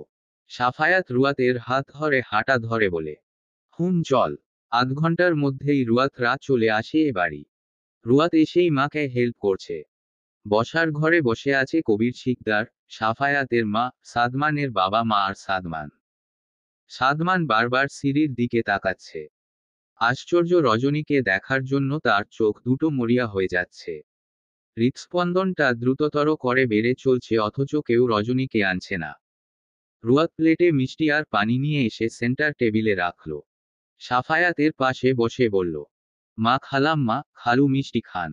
সাফায়াত রুয়াতের হাত ধরে হাঁটা ধরে বলে, চল। আধঘন্টার মধ্যেই রুয়াত রাত চলে আসে এ বাড়ি। রুয়াত এসেই মাকে হেল্প করছে। বসার ঘরে বসে আছে কবির শিকদার, সাফায়াতের মা, সাদমানের বাবা মা আর সাদমান। সাদমান বারবার সিঁড়ির দিকে তাকাচ্ছে। আশ্চর্য রজনীকে দেখার জন্য তার চোখ দুটো মরিয়া হয়ে যাচ্ছে। হৃৎস্পন্দনটা দ্রুততর করে বেড়ে চলছে অথচ কেউ রজনীকে আনছে না। রুয়াত প্লেটে মিষ্টি আর পানি নিয়ে এসে সেন্টার টেবিলে রাখল। সাফায়াতের পাশে বসে বলল, মা খালাম্মা, খালু মিষ্টি খান।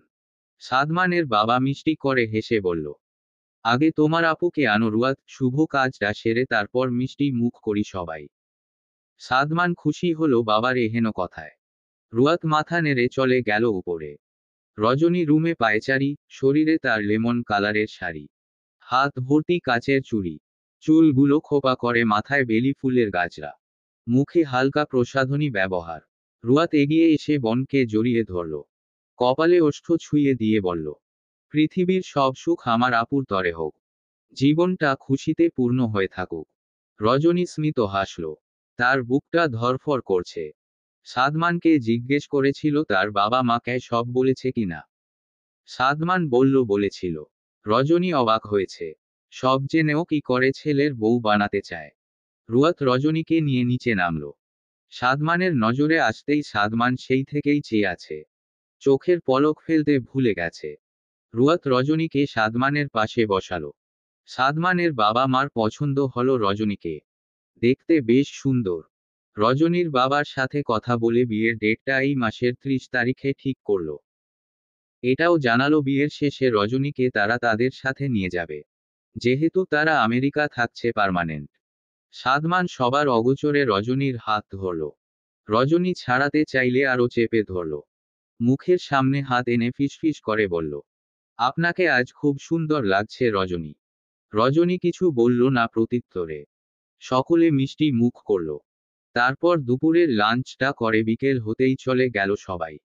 সাদমানের বাবা মিষ্টি করে হেসে বলল, আগে তোমার আপুকে আনো রুয়াত, শুভ কাজটা সেরে তারপর মিষ্টি মুখ করি সবাই। সাদমান খুশি হলো বাবার এহেন কথায়। রুয়াত মাথা নেড়ে চলে গেল উপরে। রজনী রুমে পায়চারি, শরীরে তার লেমন কালারের শাড়ি। হাত ভর্তি কাচের চুড়ি। চুলগুলো খোপা করে মাথায় বেলি ফুলের গাজরা। মুখে হালকা প্রসাধনী ব্যবহার। রুয়াত এগিয়ে এসে বনকে জড়িয়ে ধরল। কপালে ওষ্ঠ ছুঁয়ে দিয়ে বলল, পৃথিবীর সব সুখ আমার আপুর তরে হোক। জীবনটা খুশিতে পূর্ণ হয়ে থাকুক। রজনী স্মিত হাসল। তার বুকটা ধরফর করছে। সাদমানকে জিজ্ঞেস করেছিল তার বাবা মাকে সব বলেছে কিনা। সাদমান বলল বলেছিল। রজনী অবাক হয়েছে। সব জেনেও কি করে ছেলের বউ বানাতে চায়। রুয়াত রজনীকে নিয়ে নিচে নামল। সাদমানের নজরে আসতেই সাদমান সেই থেকেই চেয়ে আছে। চোখের পলক ফেলতে ভুলে গেছে। রুয়াত রজনীকে সাদমানের পাশে বসালো। সাদমানের বাবা মার পছন্দ হলো রজনীকে। দেখতে বেশ সুন্দর। রজনীর বাবার সাথে কথা বলে বিয়ের ডেটটা এই মাসের 30 তারিখে ঠিক করল। এটাও জানালো বিয়ের শেষে রজনীকে তারা তাদের সাথে নিয়ে যাবে। যেহেতু তারা আমেরিকা থাকছে পার্মানেন্ট। সাদমান সবার অগোচরে রজনীর হাত ধরল। রজনী ছাড়াতে চাইলে আরও চেপে ধরল। মুখের সামনে হাত এনে ফিসফিস করে বলল, আপনাকে আজ খুব সুন্দর লাগছে রজনী। রজনী কিছু বলল না প্রত্যুত্তরে। সকলে মিষ্টি মুখ করল। তারপর দুপুরের লাঞ্চটা করে বিকেল হতেই চলে গেল সবাই।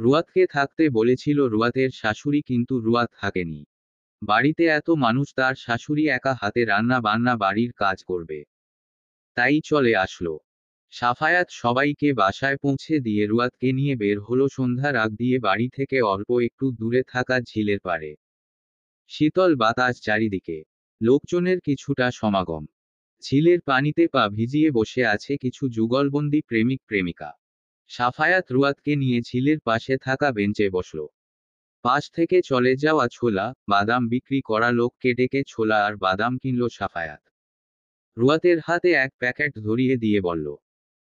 রুয়াতকে থাকতে বলেছিল রুয়াতের শাশুড়ি, কিন্তু রুয়াত থাকেনি। বাড়িতে এত মানুষ, তার শাশুড়ি একা হাতে রান্না বান্না বাড়ির কাজ করবে, তাই চলে আসলো। সাফায়াত সবাইকে বাসায় পৌঁছে দিয়ে রুয়াতকে নিয়ে বের হলো সন্ধ্যার আগ দিয়ে বাড়ি থেকে অল্প একটু দূরে থাকা ঝিলের পাড়ে। শীতল বাতাস চারিদিকে, লোকজনের কিছুটা সমাগম। ঝিলের পানিতে পা ভিজিয়ে বসে আছে কিছু যুগলবন্দি প্রেমিক প্রেমিকা। সাফায়াত রুয়াতকে নিয়ে ঝিলের পাশে থাকা বেঞ্চে বসল। পাশ থেকে চলে যাওয়া ছোলা বাদাম বিক্রি করা লোককে ডেকে ছোলা আর বাদাম কিনল সাফায়াত। রুয়াতের হাতে এক প্যাকেট ধরিয়ে দিয়ে বলল,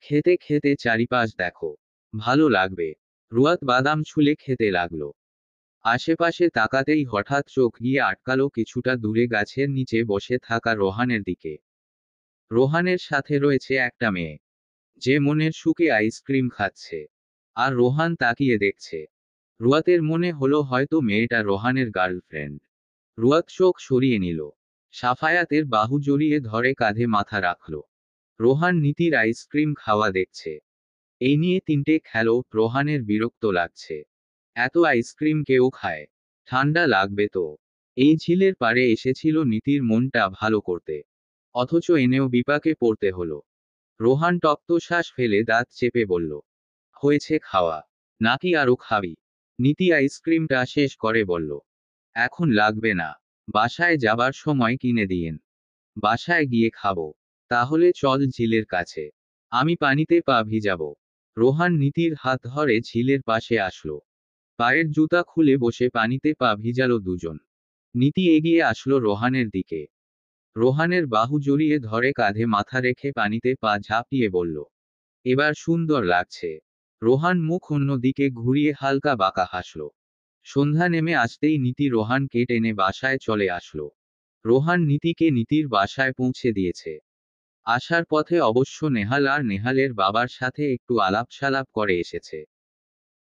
খেতে খেতে চারিপাশ দেখো, ভালো লাগবে। রুয়াত বাদাম ছুলে খেতে লাগলো। আশেপাশে তাকাতেই হঠাৎ চোখ গিয়ে আটকালো কিছুটা দূরে গাছের নিচে বসে থাকা রোহানের দিকে। রোহানের সাথে রয়েছে একটা মেয়ে, যে মনের সুখে আইসক্রিম খাচ্ছে, আর রোহান তাকিয়ে দেখছে। রুয়াতের মনে হলো হয়তো মেয়েটা রোহানের গার্লফ্রেন্ড। রুয়াত চোখ সরিয়ে নিল। সাফায়াতের বাহু জড়িয়ে ধরে কাঁধে মাথা রাখল। রোহান নীতির আইসক্রিম খাওয়া দেখছে। এই নিয়ে তিনটে খেলো, রোহানের বিরক্ত লাগছে। এত আইসক্রিম কেউ খায়? ঠান্ডা লাগবে তো। এই ঝিলের পাড়ে এসেছিল নীতির মনটা ভালো করতে, অথচ এনেও বিপাকে পড়তে হলো। রোহান টপ্ত শ্বাস ফেলে দাঁত চেপে বলল, হয়েছে খাওয়া, নাকি আরো খাবি? নীতি আইসক্রিমটা শেষ করে বলল, এখন লাগবে না, বাসায় যাবার সময় কিনে দিয়েন। বাসায় গিয়ে খাবো। তাহলে চল ঝিলের কাছে, আমি পানিতে পা ভিজাবো। রোহান নীতির হাত ধরে ঝিলের পাশে আসলো। পায়ের জুতা খুলে বসে পানিতে পা ভিজালো দুজন। নীতি এগিয়ে আসলো রোহানের দিকে। রোহানের বাহু জড়িয়ে ধরে কাঁধে মাথা রেখে পানিতে পা ঝাঁপিয়ে বলল, এবার সুন্দর লাগছে। রোহান মুখ অন্য দিকে ঘুরিয়ে হালকা বাঁকা হাসল। সন্ধ্যা নেমে আসতেই নীতি রোহানকে টেনে বাসায় চলে আসলো। রোহান নীতিকে নীতির বাসায় পৌঁছে দিয়েছে। আসার পথে অবশ্য নেহাল আর নেহালের বাবার সাথে একটু আলাপ সালাপ করে এসেছে।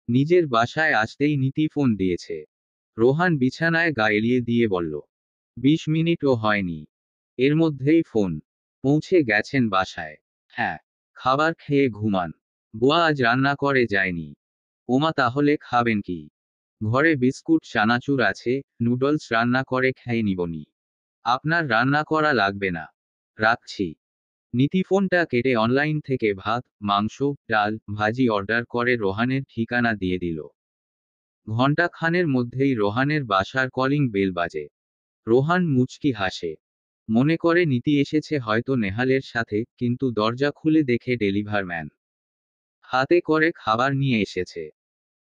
নিজের বাসায় আসতেই নীতি ফোন দিয়েছে। রোহান বিছানায় গা এলিয়ে দিয়ে বলল, 20 মিনিটও হয়নি, এর মধ্যেই ফোন। পৌঁছে গেছেন বাসায়? হ্যাঁ। খাবার খেয়ে ঘুমান। বুয়া আজ রান্না করে যায়নি। ওমা, তাহলে খাবেন কি? ঘরে বিস্কুট চানাচুর আছে, নুডলস রান্না করে খেয়ে নিবনি। আপনার রান্না করা লাগবে না। রাখছি। নীতি ফোনটা কেটে অনলাইন থেকে ভাত, মাংস, ডাল, ভাজি অর্ডার করে রোহানের ঠিকানা দিয়ে দিল। ঘণ্টা খানের মধ্যেই রোহানের বাসার কলিং বেল বাজে। রোহান মুচকি হাসে। মনে করে নীতি এসেছে হয়তো নেহালের সাথে, কিন্তু দরজা খুলে দেখে ডেলিভার ম্যান হাতে করে খাবার নিয়ে এসেছে।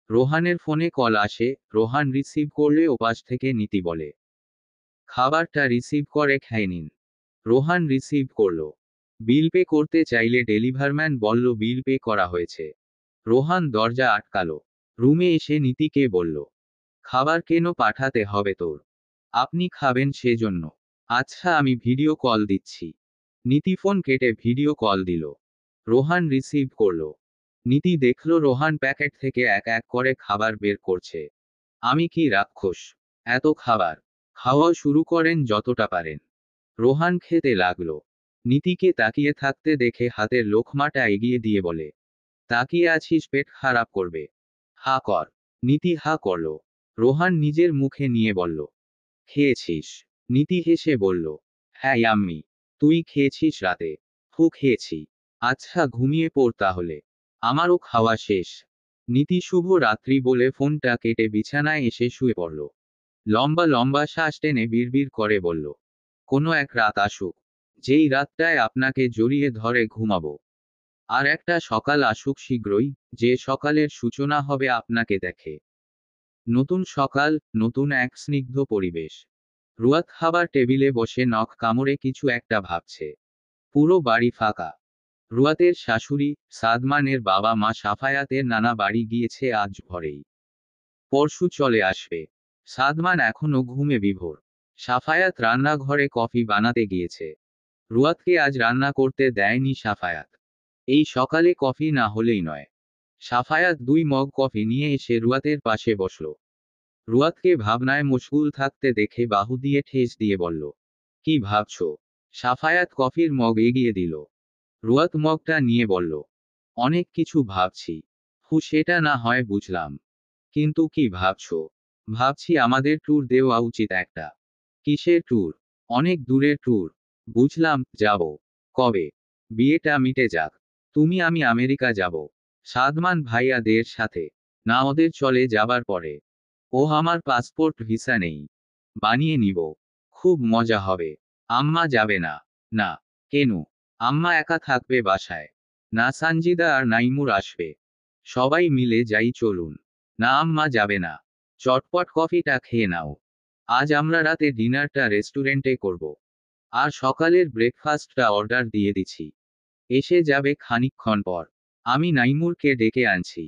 রোহানের ফোনে কল আসে। রোহান রিসিভ করলে ওপাশ থেকে নীতি বলে, খাবারটা রিসিভ করে খেয়ে নিন। রোহান রিসিভ করল। বিল পে করতে চাইলে ডেলিভারম্যান বলল বিল পে করা হয়েছে। রোহান দরজা আটকালো। রুমে এসে নীতিকে বলল, খাবার কেন পাঠাতে হবে তোর? আপনি খাবেন সেজন্য। আচ্ছা, আমি ভিডিও কল দিচ্ছি। নীতি ফোন কেটে ভিডিও কল দিল। রোহান রিসিভ করল। নীতি দেখল রোহান প্যাকেট থেকে এক এক করে খাবার বের করছে। আমি কি রাক্ষস? এত খাবার! খাওয়া শুরু করেন যতটা পারেন। রোহান খেতে লাগলো। নীতিকে তাকিয়ে থাকতে দেখে হাতের লোকমাটা এগিয়ে দিয়ে বলে, তাকিয়ে আছিস, পেট খারাপ করবে। হা কর। নীতি হা করল। রোহান নিজের মুখে নিয়ে বলল, খেয়েছিস? নীতি হেসে বলল, হ্যাঁ ইয়াম্মি। তুই খেয়েছিস রাতে? খেয়েছি। আচ্ছা, ঘুমিয়ে পড় তাহলে। আমারও খাওয়া শেষ। নীতি শুভ রাত্রি বলে ফোনটা কেটে বিছানায় এসে শুয়ে পড়ল। লম্বা লম্বা শ্বাস টেনে বিড়বিড় করে বলল, কোনো এক রাত আসুক, যেই রাতটায় আপনাকে জড়িয়ে ধরে ঘুমাবো। আর একটা সকাল আসুক শীঘ্রই, যে সকালের সূচনা হবে আপনাকে দেখে। নতুন সকাল, নতুন এক স্নিগ্ধ পরিবেশ। রুয়াত খাবার টেবিলে বসে নখ কামড়ে কিছু একটা ভাবছে। পুরো বাড়ি ফাঁকা। রুয়াতের শাশুড়ি, সাদমানের বাবা মা, সাফায়াতের নানা বাড়ি গিয়েছে আজ ভোরেই। পরশু চলে আসবে। সাদমান এখনো ঘুমে বিভোর। সাফায়াত রান্নাঘরে কফি বানাতে গিয়েছে। রুয়াতকে আজ রান্না করতে দেয়নি সাফায়াত। এই সকালে কফি না হলেই নয়। সাফায়াত 2 মগ কফি নিয়ে এসে রুয়াতের পাশে বসল। রুয়াতকে ভাবনায় মশগুল থাকতে দেখে বাহু দিয়ে ঠেস দিয়ে বলল, কি ভাবছো? সাফায়াত কফির মগ এগিয়ে দিল। রুয়াত মগটা নিয়ে বলল, অনেক কিছু ভাবছি। সেটা না হয় বুঝলাম, কিন্তু কি ভাবছো? ভাবছি আমাদের ট্যুর দেওয়া উচিত একটা। কিসের ট্যুর? অনেক দূরের ট্যুর। বুঝলাম, যাব। কবে? বিয়েটা মিটে যাক। তুমি আমি আমেরিকা যাব। সাদমান ভাইয়াদের সাথে। না, ওদের চলে যাবার পরে। আমার পাসপোর্ট ভিসা নেই। বানিয়ে নিব। খুব মজা হবে। আম্মা যাবে না? না। কেন? আম্মা একা থাকবে বাসায়। না, সানজিদা আর নাইমুর আসবে। সবাই মিলে যাই চলুন। না, আম্মা যাবে না। চটপট কফিটা খেয়ে নাও। আজ আমরা রাতে ডিনারটা রেস্টুরেন্টে করব। আর সকালের ব্রেকফাস্টটা অর্ডার দিয়ে দিছি। এসে যাবে খানিকক্ষণ পর। আমি নাইমুরকে ডেকে আনছি।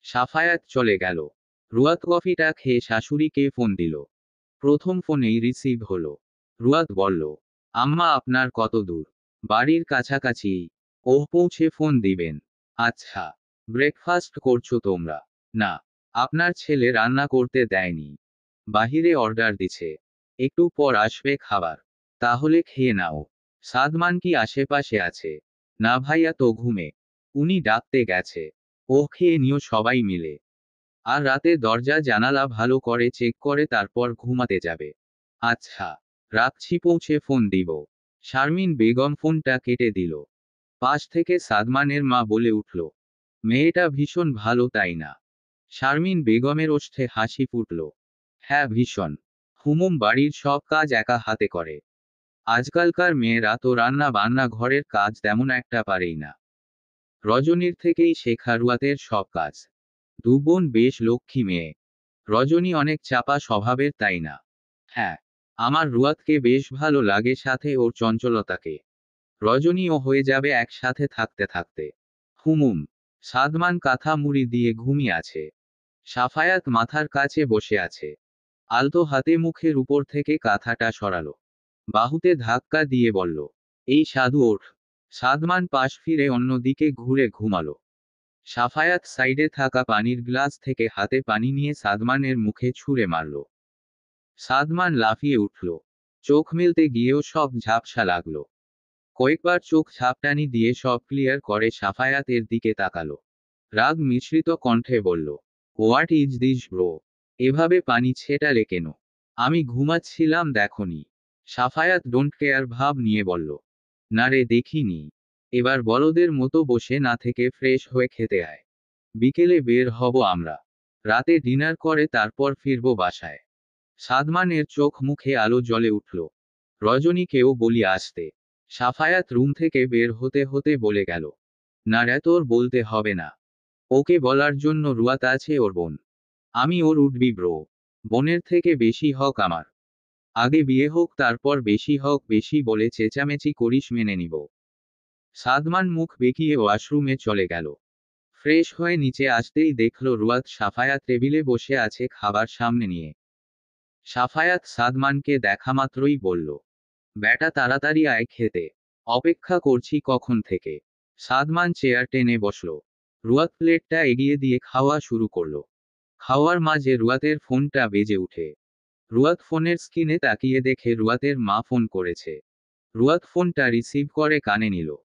সাফায়াত চলে গেল। রুয়াত কফিটা খেয়ে শাশুড়িকে ফোন দিল। প্রথম ফোনেই রিসিভ হলো। রুয়াত বলল, আম্মা আপনার কত দূর? বাড়ির কাছাকাছি। পৌঁছে ফোন দিবেন। আচ্ছা। ব্রেকফাস্ট করছো তোমরা? না, আপনার ছেলে রান্না করতে দেয়নি। বাহিরে অর্ডার দিছে। একটু পর আসবে খাবার। তাহলে খেয়ে নাও। সাদমান কি আশেপাশে আছে? না, ভাইয়া তো ঘুমে। উনি ডাকতে গেছে। খেয়ে নিও সবাই মিলে। আর রাতে দরজা জানালা ভালো করে চেক করে তারপর ঘুমাতে যাবে। আচ্ছা। রাখছি, পৌঁছে ফোন দিব। শারমিন বেগম ফোনটা কেটে দিল। পাশ থেকে সাদমানের মা বলে উঠল, মেয়েটা ভীষণ ভালো তাই না? শারমিন বেগমের ওষ্ঠে হাসি ফুটল। হ্যাঁ, ভীষণ। হুমুম বাড়ির সব কাজ একা হাতে করে। আজকালকার মেয়েরা তো রান্না বান্না ঘরের কাজ তেমন একটা পারেই না। রজনীর থেকেই শেখা রুয়াতের সব কাজ। দু বোন বেশ লক্ষ্মী মেয়ে। রজনী অনেক চাপা স্বভাবের তাই না? হ্যাঁ। আমার রুয়াতকে বেশ ভালো লাগে, সাথে ওর চঞ্চলতাকে। রজনীও হয়ে যাবে একসাথে থাকতে থাকতে। হুমুম। সাদমান কাঁথা মুড়ি দিয়ে ঘুমিয়ে আছে। সাফায়াত মাথার কাছে বসে আছে। আলতো হাতে মুখের উপর থেকে কাঁথাটা সরালো। বাহুতে ধাক্কা দিয়ে বলল, এই সাধু ওঠ। সাদমান পাশ ফিরে অন্যদিকে ঘুরে ঘুমালো। সাফায়াত সাইডে থাকা পানির গ্লাস থেকে হাতে পানি নিয়ে সাদমানের মুখে ছুঁড়ে মারল। সাদমান লাফিয়ে উঠল। চোখ মেলতে গিয়েও সব ঝাপসা লাগল। কয়েকবার চোখ ঝাপটানি দিয়ে সব ক্লিয়ার করে সাফায়াতের দিকে তাকালো। রাগ মিশ্রিত কণ্ঠে বলল, হোয়াট ইজ দিস ব্রো? এভাবে পানি ছেটালে কেন? আমি ঘুমাচ্ছিলাম, দেখনি? সাফায়াত ডোন্ট কেয়ার ভাব নিয়ে বলল, না রে, দেখিনি। এবার বলদের মতো বসে না থেকে ফ্রেশ হয়ে খেতে আয়। বিকেলে বের হব আমরা। রাতে ডিনার করে তারপর ফিরব বাসায়। সাদমানের চোখ মুখে আলো জ্বলে উঠল। রজনীকেও বলি আসতে। সাফায়াত রুম থেকে বের হতে হতে বলে গেল, না রে, তোর বলতে হবে না। ওকে বলার জন্য রুয়াত আছে, ওর বোন। আমি ওর উঠবি ব্রো। বোনের থেকে বেশি হক আমার। আগে বিয়ে হোক তারপর বেশি হক বেশি বলে চেঁচামেচি করিস মেনে নিব। সাদমান মুখ বেঁকিয়ে ওয়াশরুমে চলে গেল। ফ্রেশ হয়ে নিচে আসতেই দেখল রুয়াত সাফায়াত টেবিলে বসে আছে খাবার সামনে নিয়ে। সাফায়াত সাদমানকে দেখামাত্রই বলল, ব্যাটা তাড়াতাড়ি আয় খেতে। অপেক্ষা করছি কখন থেকে। সাদমান চেয়ার টেনে বসল। রুয়াত প্লেটটা এগিয়ে দিয়ে খাওয়া শুরু করল। খাওয়ার মাঝে রুয়াতের ফোনটা বেজে উঠে। রুয়াত ফোনের স্ক্রিনে তাকিয়ে দেখে রুয়াতের মা ফোন করেছে। রুয়াত ফোনটা রিসিভ করে কানে নিল।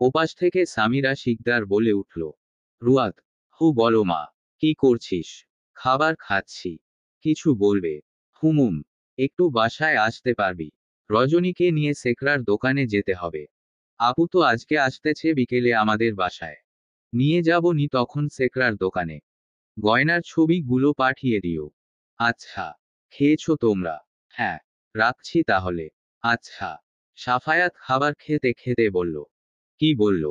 ওপাশ থেকে সামিরা শিকদার বলে উঠল, রুয়াত। বলো মা। কি করছিস? খাবার খাচ্ছি। কিছু বলবে? হুমুম। একটু বাসায় আসতে পারবি? রজনীকে নিয়ে সেকরার দোকানে যেতে হবে। আপু তো আজকে আসতেছে বিকেলে আমাদের বাসায়। নিয়ে যাব নি তখন সেকরার দোকানে। গয়নার ছবিগুলো পাঠিয়ে দিও। আচ্ছা। খেয়েছো তোমরা? হ্যাঁ। রাখছি তাহলে। আচ্ছা। সাফায়াত খাবার খেতে খেতে বলল, কি বলল?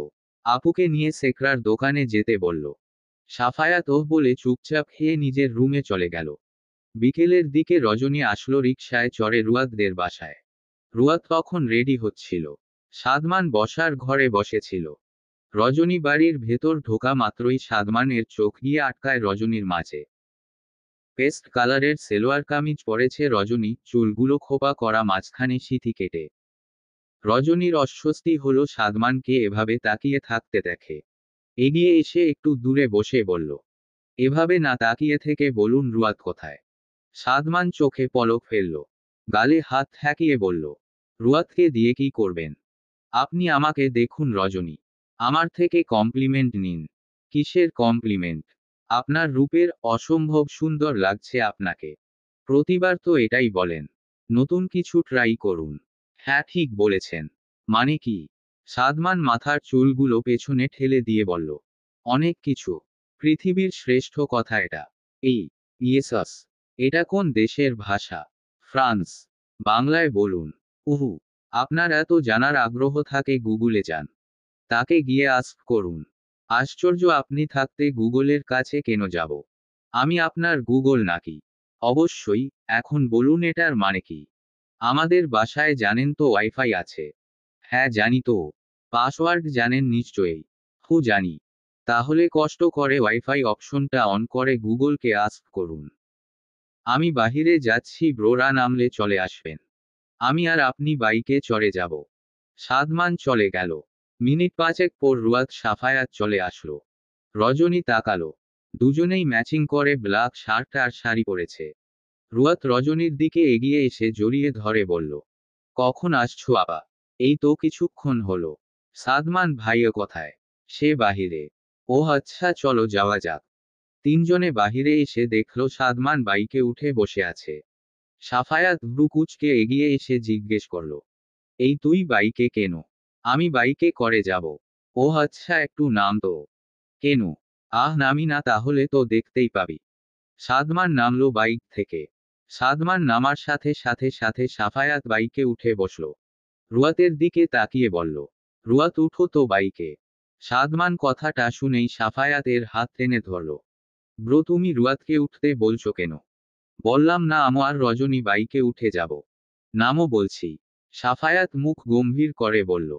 আপুকে নিয়ে সেকরার দোকানে যেতে বলল। সাফায়াত বলে চুপচাপ খেয়ে নিজের রুমে চলে গেল। বিকেলের দিকে রজনী আসলো রিকশায় চড়ে রুয়াতদের বাসায়। রুয়াত তখন রেডি হচ্ছিল। সাদমান বসার ঘরে বসেছিল। রজনী বাড়ির ভেতর ঢোকা মাত্রই সাদমানের চোখ গিয়ে আটকায় রজনীর মাঝে। পেস্ট কালারের সেলোয়ার কামিজ পরেছে রজনী, চুলগুলো খোপা করা, মাঝখানে সিঁথি কেটে। রজনীর অস্বস্তি হলো সাদমানকে এভাবে তাকিয়ে থাকতে দেখে। এগিয়ে এসে একটু দূরে বসে বলল, এভাবে না তাকিয়ে থেকে বলুন রুয়াত কোথায়? সাদমান চোখে পলক ফেলল। গালে হাত ঠেকিয়ে বলল, রুয়াতকে দিয়ে কি করবেন? আপনি আমাকে দেখুন রজনী। আমার থেকে কমপ্লিমেন্ট নিন। কিসের কমপ্লিমেন্ট? আপনার রূপের অসম্ভব সুন্দর লাগছে আপনাকে। প্রতিবার তো এটাই বলেন। নতুন কিছু ট্রাই করুন। হ্যাঁ ঠিক বলেছেন। মানে কি? সাদমান মাথার চুলগুলো পেছনে ঠেলে দিয়ে বলল। অনেক কিছু। পৃথিবীর শ্রেষ্ঠ কথা এটা। এই, ইয়েসাস। এটা কোন দেশের ভাষা? ফ্রান্স। বাংলায় বলুন। উহু। আপনার এত জানার আগ্রহ থাকে গুগলে যান। তাকে গিয়ে আস্ক করুন। আশ্চর্য, আপনি থাকতে গুগলের কাছে কেন যাব? আমি আপনার গুগল নাকি? অবশ্যই। এখন বলুন এটার মানে কি? আমাদের বাসায় জানেন তো ওয়াইফাই আছে। হ্যাঁ জানি তো। পাসওয়ার্ড জানেন নিশ্চয়ই। জানি। তাহলে কষ্ট করে ওয়াইফাই অপশনটা অন করে গুগলকে আস্ক করুন। আমি বাহিরে যাচ্ছি ব্রোরা, নামলে চলে আসবেন। আমি আর আপনি বাইকে চড়ে যাব। সাদমান চলে গেল। মিনিট পাঁচেক পর রুয়াত সাফায়াত চলে আসলো। রজনী তাকালো। দুজনেই ম্যাচিং করে ব্ল্যাক শার্ট আর শাড়ি পরেছে। রুয়াত রজনীর দিকে এগিয়ে এসে জড়িয়ে ধরে বলল, কখন আসছো আপা? এই তো কিছুক্ষণ হলো। সাদমান ভাইও কোথায়? সে বাহিরে। ও আচ্ছা, চলো যাওয়া যাক। তিনজনে বাহিরে এসে দেখলো সাদমান বাইকে উঠে বসে আছে। সাফায়াত ভ্রু কুঁচকে এগিয়ে এসে জিজ্ঞেস করল, এই তুই বাইকে কেন? আমি বাইকে করে যাব। ও আচ্ছা, একটু নাম তো। কেন? নামি না তাহলে তো দেখতেই পাবি। সাদমান নামলো বাইক থেকে। সাদমান নামার সাথে সাথে সাথে সাফায়াত বাইকে উঠে বসল। রুয়াতের দিকে তাকিয়ে বলল, রুয়াত উঠো তো বাইকে। সাদমান কথাটা শুনেই সাফায়াতের হাত টেনে ধরল। ব্রো, তুমি রুয়াতকে উঠতে বলছো কেন? বললাম না আমার রজনী বাইকে উঠে যাব। নামও বলছি। সাফায়াত মুখ গম্ভীর করে বলল,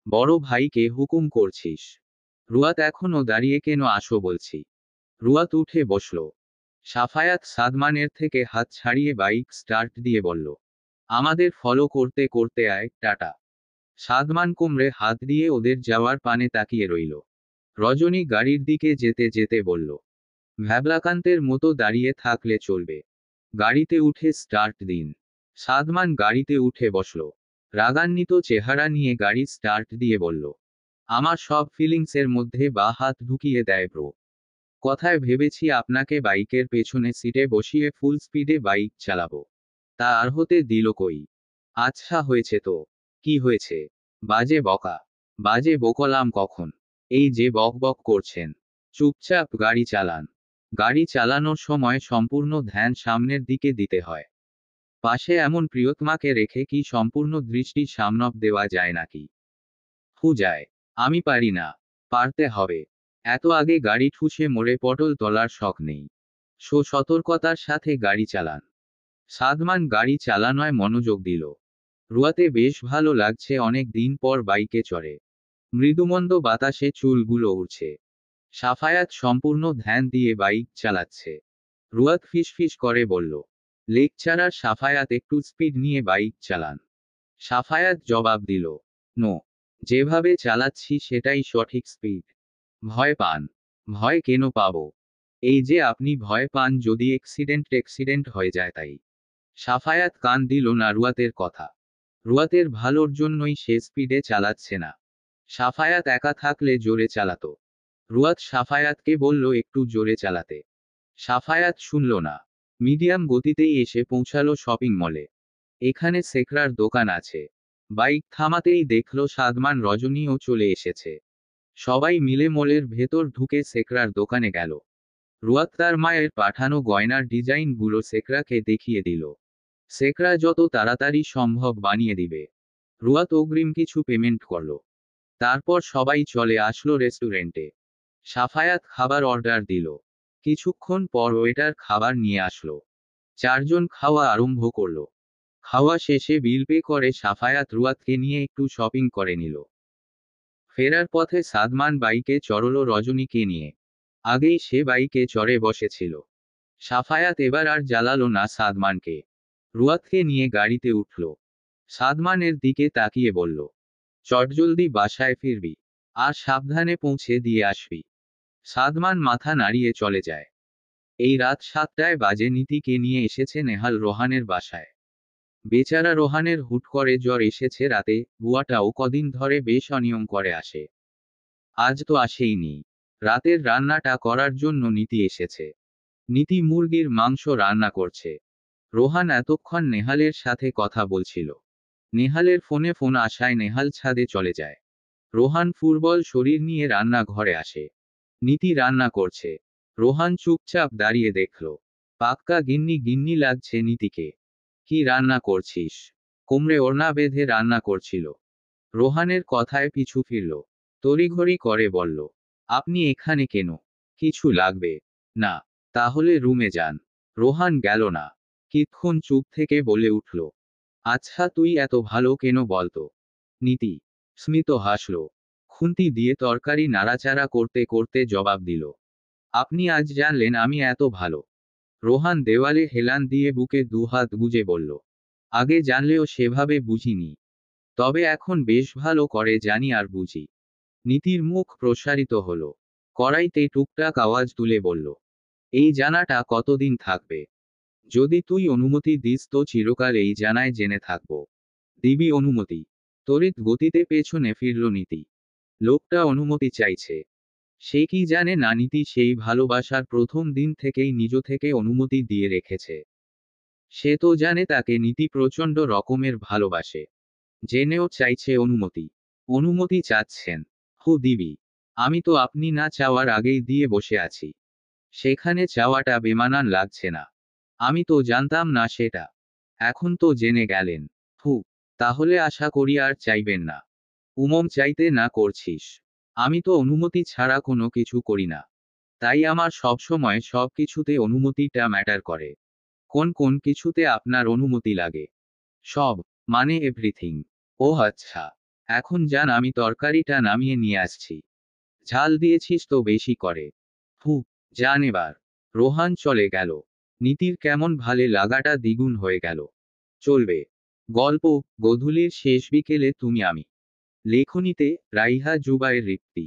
বড় ভাইকে হুকুম করছিস? রুয়াত এখনো দাঁড়িয়ে কেন, আসো বলছি। রুয়াত উঠে বসল। সাফায়াত সাদমানের থেকে হাত ছাড়িয়ে বাইক স্টার্ট দিয়ে বলল, আমাদের ফলো করতে করতে আয়, টাটা। সাদমান কোমরে হাত দিয়ে ওদের যাওয়ার পানে তাকিয়ে রইল। রজনী গাড়ির দিকে যেতে যেতে বলল, ভ্যাবলাকান্তের মতো দাঁড়িয়ে থাকলে চলবে। গাড়িতে উঠে স্টার্ট দিন। সাদমান গাড়িতে উঠে বসল। রাগান্বিত চেহারা নিয়ে গাড়ি স্টার্ট দিয়ে বলল, আমার সব ফিলিংসের মধ্যে বা হাত ঢুকিয়ে দেয় ব্রো। কথায় ভেবেছি আপনাকে বাইকের পেছনে সিটে বসিয়ে ফুল স্পিডে বাইক চালাবো। তা আর হতে দিল কই? আচ্ছা হয়েছে তো। কি হয়েছে? বাজে বকা। বাজে বকলাম কখন? এই যে বক বক করছেন। চুপচাপ গাড়ি চালান। গাড়ি চালানোর সময় সম্পূর্ণ ধ্যান সামনের দিকে দিতে হয়। পাশে এমন প্রিয়তমাকে রেখে কি সম্পূর্ণ দৃষ্টি সামনব দেওয়া যায় নাকি? যায়। আমি পারি না। পারতে হবে। এত আগে গাড়ি ঠুসে মোড়ে পটল তোলার শখ নেই। সতর্কতার সাথে গাড়ি চালান। সাদমান গাড়ি চালানোয় মনোযোগ দিল। রুয়াতে বেশ ভালো লাগছে অনেক দিন পর বাইকে চড়ে। মৃদুমন্দ বাতাসে চুলগুলো উড়ছে। সাফায়াত সম্পূর্ণ ধ্যান দিয়ে বাইক চালাচ্ছে। রুয়াত ফিসফিস করে বলল, লেকচারার সাফায়াত একটু স্পিড নিয়ে বাইক চালান। সাফায়াত জবাব দিল, নো। যেভাবে চালাচ্ছি সেটাই সঠিক স্পিড। ভয় পান? ভয় কেন পাবো? এই যে আপনি ভয় পান যদি অ্যাক্সিডেন্ট হয়ে যায় তাই। সাফায়াত কান দিল না রুয়াতের কথা। রুয়াতের ভালোর জন্যই সে স্পিডে চালাচ্ছে না। সাফায়াত একা থাকলে জোরে চালাতো। রুয়াত সাফায়াতকে বলল একটু জোরে চালাতে। সাফায়াত শুনল না। মিডিয়াম গতিতেই এসে পৌঁছালো শপিং মলে। এখানে সেকরার দোকান আছে। বাইক থামাতেই দেখল সাদমান রজনীও চলে এসেছে। সবাই মিলে মলের ভেতর ঢুকে সেকরার দোকানে গেল। রুয়াত তার মায়ের পাঠানো গয়নার ডিজাইনগুলো সেকরাকে দেখিয়ে দিল। সেকরা যত তাড়াতাড়ি সম্ভব বানিয়ে দিবে। রুয়াত অগ্রিম কিছু পেমেন্ট করল। তারপর সবাই চলে আসলো রেস্টুরেন্টে। সাফায়াত খাবার অর্ডার দিল। কিছুক্ষণ পর ওয়েটার খাবার নিয়ে আসলো। চারজন খাওয়া আরম্ভ করলো। খাওয়া শেষে বিল পে করে সাফায়াত রুয়াতকে নিয়ে একটু শপিং করে নিল। ফেরার পথে সাদমান বাইকে চড়ল রজনীকে নিয়ে। আগেই সে বাইকে চড়ে বসেছিল। সাফায়াত এবার আর জ্বালালো না সাদমানকে। রুয়াতকে নিয়ে গাড়িতে উঠল। সাদমানের দিকে তাকিয়ে বলল, চটজলদি বাসায় ফিরবি। আর সাবধানে পৌঁছে দিয়ে আসবি। সাদমান মাথা নাড়িয়ে চলে যায়। এই রাত 7টায় বাজে নীতিকে নিয়ে এসেছে নেহাল রোহানের বাসায়। বেচারা রোহানের হুট করে জ্বর এসেছে রাতে, বুয়াটাও কদিন ধরে বেশ অনিয়ম করে আসে। আজ তো আসেইনি। রাতের রান্নাটা করার জন্য নীতি এসেছে। নীতি মুরগির মাংস রান্না করছে। রোহান এতক্ষণ নেহালের সাথে কথা বলছিল। নেহালের ফোন আসায় নেহাল ছাদে চলে যায়। রোহান ফুটবল শরীর নিয়ে রান্না ঘরে আসে। নীতি রান্না করছে। রোহান চুপচাপ দাঁড়িয়ে দেখল। পাক্কা গিন্নি গিন্নি লাগছে নীতিকে। কি রান্না করছিস? কোমরে ওড়না বেঁধে রান্না করছিল। রোহানের কথায় পিছু ফিরল। তড়িঘড়ি করে বলল, আপনি এখানে কেন? কিছু লাগবে? না। তাহলে রুমে যান। রোহান গেল না। কিছুক্ষণ চুপ থেকে বলে উঠল, আচ্ছা তুই এত ভালো কেন বলতো? নীতি স্মিত হাসল। খুন্তি দিয়ে তরকারি নাড়াচাড়া করতে করতে জবাব দিল, আপনি আজ জানলেন আমি এত ভালো? রোহান দেওয়ালে হেলান দিয়ে বুকে দুহাত গুজে বলল, আগে জানলেও সেভাবে বুঝিনি। তবে এখন বেশ ভালো করে জানি আর বুঝি। নীতির মুখ প্রসারিত হলো। কড়াইতে টুকটাক আওয়াজ তুলে বলল, এই জানাটা কতদিন থাকবে? যদি তুই অনুমতি দিস তো চিরকাল এই জানায় জেনে থাকবো। দিবি অনুমতি? তড়িৎ গতিতে পেছনে ফিরল নীতি। লোকটা অনুমতি চাইছে। সে কি জানে না নীতি সেই ভালোবাসার প্রথম দিন থেকেই নিজ থেকে অনুমতি দিয়ে রেখেছে। সে তো জানে তাকে নীতি প্রচণ্ড রকমের ভালোবাসে। জেনেও চাইছে অনুমতি। অনুমতি চাচ্ছেন? হু দিবি। আমি তো আপনি না চাওয়ার আগেই দিয়ে বসে আছি। সেখানে চাওয়াটা বেমানান লাগছে না। আমি তো জানতাম না সেটা। এখন তো জেনে গেলেন। হু। তাহলে আশা করি আর চাইবেন না। উমম চাইতে না করছিস। আমি তো অনুমতি ছাড়া কোনো কিছু করি না। তাই আমার সবসময় সব কিছুতে অনুমতিটা ম্যাটার করে। কোন কোন কিছুতে আপনার অনুমতি লাগে? সব। মানে এভরিথিং। ও আচ্ছা। এখন যান, আমি তরকারিটা নামিয়ে নিয়ে আসছি। ঝাল দিয়েছিস তো বেশি করে। হু। যান এবার। রোহান চলে গেল। নীতির কেমন ভালে লাগাটা দ্বিগুণ হয়ে গেল। চলবে। গল্প গোধূলির শেষ বিকেলে তুমি আমি। লেখনীতে রাইহা জুবায়ের রিপ্তি।